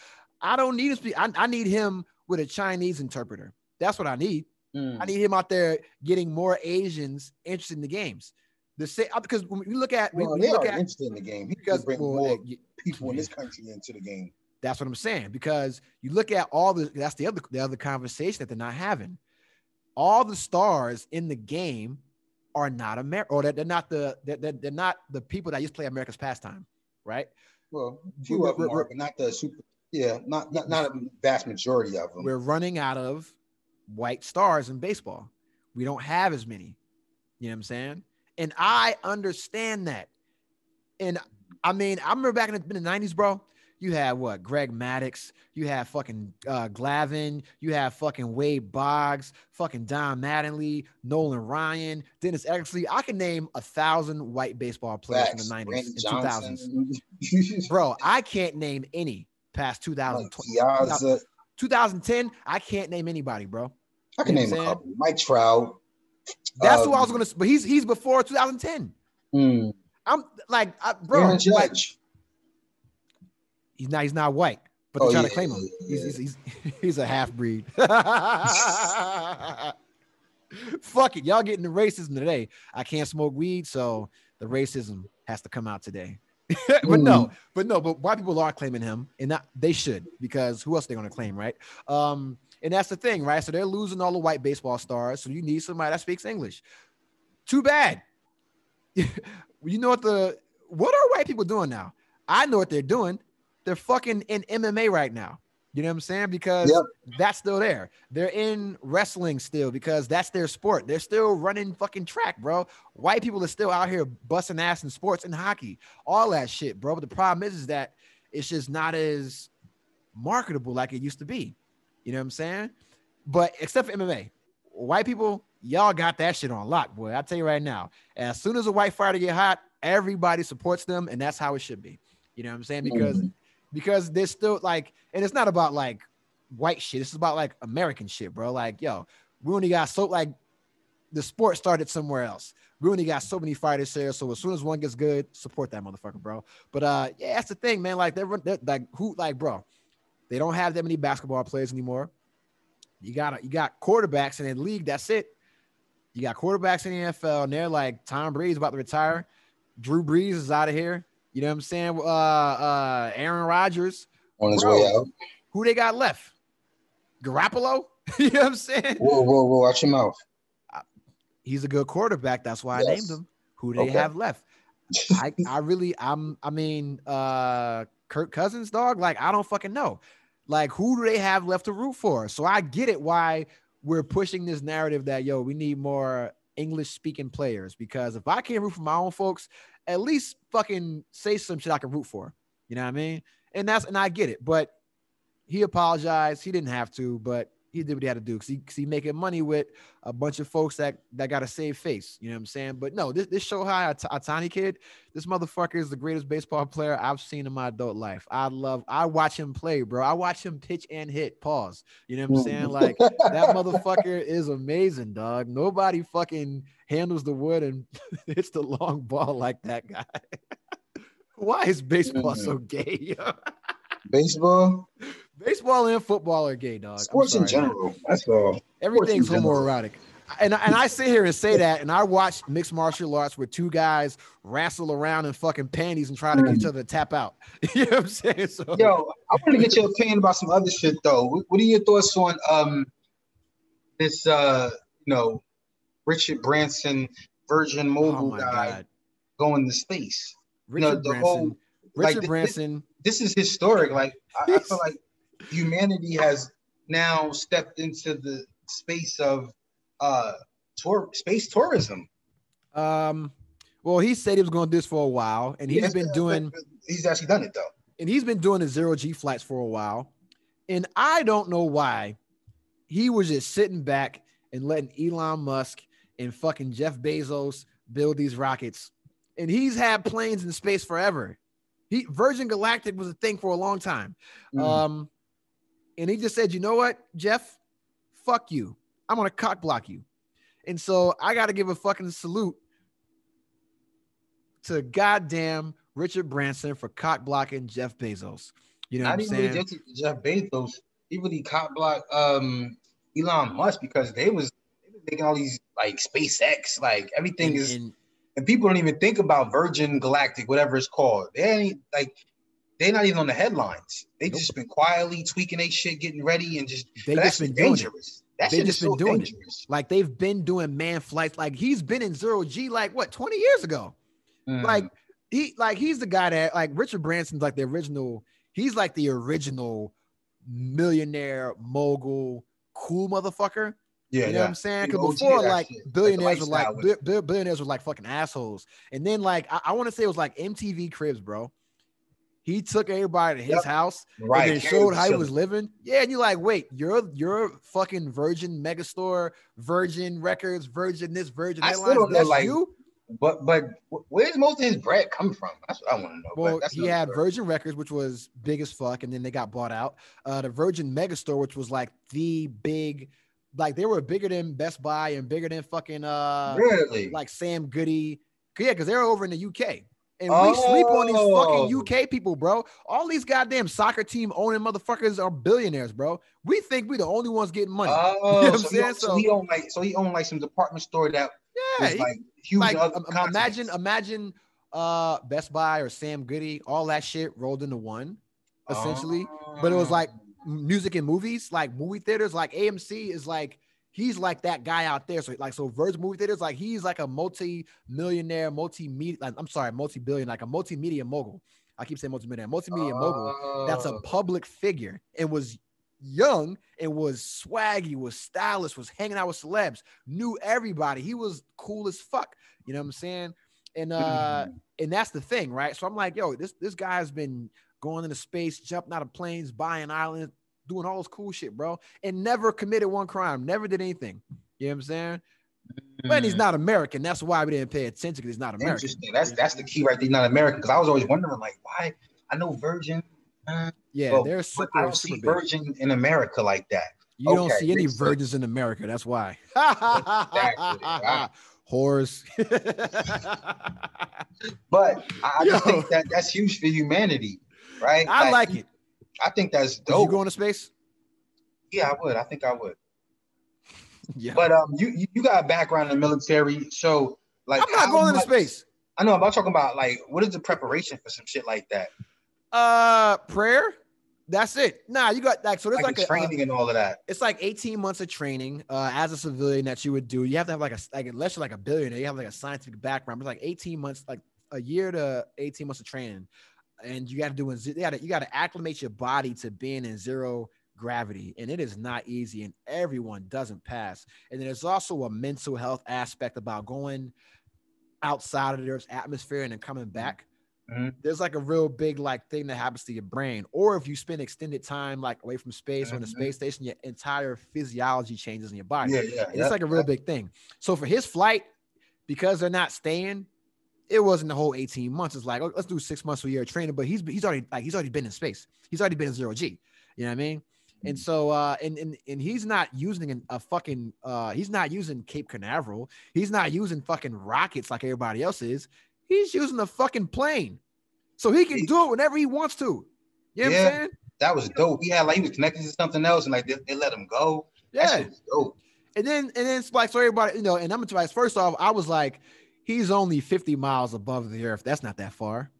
I don't need to speak. I need him with a Chinese interpreter. That's what I need. I need him out there getting more Asians interested in the games. Because when you look at, interested in the game. He could bring more people in this country into the game. That's what I'm saying. Because you look at that's the other conversation that they're not having. All the stars in the game are not America, or they're not the people that used to play America's pastime, right? Well, a few of them are, but not the super. Yeah, not a vast majority of them. We're running out of white stars in baseball. We don't have as many. You know what I'm saying? And I understand that. And I mean, I remember back in the 90s, bro. You had what? Greg Maddux. You had fucking Glavine. You had fucking Wade Boggs, fucking Don Mattingly, Nolan Ryan, Dennis Eckersley. I can name 1,000 white baseball players from the 90s and 2000s. Bro, I can't name any past 2010. I can't name anybody, bro. I can name a couple. Mike Trout. That's who I was gonna. But he's before 2010. I'm like, bro. Aaron Judge. He's not white, but they're trying to claim him. He's a half breed. Fuck it, y'all getting the racism today. I can't smoke weed, so the racism has to come out today. but white people are claiming him, and they should, because who else are they going to claim, right? And that's the thing, right? So they're losing all the white baseball stars, so you need somebody that speaks English. Too bad. You know what are white people doing now? I know what they're doing. They're fucking in MMA right now. You know what I'm saying? Because that's still there. They're in wrestling still because that's their sport. They're still running fucking track, bro. White people are still out here busting ass in sports and hockey, all that shit, bro. But the problem is that it's just not as marketable like it used to be. You know what I'm saying? But except for MMA, white people, y'all got that shit on lock, boy. I'll tell you right now. As soon as a white fighter get hot, everybody supports them, and that's how it should be. You know what I'm saying? Because there's still like, and it's not about like white shit. It's about like American shit, bro. Like, yo, we only got the sport started somewhere else. We only got so many fighters here. So as soon as one gets good, support that motherfucker, bro. But yeah, that's the thing, man. Like they're like, bro, they don't have that many basketball players anymore. You got quarterbacks in the league. That's it. You got quarterbacks in the NFL, and they're like, Tom Brady's about to retire. Drew Brees is out of here. You know what I'm saying? Aaron Rodgers on his way out. Who they got left? Garoppolo? You know what I'm saying? Whoa, watch your mouth. He's a good quarterback. That's why I named him. Who they have left? Kirk Cousins, dog. Like, I don't fucking know. Like, who do they have left to root for? So I get it why we're pushing this narrative that, yo, we need more English speaking players, because if I can't root for my own folks, at least fucking say some shit I can root for. You know what I mean? And I get it, but he apologized. He didn't have to, but he did what he had to do because he making money with a bunch of folks that got a save face. You know what I'm saying? But no, this Shohei Ohtani kid, this motherfucker is the greatest baseball player I've seen in my adult life. I watch him play, bro. I watch him pitch and hit. Pause. You know what I'm saying? Like, that motherfucker is amazing, dog. Nobody fucking handles the wood and hits the long ball like that guy. Why is baseball so gay? Baseball and football are gay, dog. Sports in general. Man. That's all. Everything's homoerotic. And I sit here and say that, and I watch mixed martial arts where two guys wrestle around in fucking panties and try to get each other to tap out. You know what I'm saying? So, yo, I want to get your opinion about some other shit though. What are your thoughts on this Richard Branson Virgin Mobile guy going to space? Richard Branson. This is historic. Like I feel like humanity has now stepped into the space of space tourism. Well, he said he was going to do this for a while, and he's actually done it though. And he's been doing the 0G flights for a while. And I don't know why he was just sitting back and letting Elon Musk and fucking Jeff Bezos build these rockets. And he's had planes in space forever. Virgin Galactic was a thing for a long time. And he just said, you know what, Jeff, fuck you. I'm going to cock block you. And so I got to give a fucking salute to goddamn Richard Branson for cock blocking Jeff Bezos. You know what I'm saying? Really Jeff Bezos, he really cock blocked Elon Musk because they was making all these like SpaceX, like everything and people don't even think about Virgin Galactic, whatever it's called. They're not even on the headlines. They just been quietly tweaking their shit, getting ready, and they just been dangerous. They just been doing it. Like they've been doing manned flights. Like he's been in 0G like what 20 years ago. Like he's the guy that like Richard Branson's like the original. He's like the original millionaire mogul cool motherfucker. Yeah, you know what I'm saying? Because before, like billionaires were like fucking assholes, and then like I want to say it was like MTV Cribs, bro. He took everybody to his house and then showed how he was living. Yeah, and you're like, wait, you're fucking Virgin Megastore, Virgin Records, Virgin this, Virgin Airlines. That's like, you. But where's most of his bread come from? That's what I want to know. Well, he had Virgin Records, which was big as fuck, and then they got bought out. The Virgin Megastore, which was like the big. Like they were bigger than Best Buy and bigger than fucking really? Like Sam Goody. Yeah, because they're over in the UK. And we sleep on these fucking UK people, bro. All these goddamn soccer team owning motherfuckers are billionaires, bro. We think we the only ones getting money. You know what I'm saying? So he owned like some department store that was like huge. Like, imagine Best Buy or Sam Goody, all that shit rolled into one, essentially. But it was like music and movies, like movie theaters, like AMC is like, he's like that guy out there. So like, so Virgin Movie Theaters, like he's like a multi-millionaire, multi-media, like, I'm sorry, multi-billion, like a multimedia mogul. I keep saying multimedia mogul. That's a public figure and was young and was swaggy, was stylish, was hanging out with celebs, knew everybody. He was cool as fuck. You know what I'm saying? And that's the thing, right? So I'm like, yo, this guy's been going into space, jumping out of planes, buying islands, doing all this cool shit, bro, and never committed one crime, never did anything. You know what I'm saying? But he's not American. That's why we didn't pay attention, because he's not American. Interesting. That's the key right there. He's not American, because I was always wondering, like, why? I know Virgin. They're super. I don't see Virgin in America like that. You don't see any virgins in America. That's why. Exactly. Wow. Whores. But I just think that's huge for humanity, right? I like it. I think that's dope. Would you go into space? Yeah, I would. I think I would. Yeah. But you got a background in the military, so like I'm not going into space. I know, I'm talking about like, what is the preparation for some shit like that? Prayer. That's it. Nah, you got like, so there's like a training and all of that. It's like 18 months of training as a civilian that you would do. You have to have like unless you're like a billionaire, you have like a scientific background. It's like 18 months, like a year to 18 months of training. And you got to do you got to acclimate your body to being in zero gravity, and it is not easy, and everyone doesn't pass. And then there's also a mental health aspect about going outside of the Earth's atmosphere and then coming back. Mm-hmm. There's like a real big like thing that happens to your brain, or if you spend extended time like away from space or in the space station, your entire physiology changes in your body. It's like a real big thing. So for his flight, because they're not staying, it wasn't the whole 18 months. It's like, oh, let's do 6 months to a year of training, but he's already been in space. He's already been in zero G. You know what I mean? And so, and he's not using he's not using Cape Canaveral. He's not using fucking rockets like everybody else is. He's using a fucking plane. So he can do it whenever he wants to. You know what I'm saying? That was dope. He was connected to something else, and like they let him go. Yeah. That was dope. And then it's like, so everybody, and I'm gonna tell you, first off, I was like, he's only 50 miles above the Earth. That's not that far.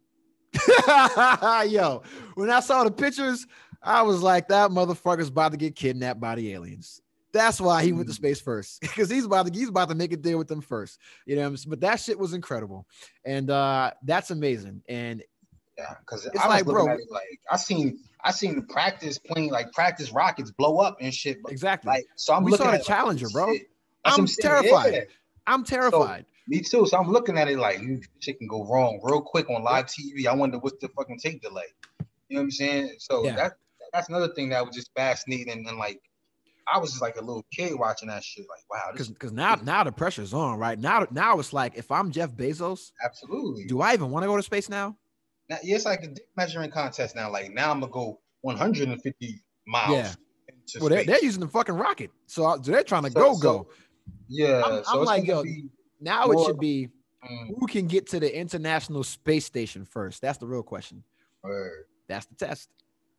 Yo, when I saw the pictures, I was like, that motherfucker's about to get kidnapped by the aliens. That's why he went to space first, because he's about to make a deal with them first. You know, but that shit was incredible, and that's amazing. And yeah, because I was looking at it like I seen the practice plane, like practice rockets blow up and shit. Exactly. Like, so we saw the Challenger, bro. I'm terrified. Yeah. I'm terrified. So, me too. So I'm looking at it like, shit can go wrong real quick on live TV. I wonder what's the fucking tape delay. You know what I'm saying? So that's another thing that was just fascinating, and like I was just like a little kid watching that shit. Like, wow. Because now the pressure's on, right? Now it's like, if I'm Jeff Bezos, absolutely. Do I even want to go to space now? Now, it's like a dick measuring contest now. Like, now I'm gonna go 150 miles. Yeah. Well, they're using the fucking rocket, so they're trying to go. Yeah. I'm like, yo, now it should be who can get to the International Space Station first. That's the real question. Word. That's the test.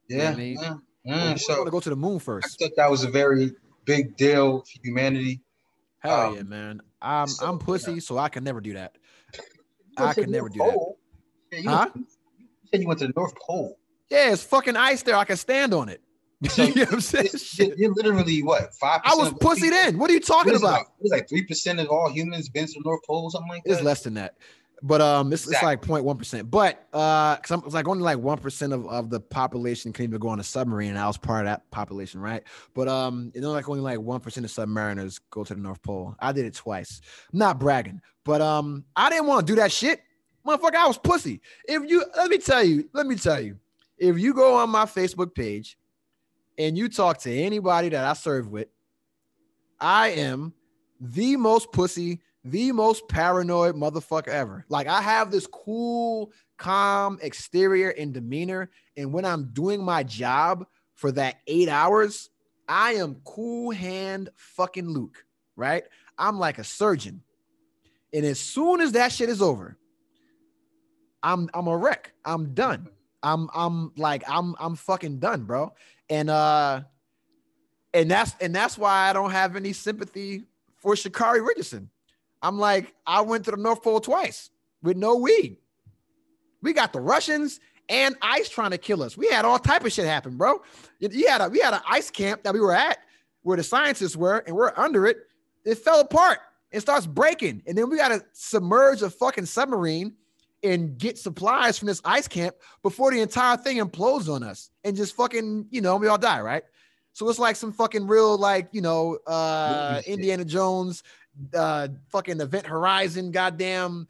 Yeah. You know what I mean? So I want to go to the moon first. I thought that was a very big deal for humanity. Hell yeah, man. I'm pussy, so I can never do that. I can never do that. Yeah, you said you went to the North Pole. Yeah, it's fucking ice there. I can stand on it. So you know what I'm saying? You're literally what, 5%? I was pussied in. What are you talking about? It's like 3% of all humans been to the North Pole, something like that. It's less than that. But it's like 0.1%. But because it's like only like 1% of the population can even go on a submarine, and I was part of that population, right? But only like 1% of submariners go to the North Pole. I did it twice. I'm not bragging, but I didn't want to do that shit. Motherfucker, I was pussy. Let me tell you, if you go on my Facebook page and you talk to anybody that I serve with, I am the most pussy, the most paranoid motherfucker ever. Like, I have this cool, calm exterior and demeanor. And when I'm doing my job for that 8 hours, I am cool hand fucking Luke, right? I'm like a surgeon. And as soon as that shit is over, I'm a wreck. I'm done. I'm fucking done, bro. And that's why I don't have any sympathy for Sha'Carri Richardson. I'm like, I went to the North Pole twice with no weed. We got the Russians and ICE trying to kill us. We had all type of shit happen, bro. We had an ICE camp that we were at where the scientists were, and we're under it. It fell apart and starts breaking. And then we got to submerge a fucking submarine and get supplies from this ICE camp before the entire thing implodes on us and just fucking, we all die, right? So it's like some fucking real, like, Indiana Jones, fucking Event Horizon, goddamn,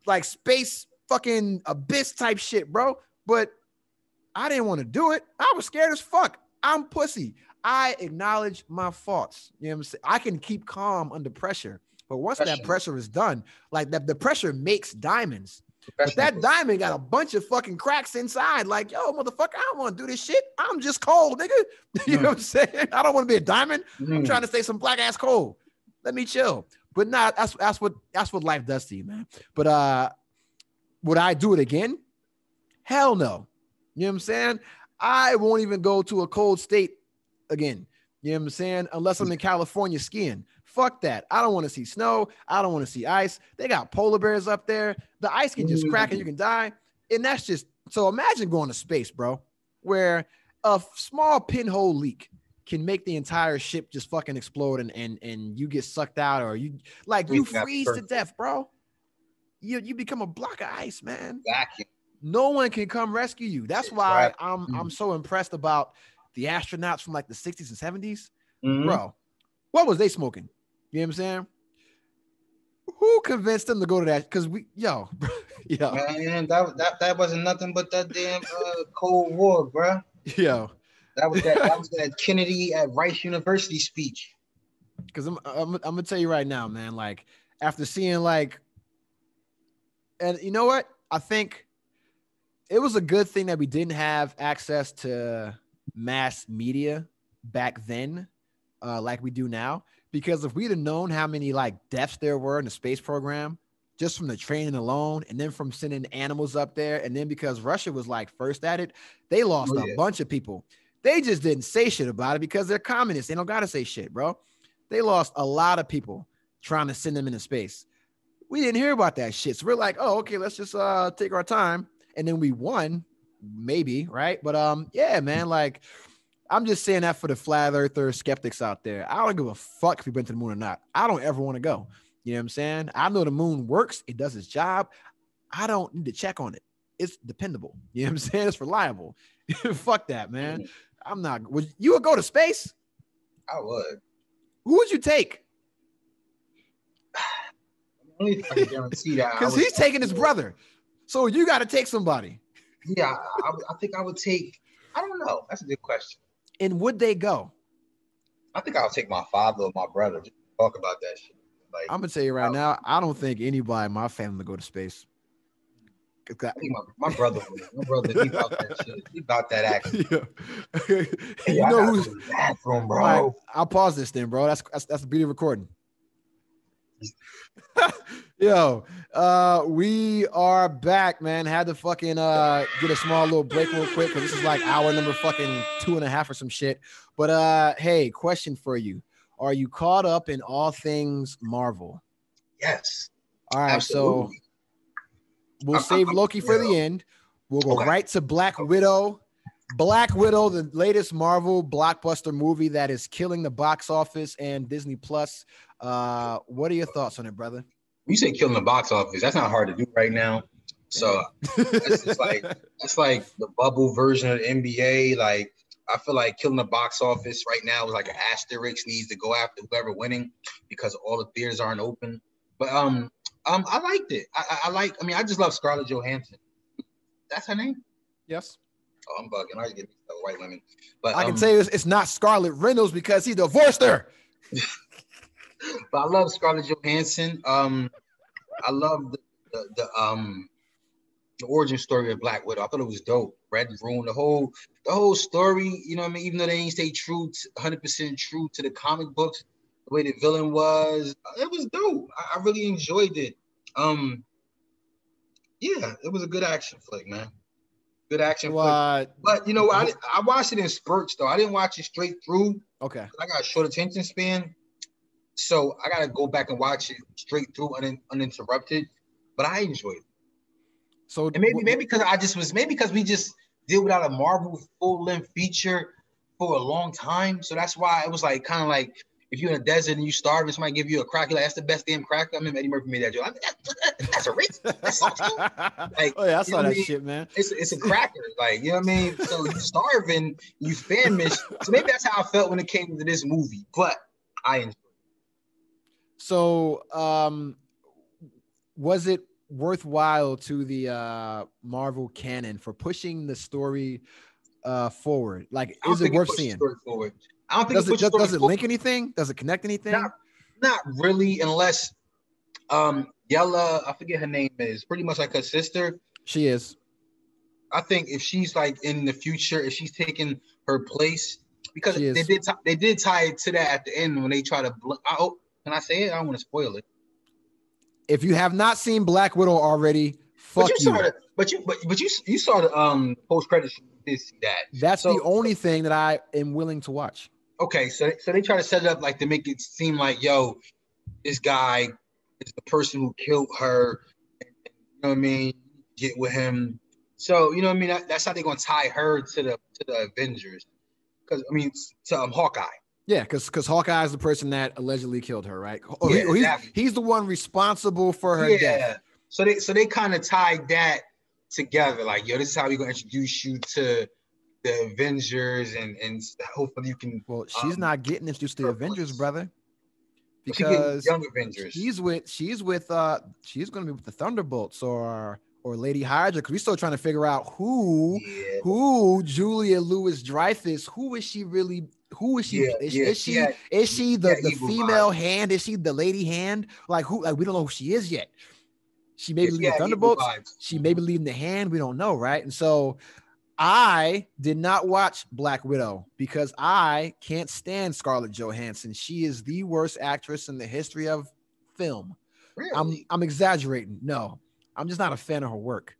like space fucking abyss type shit, bro. But I didn't want to do it. I was scared as fuck. I'm pussy. I acknowledge my faults. You know what I'm saying? I can keep calm under pressure. But once that pressure is done, like the pressure makes diamonds. But that diamond got a bunch of fucking cracks inside. Like, yo, motherfucker, I don't want to do this shit. I'm just cold, nigga. You know what I'm saying? I don't want to be a diamond. I'm trying to stay some black ass cold. Let me chill. But nah, that's what life does to you, man. But would I do it again? Hell no. You know what I'm saying? I won't even go to a cold state again. You know what I'm saying? Unless I'm in California skiing. Fuck that. I don't want to see snow. I don't want to see ice. They got polar bears up there. The ice can just crack and you can die. And that's just, so imagine going to space, bro, where a small pinhole leak can make the entire ship just fucking explode and you get sucked out, or you freeze to death, bro. You become a block of ice, man. Vacuum. No one can come rescue you. That's why I'm so impressed about the astronauts from like the 60s and 70s. Bro, what was they smoking? You know what I'm saying? Who convinced them to go to that? Because man, that wasn't nothing but that damn Cold War, bro. Yo, that was that Kennedy at Rice University speech. Because I'm gonna tell you right now, man. Like after seeing and you know what? I think it was a good thing that we didn't have access to mass media back then, like we do now. Because if we'd have known how many like deaths there were in the space program, just from the training alone, and then from sending animals up there, and then because Russia was like first at it, they lost a bunch of people. They just didn't say shit about it because they're communists. They don't gotta say shit, bro. They lost a lot of people trying to send them into space. We didn't hear about that shit. So we're like, oh, okay, let's just take our time. And then we won, maybe, right? But yeah, man, like I'm just saying that for the flat earther skeptics out there. I don't give a fuck if we went to the moon or not. I don't ever want to go. You know what I'm saying? I know the moon works. It does its job. I don't need to check on it. It's dependable. You know what I'm saying? It's reliable. Fuck that, man. I'm not. You would go to space? I would. Who would you take? Only if I can guarantee that. Because he's taking his brother. So you got to take somebody. Yeah, I think I would take, I don't know. That's a good question. And would they go? I think I'll take my father or my brother to talk about that shit. Like, I'm gonna tell you right now, I don't think anybody in my family would go to space. I think my brother, he about that shit. He about that action. Yeah. Hey, you know who's in the bathroom, bro? Right, I'll pause this then, bro. That's the beauty of recording. Yo, we are back, man. Had to fucking get a small little break real quick because this is like hour number fucking 2.5 or some shit. But hey, question for you. Are you caught up in all things Marvel? Yes. All right, absolutely. So we'll save Loki for the end. We'll go right to Black Widow. Black Widow, the latest Marvel blockbuster movie that is killing the box office and Disney Plus. What are your thoughts on it, brother? You say killing the box office. That's not hard to do right now. So it's like the bubble version of the NBA. Like I feel like killing the box office right now is like an asterisk, needs to go after whoever winning because all the theaters aren't open. But I liked it. I just love Scarlett Johansson. That's her name? Yes. Oh, I'm bugging. I get white women. But I can tell you it's not Scarlett Reynolds because he divorced her. But I love Scarlett Johansson. I love the origin story of Black Widow. I thought it was dope. Red Room, the whole story. You know what I mean? Even though they ain't stay 100% true to the comic books, the way the villain was, it was dope. I really enjoyed it. Yeah, it was a good action flick, man. Good action flick. But you know, I watched it in spurts though. I didn't watch it straight through. Okay. I got a short attention span. So I gotta go back and watch it straight through uninterrupted, but I enjoyed it. So And maybe because we just deal without a Marvel full-length feature for a long time. So that's why it was like kind of like if you're in a desert and you starve and somebody give you a crack, you're like, that's the best damn crack. I mean, Eddie Murphy made that joke. I mean, that's a rich. That's something. Like, oh yeah, I saw that mean? shit, man. It's a cracker, like, you know what I mean? So you starving, you famished. So maybe that's how I felt when it came to this movie. But I enjoyed it. So was it worthwhile to the Marvel canon for pushing the story forward? Like, is it worth seeing? Forward. I don't think does it link anything? Does it connect anything? Not really, unless Yella, I forget her name is, pretty much like her sister. She is. I think if she's like in the future, if she's taking her place, because they did tie it to that at the end when they try to. Can I say it? I don't want to spoil it. If you have not seen Black Widow already, fuck you. But you saw the post credits. You did see that. That's the only thing that I am willing to watch. Okay, so they try to set it up like to make it seem like, yo, this guy is the person who killed her. You know what I mean? Get with him. So you know what I mean? That's how they're gonna tie her to the Avengers. Because I mean, to Hawkeye. Yeah, because Hawkeye is the person that allegedly killed her, right? Exactly. He's the one responsible for her death. So they kind of tied that together. Like, yo, this is how we're gonna introduce you to the Avengers, and hopefully you can. Well, she's not getting introduced to the Avengers, brother, because young Avengers. She's gonna be with the Thunderbolts or Lady Hydra, because we're still trying to figure out who Julia Louis-Dreyfus, who is she really? Who is she? Is she the female hand? Is she the lady hand? Like who? Like we don't know who she is yet. She may be leading the Thunderbolts. She may be leading the hand. We don't know, right? And so I did not watch Black Widow because I can't stand Scarlett Johansson. She is the worst actress in the history of film. Really? I'm exaggerating. No, I'm just not a fan of her work.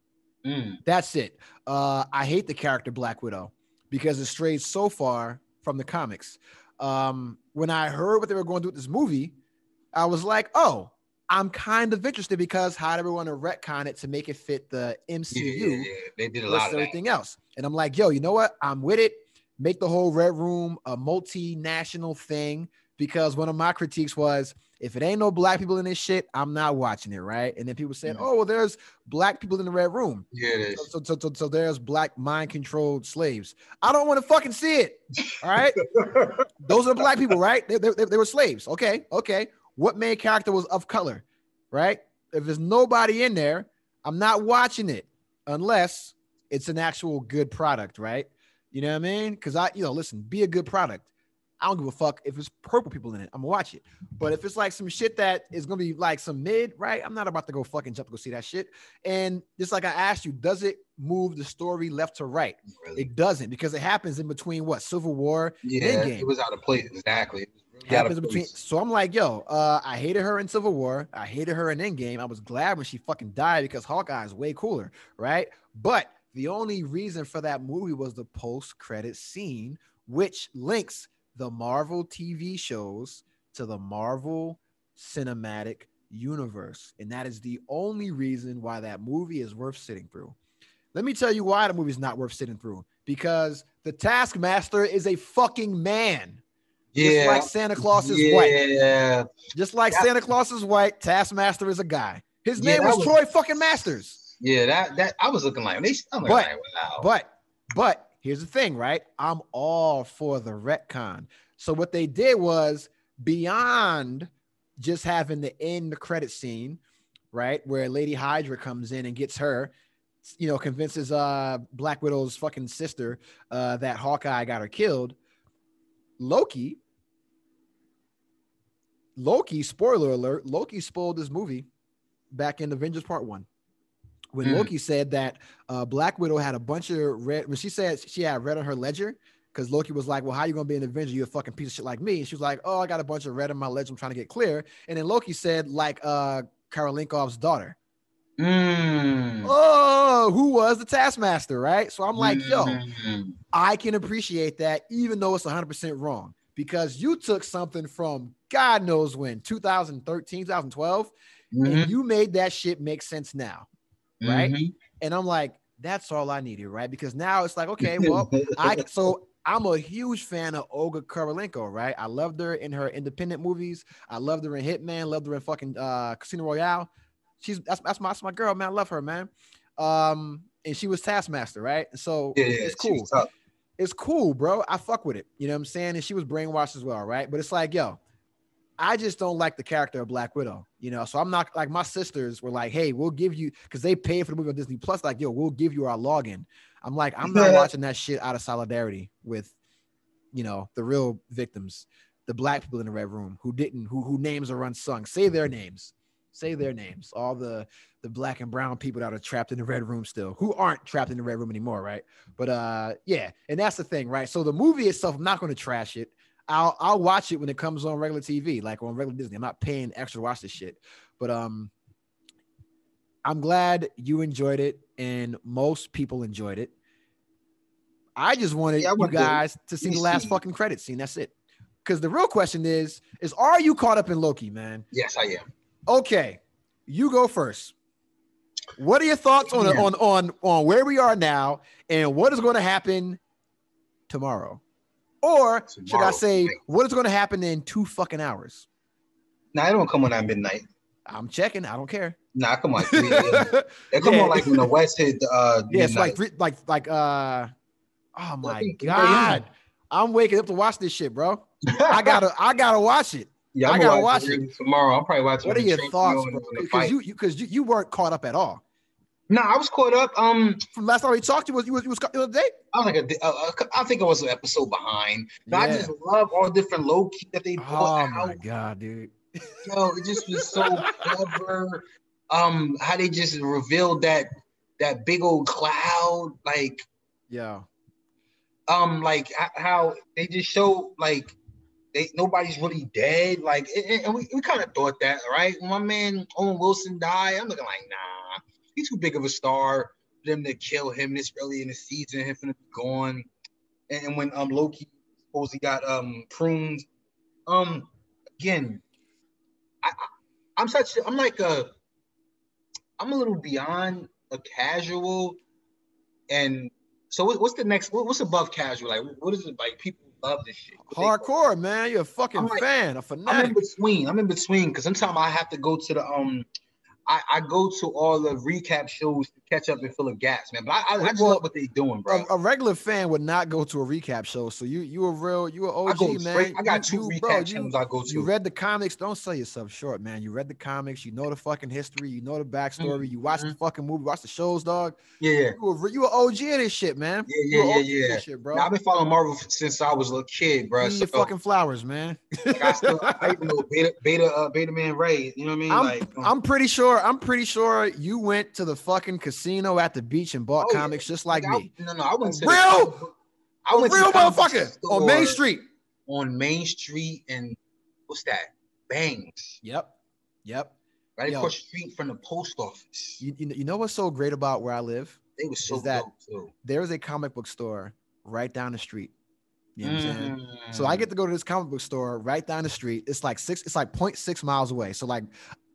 That's it. I hate the character Black Widow because it strays so far from the comics. When I heard what they were going to do with this movie, I was like, oh, I'm kind of interested because how do we want to retcon it to make it fit the MCU? Yeah. They did a lot of everything else. And I'm like, yo, you know what? I'm with it. Make the whole Red Room a multinational thing, because one of my critiques was, if it ain't no black people in this shit, I'm not watching it, right? And then people said, oh, well, there's black people in the Red Room. Yeah, it is. So there's black mind-controlled slaves. I don't want to fucking see it, all right? Those are black people, right? They were slaves. Okay. What main character was of color, right? If there's nobody in there, I'm not watching it unless it's an actual good product, right? You know what I mean? Because listen, be a good product. I don't give a fuck if it's purple people in it. I'm gonna watch it. But if it's like some shit that is gonna be like some mid, right? I'm not about to go fucking jump to go see that shit. And just like I asked you, does it move the story left to right? Really? It doesn't, because it happens in between Civil War and Endgame. It was out of place. Exactly. Happens in between. So I'm like, yo, I hated her in Civil War. I hated her in Endgame. I was glad when she fucking died because Hawkeye is way cooler, right? But the only reason for that movie was the post-credit scene, which links the Marvel TV shows to the Marvel Cinematic Universe. And that is the only reason why that movie is worth sitting through. Let me tell you why the movie is not worth sitting through. Because the Taskmaster is a fucking man. Just like Santa Claus is white. Just like Santa Claus is white, Taskmaster is a guy. His name was Troy fucking Masters. Yeah, that I was looking like, wow. But here's the thing, right? I'm all for the retcon. So what they did was, beyond just having the end credit scene, right, where Lady Hydra comes in and gets her, convinces Black Widow's fucking sister that Hawkeye got her killed. Loki, spoiler alert, Loki spoiled this movie back in Avengers Part 1. When Loki said that Black Widow had a bunch of red, when she said she had red on her ledger, because Loki was like, well, how you going to be an Avenger? You're a fucking piece of shit like me. And she was like, oh, I got a bunch of red on my ledger. I'm trying to get clear. And then Loki said, like Karolinkov's daughter. Oh, who was the Taskmaster, right? So I'm like, yo, I can appreciate that, even though it's 100% wrong, because you took something from God knows when, 2013, 2012, and you made that shit make sense now, right? And I'm like, that's all I needed, right? Because now it's like, okay, well, I'm a huge fan of Olga Kurylenko, right? I loved her in her independent movies. I loved her in Hitman. Loved her in fucking Casino Royale. That's my girl, man. I love her, man. And she was Taskmaster, right? So it's cool. It's cool, bro. I fuck with it. You know what I'm saying? And she was brainwashed as well, right? But it's like, yo, I just don't like the character of Black Widow, you know? So I'm not like, my sisters were like, hey, we'll give you, because they paid for the movie on Disney Plus, like, yo, we'll give you our login. I'm like, I'm not watching that shit out of solidarity with, you know, the real victims, the Black people in the Red Room who names are unsung. Say their names. All the Black and brown people that are trapped in the Red Room still, who aren't trapped in the Red Room anymore, right? But yeah, and that's the thing, right? So the movie itself, I'm not going to trash it. I'll watch it when it comes on regular TV, like on regular Disney. I'm not paying extra to watch this shit. But I'm glad you enjoyed it and most people enjoyed it. I just wanted you guys to see the last fucking credit scene. That's it. Because the real question is are you caught up in Loki, man? Yes, I am. Okay, you go first. What are your thoughts on where we are now and what is going to happen tomorrow? Or should I say, what is going to happen in 2 fucking hours? Nah, it don't come on at midnight. I'm checking. I don't care. Nah, come on. It come on like when the West hit. Yeah, it's like oh my God. I'm waking up to watch this shit, bro. I gotta watch it. Yeah, I gotta watch it tomorrow. I'll probably watch it. What are your thoughts, bro? Because you weren't caught up at all. No, I was caught up. From last time we talked to you, was caught the other day? I was like I think I was an episode behind. But I just love all different Loki that they put out. Oh my God, dude. Yo, it just was so clever. How they just revealed that big old cloud, like like how they just show like nobody's really dead, like, and we kind of thought that, right? When my man Owen Wilson died, I'm looking like, nah, he's too big of a star for them to kill him this early in the season. Him finna be gone. And when Loki supposedly got pruned, again, I'm a little beyond a casual, and so what's the next? What's above casual? Like, what is it like? People love this shit. Hardcore, man. You're a fucking fan, a fanatic. I'm in between because sometimes I have to go to the I go to all the recap shows to catch up and fill the gaps, man. But I just love what they doing, bro. A regular fan would not go to a recap show. So you an OG, man. I got two recap channels I go to. You read the comics. Don't sell yourself short, man. You read the comics. You know the fucking history. You know the backstory. You watch the fucking movie. Watch the shows, dog. Yeah. You an OG of this shit, man. Yeah. Shit, bro. Now, I've been following Marvel since I was a little kid, bro. Your fucking flowers, man. I even know Beta Man Ray. You know what I mean? I'm pretty sure you went to the fucking casino at the beach and bought comics just like me. I went to real motherfucker on Main Street. On Main Street and what's that? Bangs. Yep. Right across the street from the post office. You know what's so great about where I live? It was so that dope too. There's a comic book store right down the street. You know what I'm saying? So I get to go to this comic book store right down the street. It's like 0.6 miles away. So like,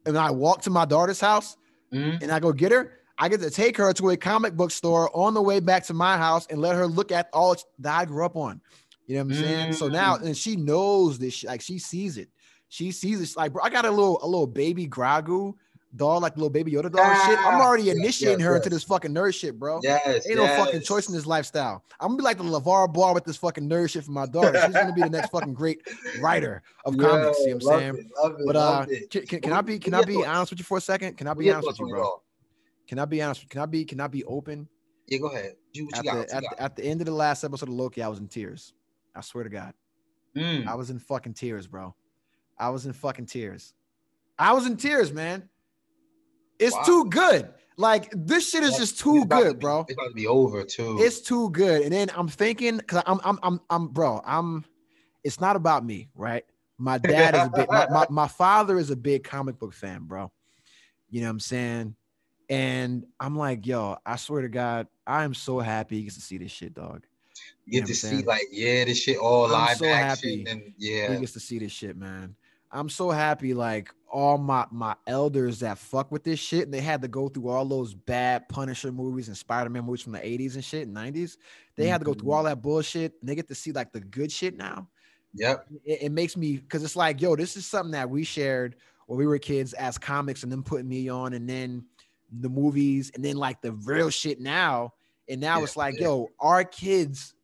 and I walk to my daughter's house and I go get her. I get to take her to a comic book store on the way back to my house and let her look at all that I grew up on. You know what I'm saying? So now, and she knows this shit, like she sees it. She sees it. Like, bro, I got a little baby Grogu doll, like little baby Yoda doll and shit. I'm already initiating her into this fucking nerd shit, bro. Ain't no fucking choice in this lifestyle. I'm gonna be like the LeVar Ball with this fucking nerd shit for my daughter. She's gonna be the next fucking great writer of comics. You know what I'm saying? Love it. Can I be honest with you for a second? Can I be honest with you, bro? Can I be honest? Can I be open? Yeah, go ahead. At the end of the last episode of Loki, I was in tears. I swear to God. I was in fucking tears, bro. I was in fucking tears. I was in tears, man. It's too good. Like, this shit is just too good, bro. It's about to be over too. It's too good. And then I'm thinking, because it's not about me, right? My dad is a big, my father is a big comic book fan, bro. You know what I'm saying? And I'm like, yo, I swear to God, I am so happy he gets to see this shit, dog. You get to see, like, this shit all live action. Happy and he gets to see this shit, man. I'm so happy, like, all my elders that fuck with this shit, and they had to go through all those bad Punisher movies and Spider-Man movies from the 80s and shit, and 90s. They had to go through all that bullshit, and they get to see like the good shit now. Yep. It makes me, because it's like, yo, this is something that we shared when we were kids as comics, and then putting me on, and then the movies, and then like the real shit now. And now it's like, yo, our kids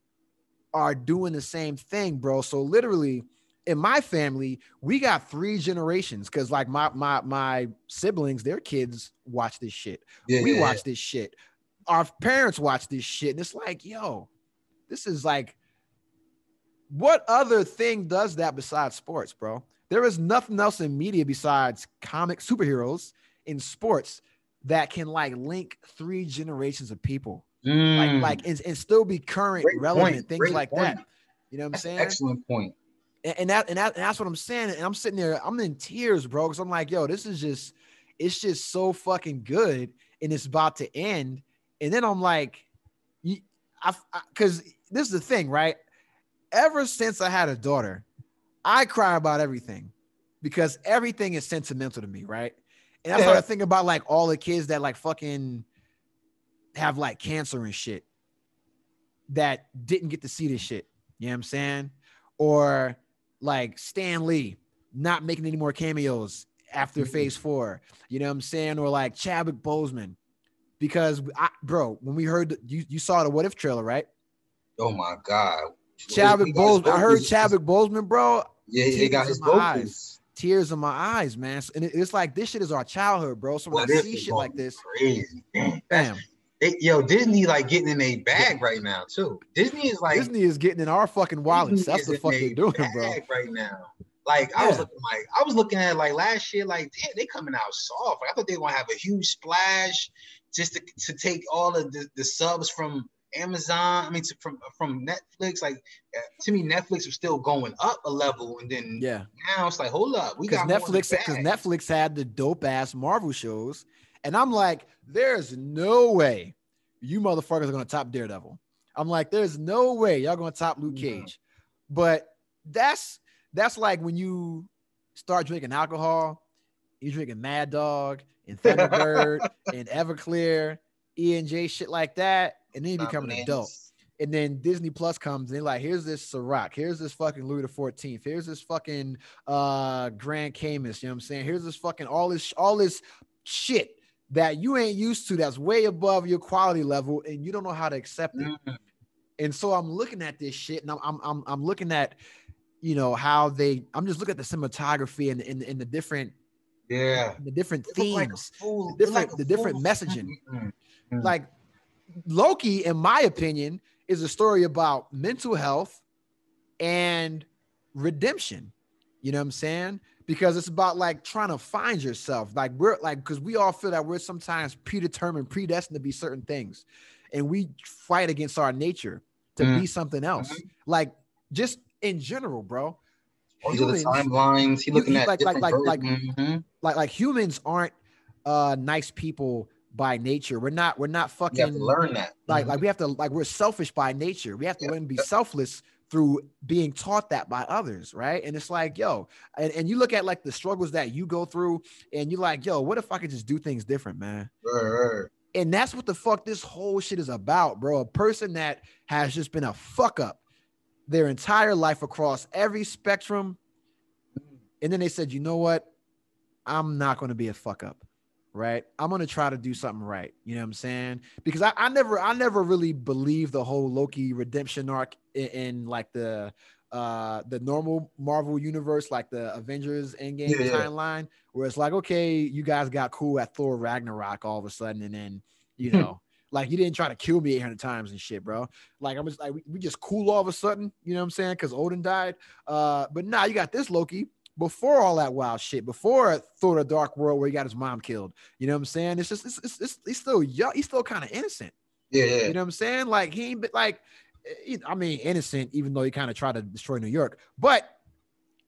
are doing the same thing, bro. So literally, in my family, we got 3 generations, because like my siblings, their kids watch this shit. We watch this shit. Our parents watch this shit. And it's like, yo, this is like, what other thing does that besides sports, bro? There is nothing else in media besides comic superheroes in sports that can like link 3 generations of people, and still be current, relevant, things like that. You know what I'm saying? Excellent point. And that's what I'm saying. And I'm sitting there, I'm in tears, bro, because I'm like, yo, this is just, it's just so fucking good, and it's about to end. And then I'm like, because this is the thing, right? Ever since I had a daughter, I cry about everything, because everything is sentimental to me, right? And that's what I think about, like all the kids that like fucking have like cancer and shit that didn't get to see this shit. You know what I'm saying? Or like Stan Lee not making any more cameos after phase 4, you know what I'm saying? Or like Chadwick Boseman, because bro, when we heard, you saw the What If trailer, right? Oh my God. Chadwick Boseman, I heard Chadwick Boseman, bro. Yeah, he got his vocals. Tears in my eyes, man. And it's like, this shit is our childhood, bro. So when I see shit like this, crazy. Damn. Disney like getting in a bag right now too. Disney is getting in our fucking wallets. That's the fuck they're doing, bro. Right now. Like I was looking at like last year, like damn, they coming out soft. Like, I thought they were gonna have a huge splash just to take all of the subs from Amazon. I mean, from Netflix. Like to me, Netflix was still going up a level, and then now it's like, hold up, we got Netflix, because Netflix had the dope ass Marvel shows, and I'm like, there's no way you motherfuckers are gonna top Daredevil. I'm like, there's no way y'all gonna top Luke Cage. But that's like when you start drinking alcohol, you're drinking Mad Dog and Thunderbird and Everclear, E&J, shit like that, and then you become an adult. And then Disney Plus comes and they're like, here's this Ciroc, here's this fucking Louis XIV, here's this fucking Grand Camus, you know what I'm saying? Here's this fucking all this shit that you ain't used to, that's way above your quality level, and you don't know how to accept it. And so I'm looking at this shit, and I'm looking at, you know, how I'm just looking at the cinematography and the different the different themes, the different messaging. Like Loki, in my opinion, is a story about mental health and redemption. You know what I'm saying? Because it's about like trying to find yourself. Like we're like, because we all feel that we're sometimes predetermined, predestined to be certain things, and we fight against our nature to be something else. Like just in general, bro. Humans, the timelines. He looking at like humans aren't nice people by nature. We're not fucking, you have to learn that. Like we have to, like, we're selfish by nature. We have to learn to be selfless through being taught that by others, right? And it's like, yo, and you look at like the struggles that you go through, and you're like, yo, what if I could just do things different, man? And that's what the fuck this whole shit is about, bro. A person that has just been a fuck up their entire life across every spectrum, and then they said, you know what? I'm not going to be a fuck up, right? I'm going to try to do something right. You know what I'm saying? Because I never really believed the whole Loki redemption arc in like the normal Marvel universe, like the Avengers Endgame timeline, where it's like, okay, you guys got cool at Thor Ragnarok all of a sudden, and then, you know, like you didn't try to kill me 800 times and shit, bro. Like I'm just like, we just cool all of a sudden, you know what I'm saying? Because Odin died. But now you got this Loki before all that wild shit, before Thor: The Dark World, where he got his mom killed. You know what I'm saying? It's just he's still young. He's still kind of innocent. You know what I'm saying? Like he ain't been like, I mean, innocent, even though he kind of tried to destroy New York. But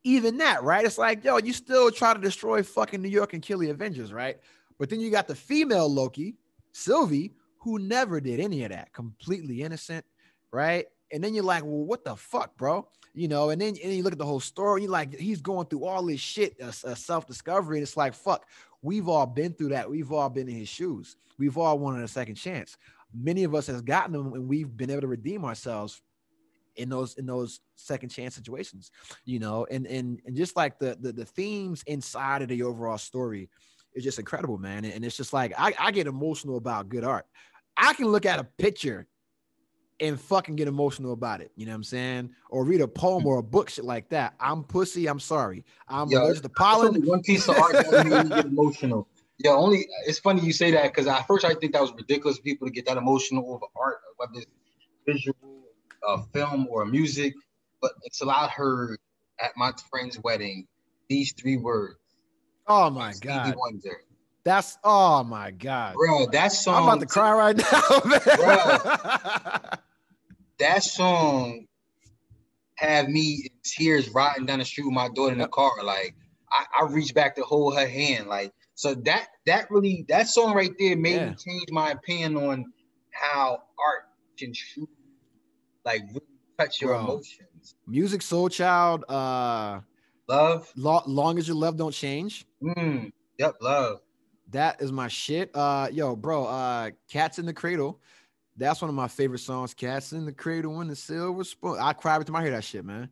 even that, right? It's like, yo, you still try to destroy fucking New York and kill the Avengers, right? But then you got the female Loki, Sylvie, who never did any of that, completely innocent, right? And then you're like, well, what the fuck, bro? You know, and then you look at the whole story. You're like, he's going through all this shit, self-discovery. And it's like, fuck, we've all been through that. We've all been in his shoes. We've all wanted a second chance. Many of us has gotten them, and we've been able to redeem ourselves in those second chance situations, you know, and just like the themes inside of the overall story is just incredible, man. And it's just like, I get emotional about good art. I can look at a picture and fucking get emotional about it. You know what I'm saying? Or read a poem or a book, shit like that. I'm pussy. I'm sorry. I'm allergic to pollen. Only one piece of art that made me get emotional. Yeah, only it's funny you say that because at first I think that was ridiculous for people to get that emotional over art, whether it's visual, film, or music. But until I heard at my friend's wedding these 3 words. Oh my God. Wonder. That's oh my God. Bro, that song. I'm about to cry right now, man. Bro, that song had me in tears riding down the street with my daughter in the car. Like I reached back to hold her hand. Like, so that song right there made me change my opinion on how art can truly like really touch your emotions. Music, Soul Child, Love. Long as your love don't change. Yep, Love. That is my shit. Yo, bro, Cats in the Cradle. That's one of my favorite songs. Cats in the Cradle when the silver spoon. I cry every time I hear that shit, man.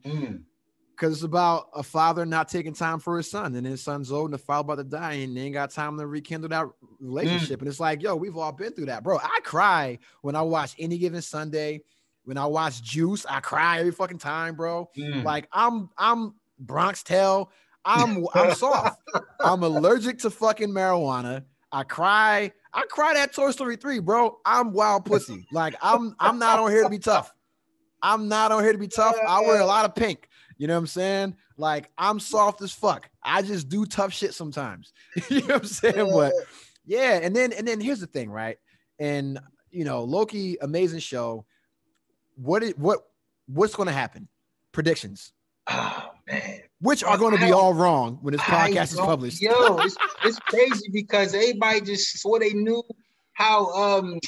Because it's about a father not taking time for his son, and his son's old and the father about to die, and they ain't got time to rekindle that relationship. And it's like, yo, we've all been through that, bro. I cry when I watch Any Given Sunday. When I watch Juice, I cry every fucking time, bro. Like I'm Bronx Tale. I'm soft. I'm allergic to fucking marijuana. I cry that Toy Story 3, bro. I'm wild pussy. Like I'm not on here to be tough. I'm not on here to be tough. I wear a lot of pink. You know what I'm saying? Like I'm soft as fuck. I just do tough shit sometimes. You know what I'm saying? But yeah, and then here's the thing, right? And you know, Loki, amazing show. What's going to happen? Predictions. Oh man, which are going to be all wrong when this podcast is published. Yo, it's crazy because everybody just swore they knew how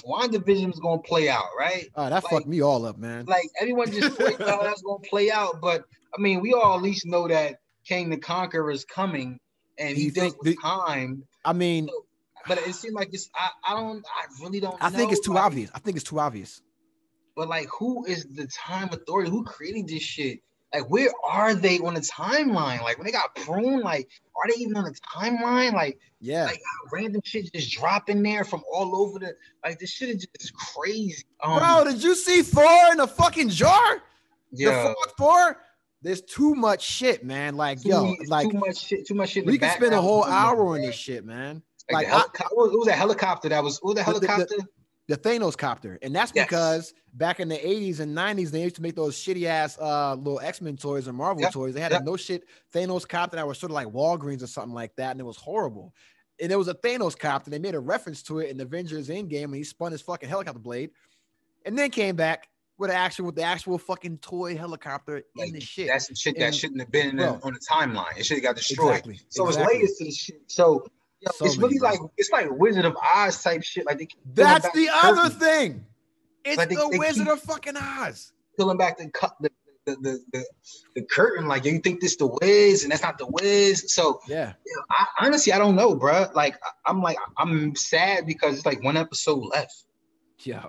WandaVision was going to play out, right? Oh, that fucked me all up, man. Like everyone just thought how that's going to play out, but I mean, we all at least know that King the Conqueror is coming, and he dealt with time. I mean, so, but it seemed like it's. I really don't. I think it's too obvious. I think it's too obvious. But like, who is the time authority? Who created this shit? Like, where are they on the timeline? Like, when they got pruned, like, are they even on the timeline? Like, yeah, like random shit just dropping there from all over the. Like, this shit is just crazy. Bro, did you see Thor in the fucking jar? Yeah, the fourth Thor. There's too much shit, man. Like, like too much shit. Too much shit. We can spend a whole hour on this shit, man. Like, it was a helicopter that was. What was the helicopter? The Thanos copter, and that's because back in the 80s and 90s, they used to make those shitty ass little X-Men toys and Marvel toys. They had a no shit Thanos copter that was sort of like Walgreens or something like that, and it was horrible. And it was a Thanos copter. They made a reference to it in Avengers Endgame, and he spun his fucking helicopter blade, and then came back with the actual fucking toy helicopter in the shit. That's the shit that shouldn't have been on the timeline. It should have got destroyed. So it's layers to the shit. So it's really like Wizard of Oz type shit. Like that's the other thing. It's like the Wizard of fucking Oz. Pulling back the curtain. Like, you think this the Wiz, and that's not the Wiz. So honestly, I don't know, bro. Like I'm sad because it's like one episode left. Yo.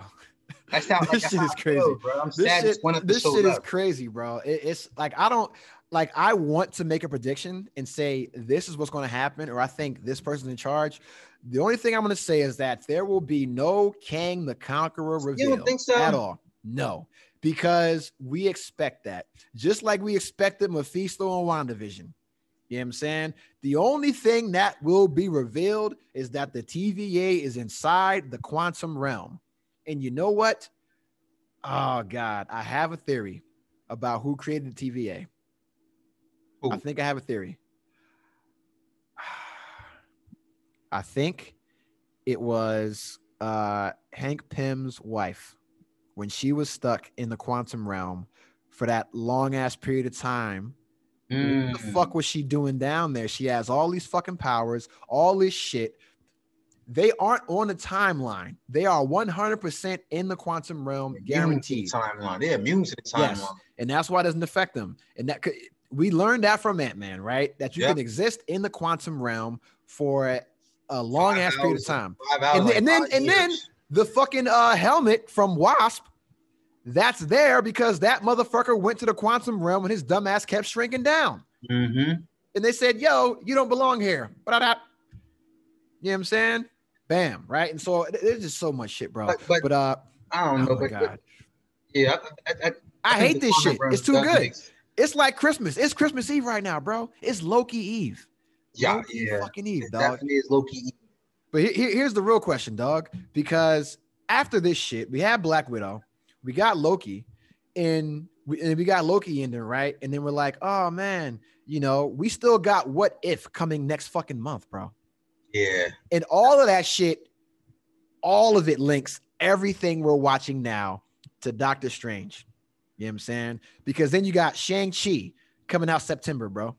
That's how this shit is crazy, bro. I'm sad. This shit is crazy, bro. It's like I want to make a prediction and say this is what's going to happen, or I think this person's in charge. The only thing I'm going to say is that there will be no Kang the Conqueror reveal. You don't think so? At all? No, because we expect that, just like we expected Mephisto and WandaVision. You know what I'm saying? The only thing that will be revealed is that the TVA is inside the quantum realm. And you know what? Oh, God, I have a theory about who created the TVA. Ooh. I think I have a theory. I think it was Hank Pym's wife when she was stuck in the quantum realm for that long-ass period of time. What the fuck was she doing down there? She has all these fucking powers, all this shit. They aren't on the timeline. They are 100% in the quantum realm, guaranteed. Timeline. They're immune to the timeline. Yes, and that's why it doesn't affect them. And that we learned that from Ant-Man, right? That you can exist in the quantum realm for a long ass period of time. And then the fucking helmet from Wasp, that's there because that motherfucker went to the quantum realm and his dumb ass kept shrinking down. Mm-hmm. And they said, "Yo, you don't belong here." You know what I'm saying? Bam, right? And so there's just so much shit, bro. But I don't know. My God. Yeah, I hate this shit. It's too good. It's like Christmas. It's Christmas Eve right now, bro. It's Loki Eve. Loki fucking Eve, it dog. Definitely is Loki Eve. But here's the real question, dog. Because after this shit, we had Black Widow, we got Loki, and we got Loki in there, right? And then we're like, oh man, you know, we still got What If coming next fucking month, bro. Yeah. And all of that shit, all of it links everything we're watching now to Doctor Strange. You know what I'm saying? Because then you got Shang-Chi coming out September, bro.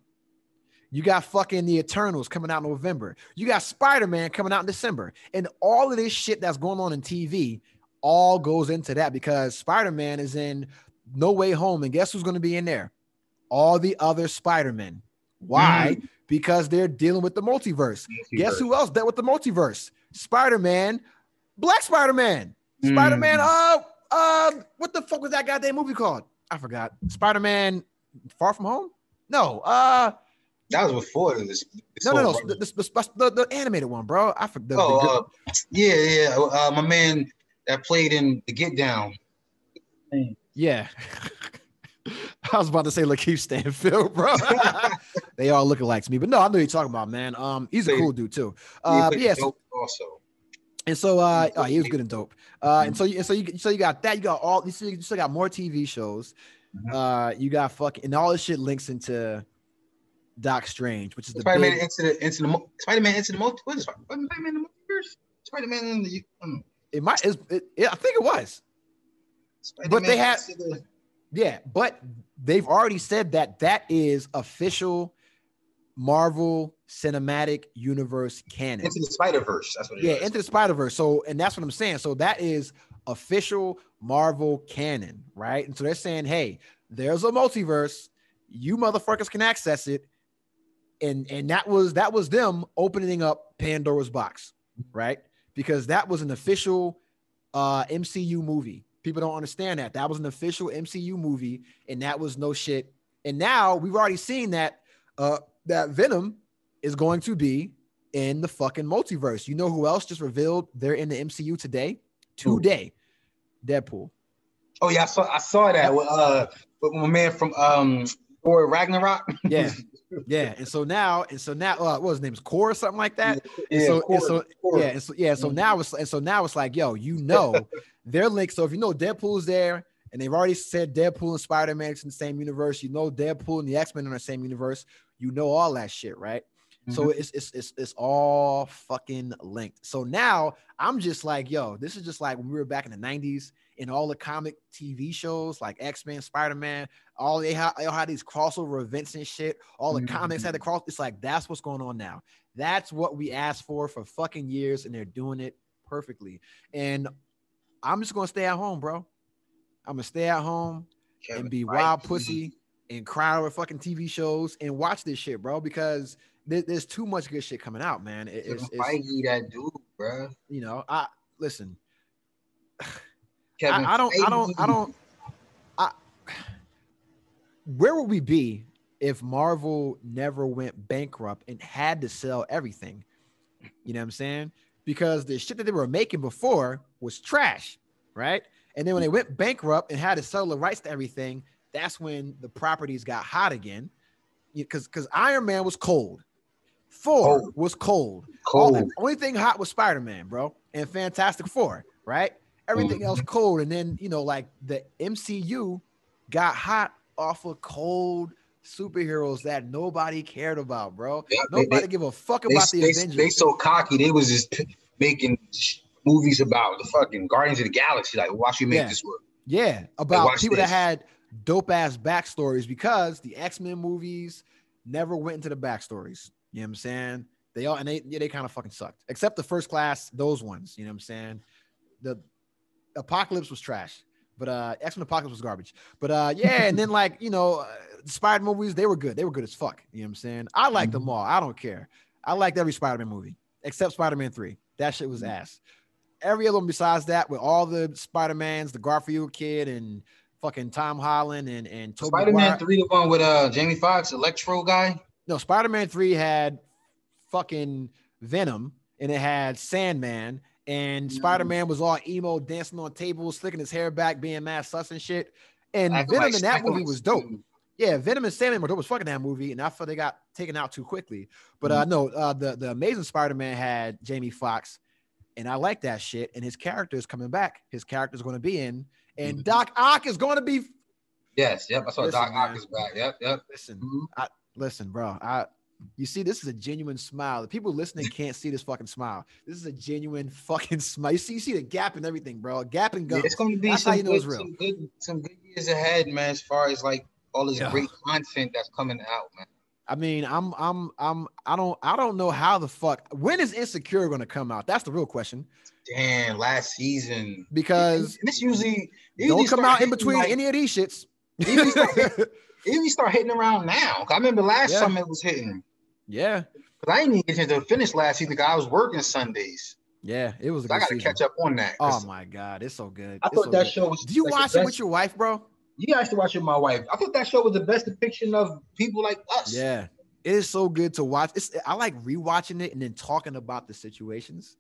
You got fucking the Eternals coming out in November. You got Spider-Man coming out in December. And all of this shit that's going on in TV all goes into that because Spider-Man is in No Way Home. And guess who's going to be in there? All the other Spider-Men. Why? Because they're dealing with the multiverse. Guess who else dealt with the multiverse? Spider-Man, Black Spider-Man. Spider-Man, what the fuck was that goddamn movie called? I forgot. Spider-Man Far From Home? No. That was before this. No. The animated one, bro. I forgot. My man that played in The Get Down. Yeah. I was about to say Lakeith Stanfield, bro. They all look alike to me, but no, I know what you're talking about, man. He's a cool dude too. Yes. Also. And so, he was good and dope. And so you got that. You got all. You still got more TV shows. You got fucking, and all this shit links into Doc Strange, which is the Spider-Man into the Spider-Man into the multiverse. What is Spider-Man in the multiverse? Spider-Man in the. It might. I think it was. Spider-Man, but they had. Yeah, but they've already said that is official Marvel Cinematic Universe canon. Into the Spider-Verse. That's what it is. Yeah, into the Spider-Verse. So, and that's what I'm saying. So that is official Marvel canon, right? And so they're saying, hey, there's a multiverse. You motherfuckers can access it. And that was them opening up Pandora's box, right? Because that was an official MCU movie. People don't understand that. That was an official MCU movie, and that was no shit. And now we've already seen that that Venom is going to be in the fucking multiverse. You know who else just revealed they're in the MCU today? Today. Deadpool. Oh yeah, I saw that with my man from Thor Ragnarok. Yeah. Yeah. And so now what was his name? Core or something like that. So now it's like, yo, you know, they're linked. So if you know Deadpool's there, and they've already said Deadpool and Spider-Man is in the same universe, you know Deadpool and the X-Men are in the same universe, you know all that shit, right? So it's all fucking linked. So now I'm just like, yo, this is just like when we were back in the 90s and all the comic TV shows like X-Men, Spider-Man, all they had these crossover events and shit. All the comics had to cross. It's like, that's what's going on now. That's what we asked for fucking years, and they're doing it perfectly. And I'm just going to stay at home, bro. I'm going to stay at home and be wild pussy and cry over fucking TV shows and watch this shit, bro, because there's too much good shit coming out, man. It's that dude, bro. You know, listen. Kevin, where would we be if Marvel never went bankrupt and had to sell everything? You know what I'm saying? Because the shit that they were making before was trash, right? And then when they went bankrupt and had to sell the rights to everything, that's when the properties got hot again. Because Iron Man was cold. Thor was cold. The only thing hot was Spider-Man, bro, and Fantastic Four, right? Everything else cold. And then, you know, like the MCU got hot off of cold superheroes that nobody cared about, bro. Yeah, nobody give a fuck about the Avengers. They so cocky. They was just making movies about the fucking Guardians of the Galaxy. Like, watch you make this work. Yeah, about people that had dope ass backstories, because the X-Men movies never went into the backstories. You know what I'm saying? They all, and they kind of fucking sucked. Except the First Class, those ones. You know what I'm saying? The Apocalypse was trash. But X-Men Apocalypse was garbage. But yeah, and then like, Spider movies, they were good. They were good as fuck. You know what I'm saying? I liked them all. I don't care. I liked every Spider-Man movie except Spider-Man 3. That shit was ass. Every other one besides that, with all the Spider-Mans, the Garfield kid and fucking Tom Holland and Tobey Spider-Man Maguire. 3, the one with Jamie Foxx, Electro guy. No, Spider-Man 3 had fucking Venom and it had Sandman. And Spider-Man was all emo, dancing on tables, slicking his hair back, being mad sus and shit. And Venom in that movie was dope. Yeah, Venom and Sandman were dope as fucking that movie, and I thought they got taken out too quickly. But no, the Amazing Spider-Man had Jamie Foxx, and I like that shit. And his character is coming back. His character is going to be in, and Doc Ock is going to be. Yes, yep. I saw Doc Ock is back. Yep. Listen, bro. You see, this is a genuine smile. The people listening can't see this fucking smile. This is a genuine fucking smile. You see the gap and everything, bro. Gap and gums. Yeah, it's going to be some good years ahead, man. As far as like all this great content that's coming out, man. I mean, I don't know how the fuck. When is Insecure going to come out? That's the real question. Damn, last season. Because this usually don't come out in between any of these shits. Even start hitting around now. I remember last summer it was hitting. Yeah. Because I didn't even get to finish last season because I was working Sundays. Yeah, it was. I got to catch up on that. Oh my god, it's so good. I thought that show was. Do you watch it with your wife, bro? Yeah, I used to watch it with my wife. I thought that show was the best depiction of people like us. Yeah, it is so good to watch. I like rewatching it and then talking about the situations.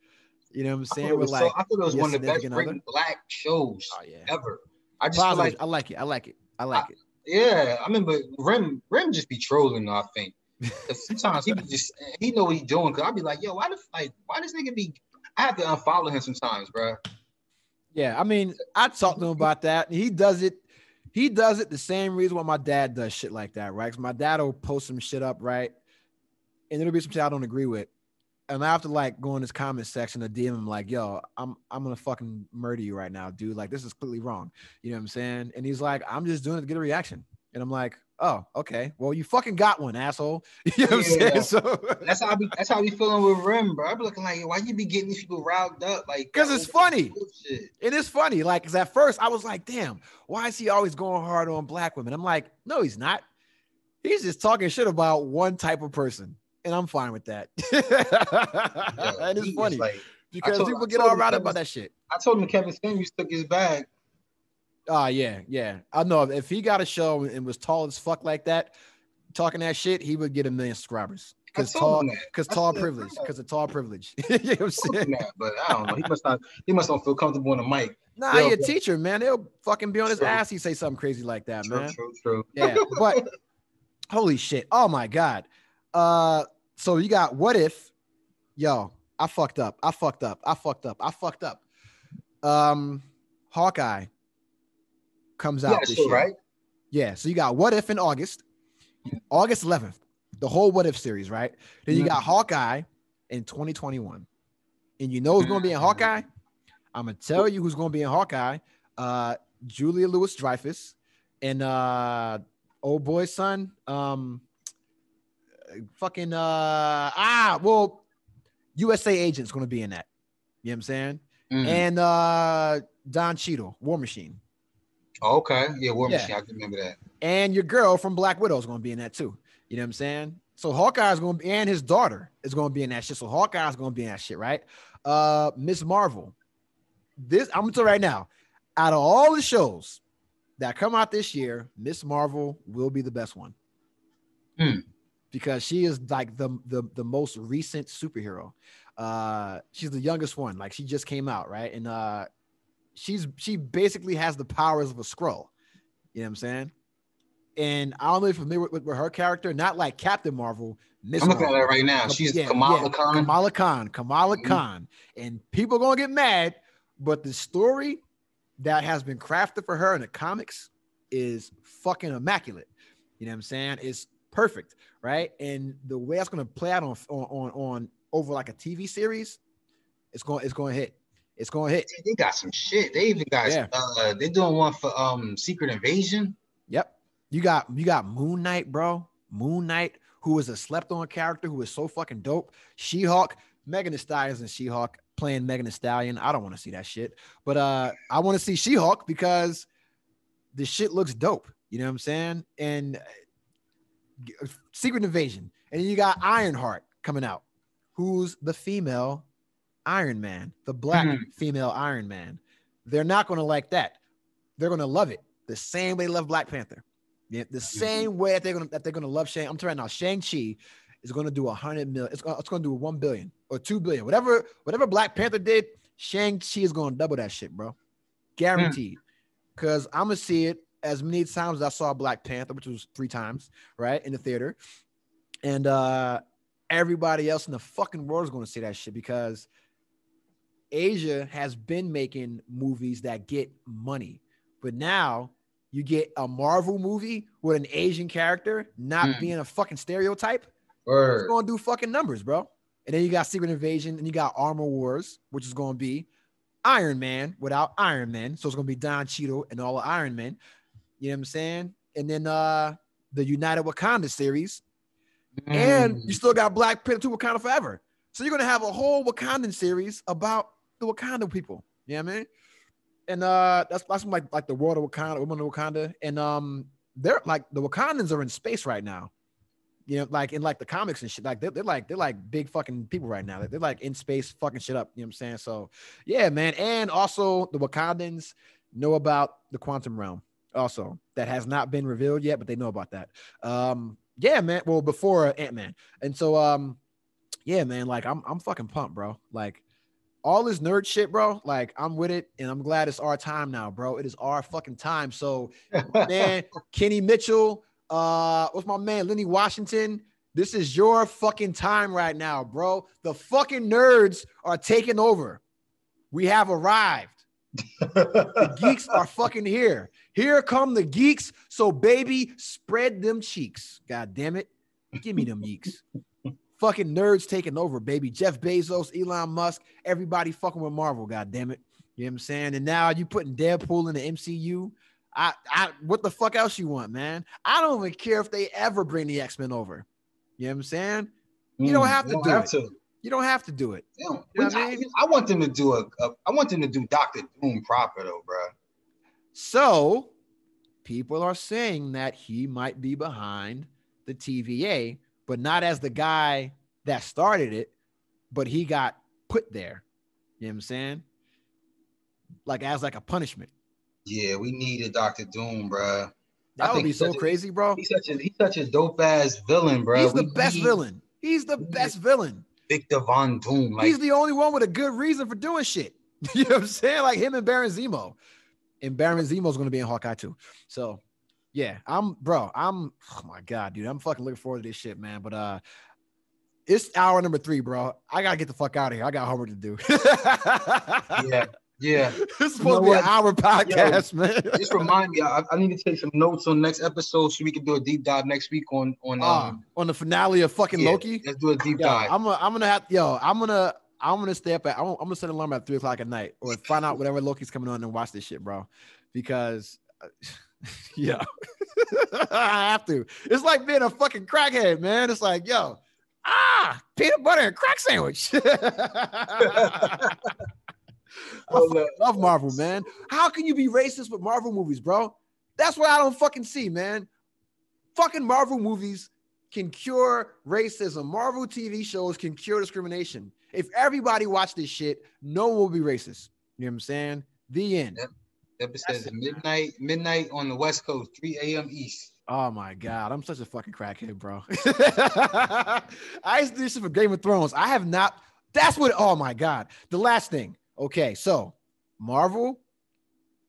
You know what I'm saying? I thought it was one of the best black shows ever. I just feel like I like it. Yeah, I remember Rem just be trolling though, I think. Sometimes he know what he's doing. Cause I'll be like, yo, why this nigga be? I have to unfollow him sometimes, bro. Yeah, I mean, I talked to him about that. He does it the same reason why my dad does shit like that, right? Because my dad will post some shit up, right? And it'll be some shit I don't agree with. And I have to like go in his comment section to DM him like, yo, I'm gonna fucking murder you right now, dude. Like, this is completely wrong. You know what I'm saying? And he's like, I'm just doing it to get a reaction. And I'm like, oh, okay. Well, you fucking got one, asshole. You know what I'm saying? So that's how I be feeling with Rim, bro. I be looking like, why you be getting these people riled up? Like, because it's funny. It is funny. Like, because at first I was like, damn, why is he always going hard on black women? I'm like, no, he's not. He's just talking shit about one type of person. And I'm fine with that. And it's funny because people get all riled up about that shit. I told him Kevin Samuels took his bag. Yeah. I know if he got a show and was tall as fuck like that, talking that shit, he would get 1 million subscribers. Because tall privilege. Because of tall privilege. You know what I'm saying? But I don't know. He must not feel comfortable on the mic. Nah, he's a teacher, man. They'll fucking be on his ass. He say something crazy like that, man. True. Yeah, but holy shit. Oh my God. So you got What If? Yo, I fucked up. Hawkeye comes out this year, right? Yeah. So you got What If in August 11th, the whole What If series, right? Then you got Hawkeye in 2021, and you know who's going to be in Hawkeye? I'm gonna tell you who's going to be in Hawkeye. Julia Louis-Dreyfus and old boy's son. USA Agent's going to be in that. You know what I'm saying? And Don Cheadle, War Machine. Oh, okay. Yeah, War Machine. I can remember that. And your girl from Black Widow is going to be in that too. You know what I'm saying? So Hawkeye is going to be, and his daughter is going to be in that shit. So Hawkeye is going to be in that shit, right? Miss Marvel. This, I'm going to tell you right now, out of all the shows that come out this year, Miss Marvel will be the best one. Because she is like the most recent superhero. She's the youngest one. Like, she just came out, right? And she basically has the powers of a Skrull. You know what I'm saying? And I don't know if you're familiar with her character, not like Captain Marvel. Miss I'm looking Marvel. at her right now. She's Kamala Khan. Kamala Khan. And people are gonna get mad, but the story that has been crafted for her in the comics is fucking immaculate. You know what I'm saying? It's perfect, right? And the way that's gonna play out on over like a TV series, it's going to hit. It's going to hit. They got some shit. They even got they're doing one for Secret Invasion. Yep. You got Moon Knight, bro. Moon Knight, who is a slept-on character who is so fucking dope. She-Hulk, Megan Thee Stallion's in She-Hulk playing Megan Thee Stallion. I don't want to see that shit, but I want to see She-Hulk because the shit looks dope. You know what I'm saying? And Secret Invasion, and you got Ironheart coming out, who's the female Iron Man, the black female Iron Man. They're not going to like that. They're going to love it the same way they love Black Panther. Yeah, the same way that they're gonna love Shang. I'm telling you now, Shang-Chi is gonna do 100 million. It's gonna do 1 billion or 2 billion. Whatever Black Panther did, Shang-Chi is gonna double that shit, bro. Guaranteed. Because I'm gonna see it as many times as I saw Black Panther, which was 3 times, right, in the theater. And everybody else in the fucking world is gonna see that shit because Asia has been making movies that get money, but now you get a Marvel movie with an Asian character not being a fucking stereotype. It's going to do fucking numbers, bro. And then you got Secret Invasion and you got Armor Wars, which is going to be Iron Man without Iron Man. So it's going to be Don Cheadle and all the Iron Men. You know what I'm saying? And then the United Wakanda series. And you still got Black Panther 2 Wakanda Forever. So you're going to have a whole Wakandan series about the Wakanda people. You know what I mean? And that's like the world of Wakanda, women of Wakanda, and they're like the Wakandans are in space right now, you know, like in like the comics and shit. Like they're like big fucking people right now. They're like in space fucking shit up. You know what I'm saying? So yeah, man. And also the Wakandans know about the quantum realm, also that has not been revealed yet, but they know about that. Yeah, man. Well, before Ant-Man, and so yeah, man. Like I'm fucking pumped, bro. Like. All this nerd shit, bro, like I'm with it, and I'm glad it's our time now, bro. It is our fucking time. So, man, Kenny Mitchell, what's my man, Lenny Washington? This is your fucking time right now, bro. The fucking nerds are taking over. We have arrived. The geeks are fucking here. Here come the geeks. So, baby, spread them cheeks. God damn it. Give me them geeks. Fucking nerds taking over, baby. Jeff Bezos, Elon Musk, everybody fucking with Marvel, god damn it. You know what I'm saying? And now you putting Deadpool in the MCU. What the fuck else you want, man? I don't even care if they ever bring the X-Men over. You know what I'm saying? You don't have to do it. You don't have to do it. You know what I mean? I want them to do I want them to do Dr. Doom proper though, bro. So people are saying that he might be behind the TVA, but not as the guy that started it, but he got put there. You know what I'm saying? Like as like a punishment. Yeah, we needed Dr. Doom, bro. That would be so crazy, bro. He's such a dope ass villain, bro. He's the best villain. He's the best villain. Victor Von Doom. Like, he's the only one with a good reason for doing shit. You know what I'm saying? Like him and Baron Zemo. And Baron Zemo's going to be in Hawkeye too. So yeah, oh my God, dude. I'm fucking looking forward to this shit, man. But it's hour number 3, bro. I gotta get the fuck out of here. I got homework to do. Yeah. It's supposed to be an hour podcast, man. Just remind me, I need to take some notes on next episode so we can do a deep dive next week on the finale of fucking Loki. Let's do a deep dive. I'm gonna stay up I'm gonna set an alarm at 3:00 at night or find out whatever Loki's coming on and watch this shit, bro. Because yeah, I have to. It's like being a fucking crackhead, man. It's like, yo, peanut butter and crack sandwich. I love Marvel, man. How can you be racist with Marvel movies, bro? That's what I don't fucking see, man. Fucking Marvel movies can cure racism. Marvel TV shows can cure discrimination. If everybody watched this shit, no one will be racist. You know what I'm saying? The end. It says midnight on the West Coast, 3 a.m. East. Oh my God, I'm such a fucking crackhead, bro. I used to do this shit for Game of Thrones. I have not. That's what. Oh my God. The last thing. Okay, so Marvel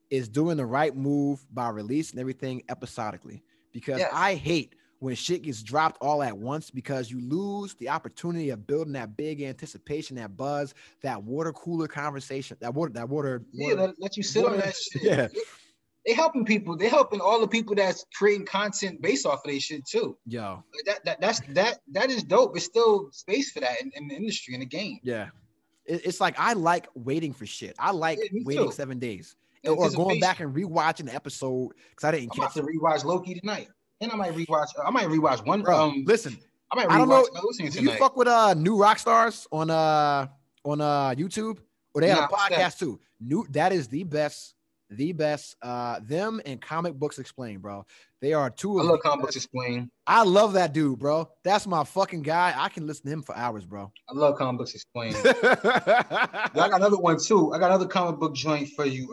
is doing the right move by releasing everything episodically because I hate when shit gets dropped all at once because you lose the opportunity of building that big anticipation, that buzz, that water cooler conversation, that water. Let you sit on that shit. Yeah. They helping people. They helping all the people that's creating content based off of their shit too. Yo, that is dope. It's still space for that in the industry, in the game. Yeah. It's like, I like waiting for shit. I like waiting 7 days or going back and rewatching the episode because I didn't catch it. I'm about to rewatch Loki tonight. And I might rewatch one. Bro, listen, I might I don't rewatch know. my listening Do you tonight. fuck with New Rock Stars on YouTube? Or they have Nah, a what's that? podcast too. That is the best. Them and Comic Books Explained, bro. They are two I of love the Comic Books best. Explained. I love that dude, bro. That's my fucking guy. I can listen to him for hours, bro. I love Comic Books Explained. I got another one too. I got another comic book joint for you.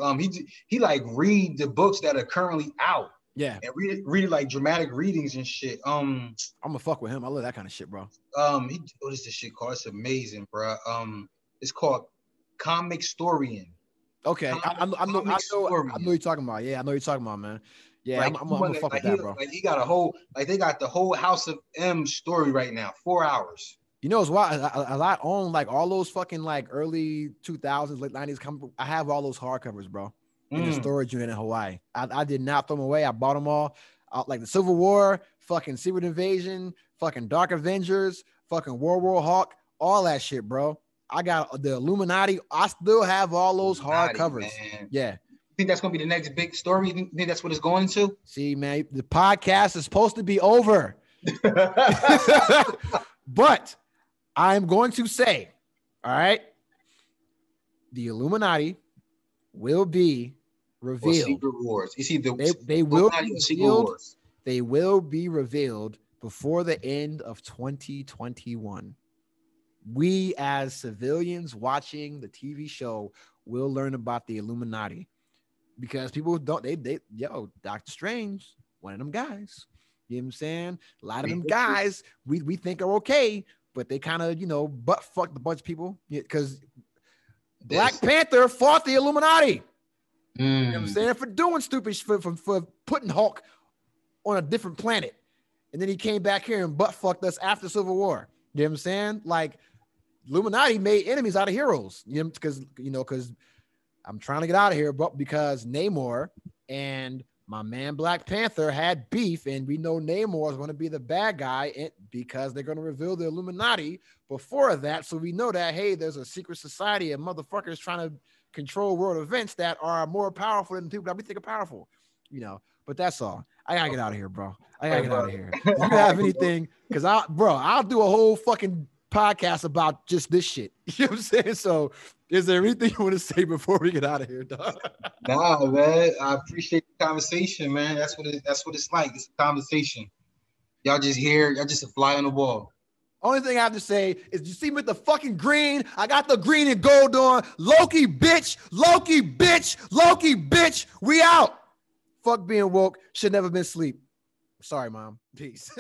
He like read the books that are currently out. Yeah, And read it like dramatic readings and shit. I'm gonna fuck with him. I love that kind of shit, bro. What is this shit called? It's amazing, bro. It's called Comic Storian. Okay, I know you're talking about. Yeah, I know you're talking about, man. Yeah, Like, I'm gonna fuck with that, bro. Like he got a whole, like they got the whole House of M story right now, 4 hours. You know, it's why a lot on like all those fucking like early 2000s, late 90s comic. I have all those hardcovers, bro, in the storage unit in Hawaii. I did not throw them away. I bought them all. Like the Civil War, fucking Secret Invasion, fucking Dark Avengers, fucking World War Hulk, all that shit, bro. I got the Illuminati. I still have all those hardcovers. Yeah. You think that's gonna be the next big story? You think that's what it's going to? See, man, the podcast is supposed to be over. But I'm going to say, all right, the Illuminati will be revealed. Secret Wars. You see, They will be revealed. They will be revealed before the end of 2021. We, as civilians watching the TV show, will learn about the Illuminati because people don't. Doctor Strange, one of them guys. You know what I'm saying? A lot of them guys we think are okay, but they kind of butt fucked a bunch of people because Black Panther fought the Illuminati. You know what I'm saying? For doing stupid shit, for putting Hulk on a different planet, and then he came back here and butt fucked us after Civil War. You know what I'm saying? Like, Illuminati made enemies out of heroes, because I'm trying to get out of here, but because Namor and my man Black Panther had beef, and we know Namor is going to be the bad guy because they're going to reveal the Illuminati before that. So we know that, hey, there's a secret society of motherfuckers trying to control world events that are more powerful than people that we think are powerful, but that's all. I gotta get out of here, bro. I gotta get out of here. Do you have anything? Because I'll do a whole fucking podcast about just this shit. You know what I'm saying? So is there anything you want to say before we get out of here, dog? Nah, man. I appreciate the conversation, man. That's what it's like. It's a conversation. Y'all just a fly on the wall. Only thing I have to say is, you see me with the fucking green? I got the green and gold on. Loki, bitch. Loki, bitch. Loki, bitch. We out. Fuck being woke. Should never been sleep. Sorry, Mom. Peace.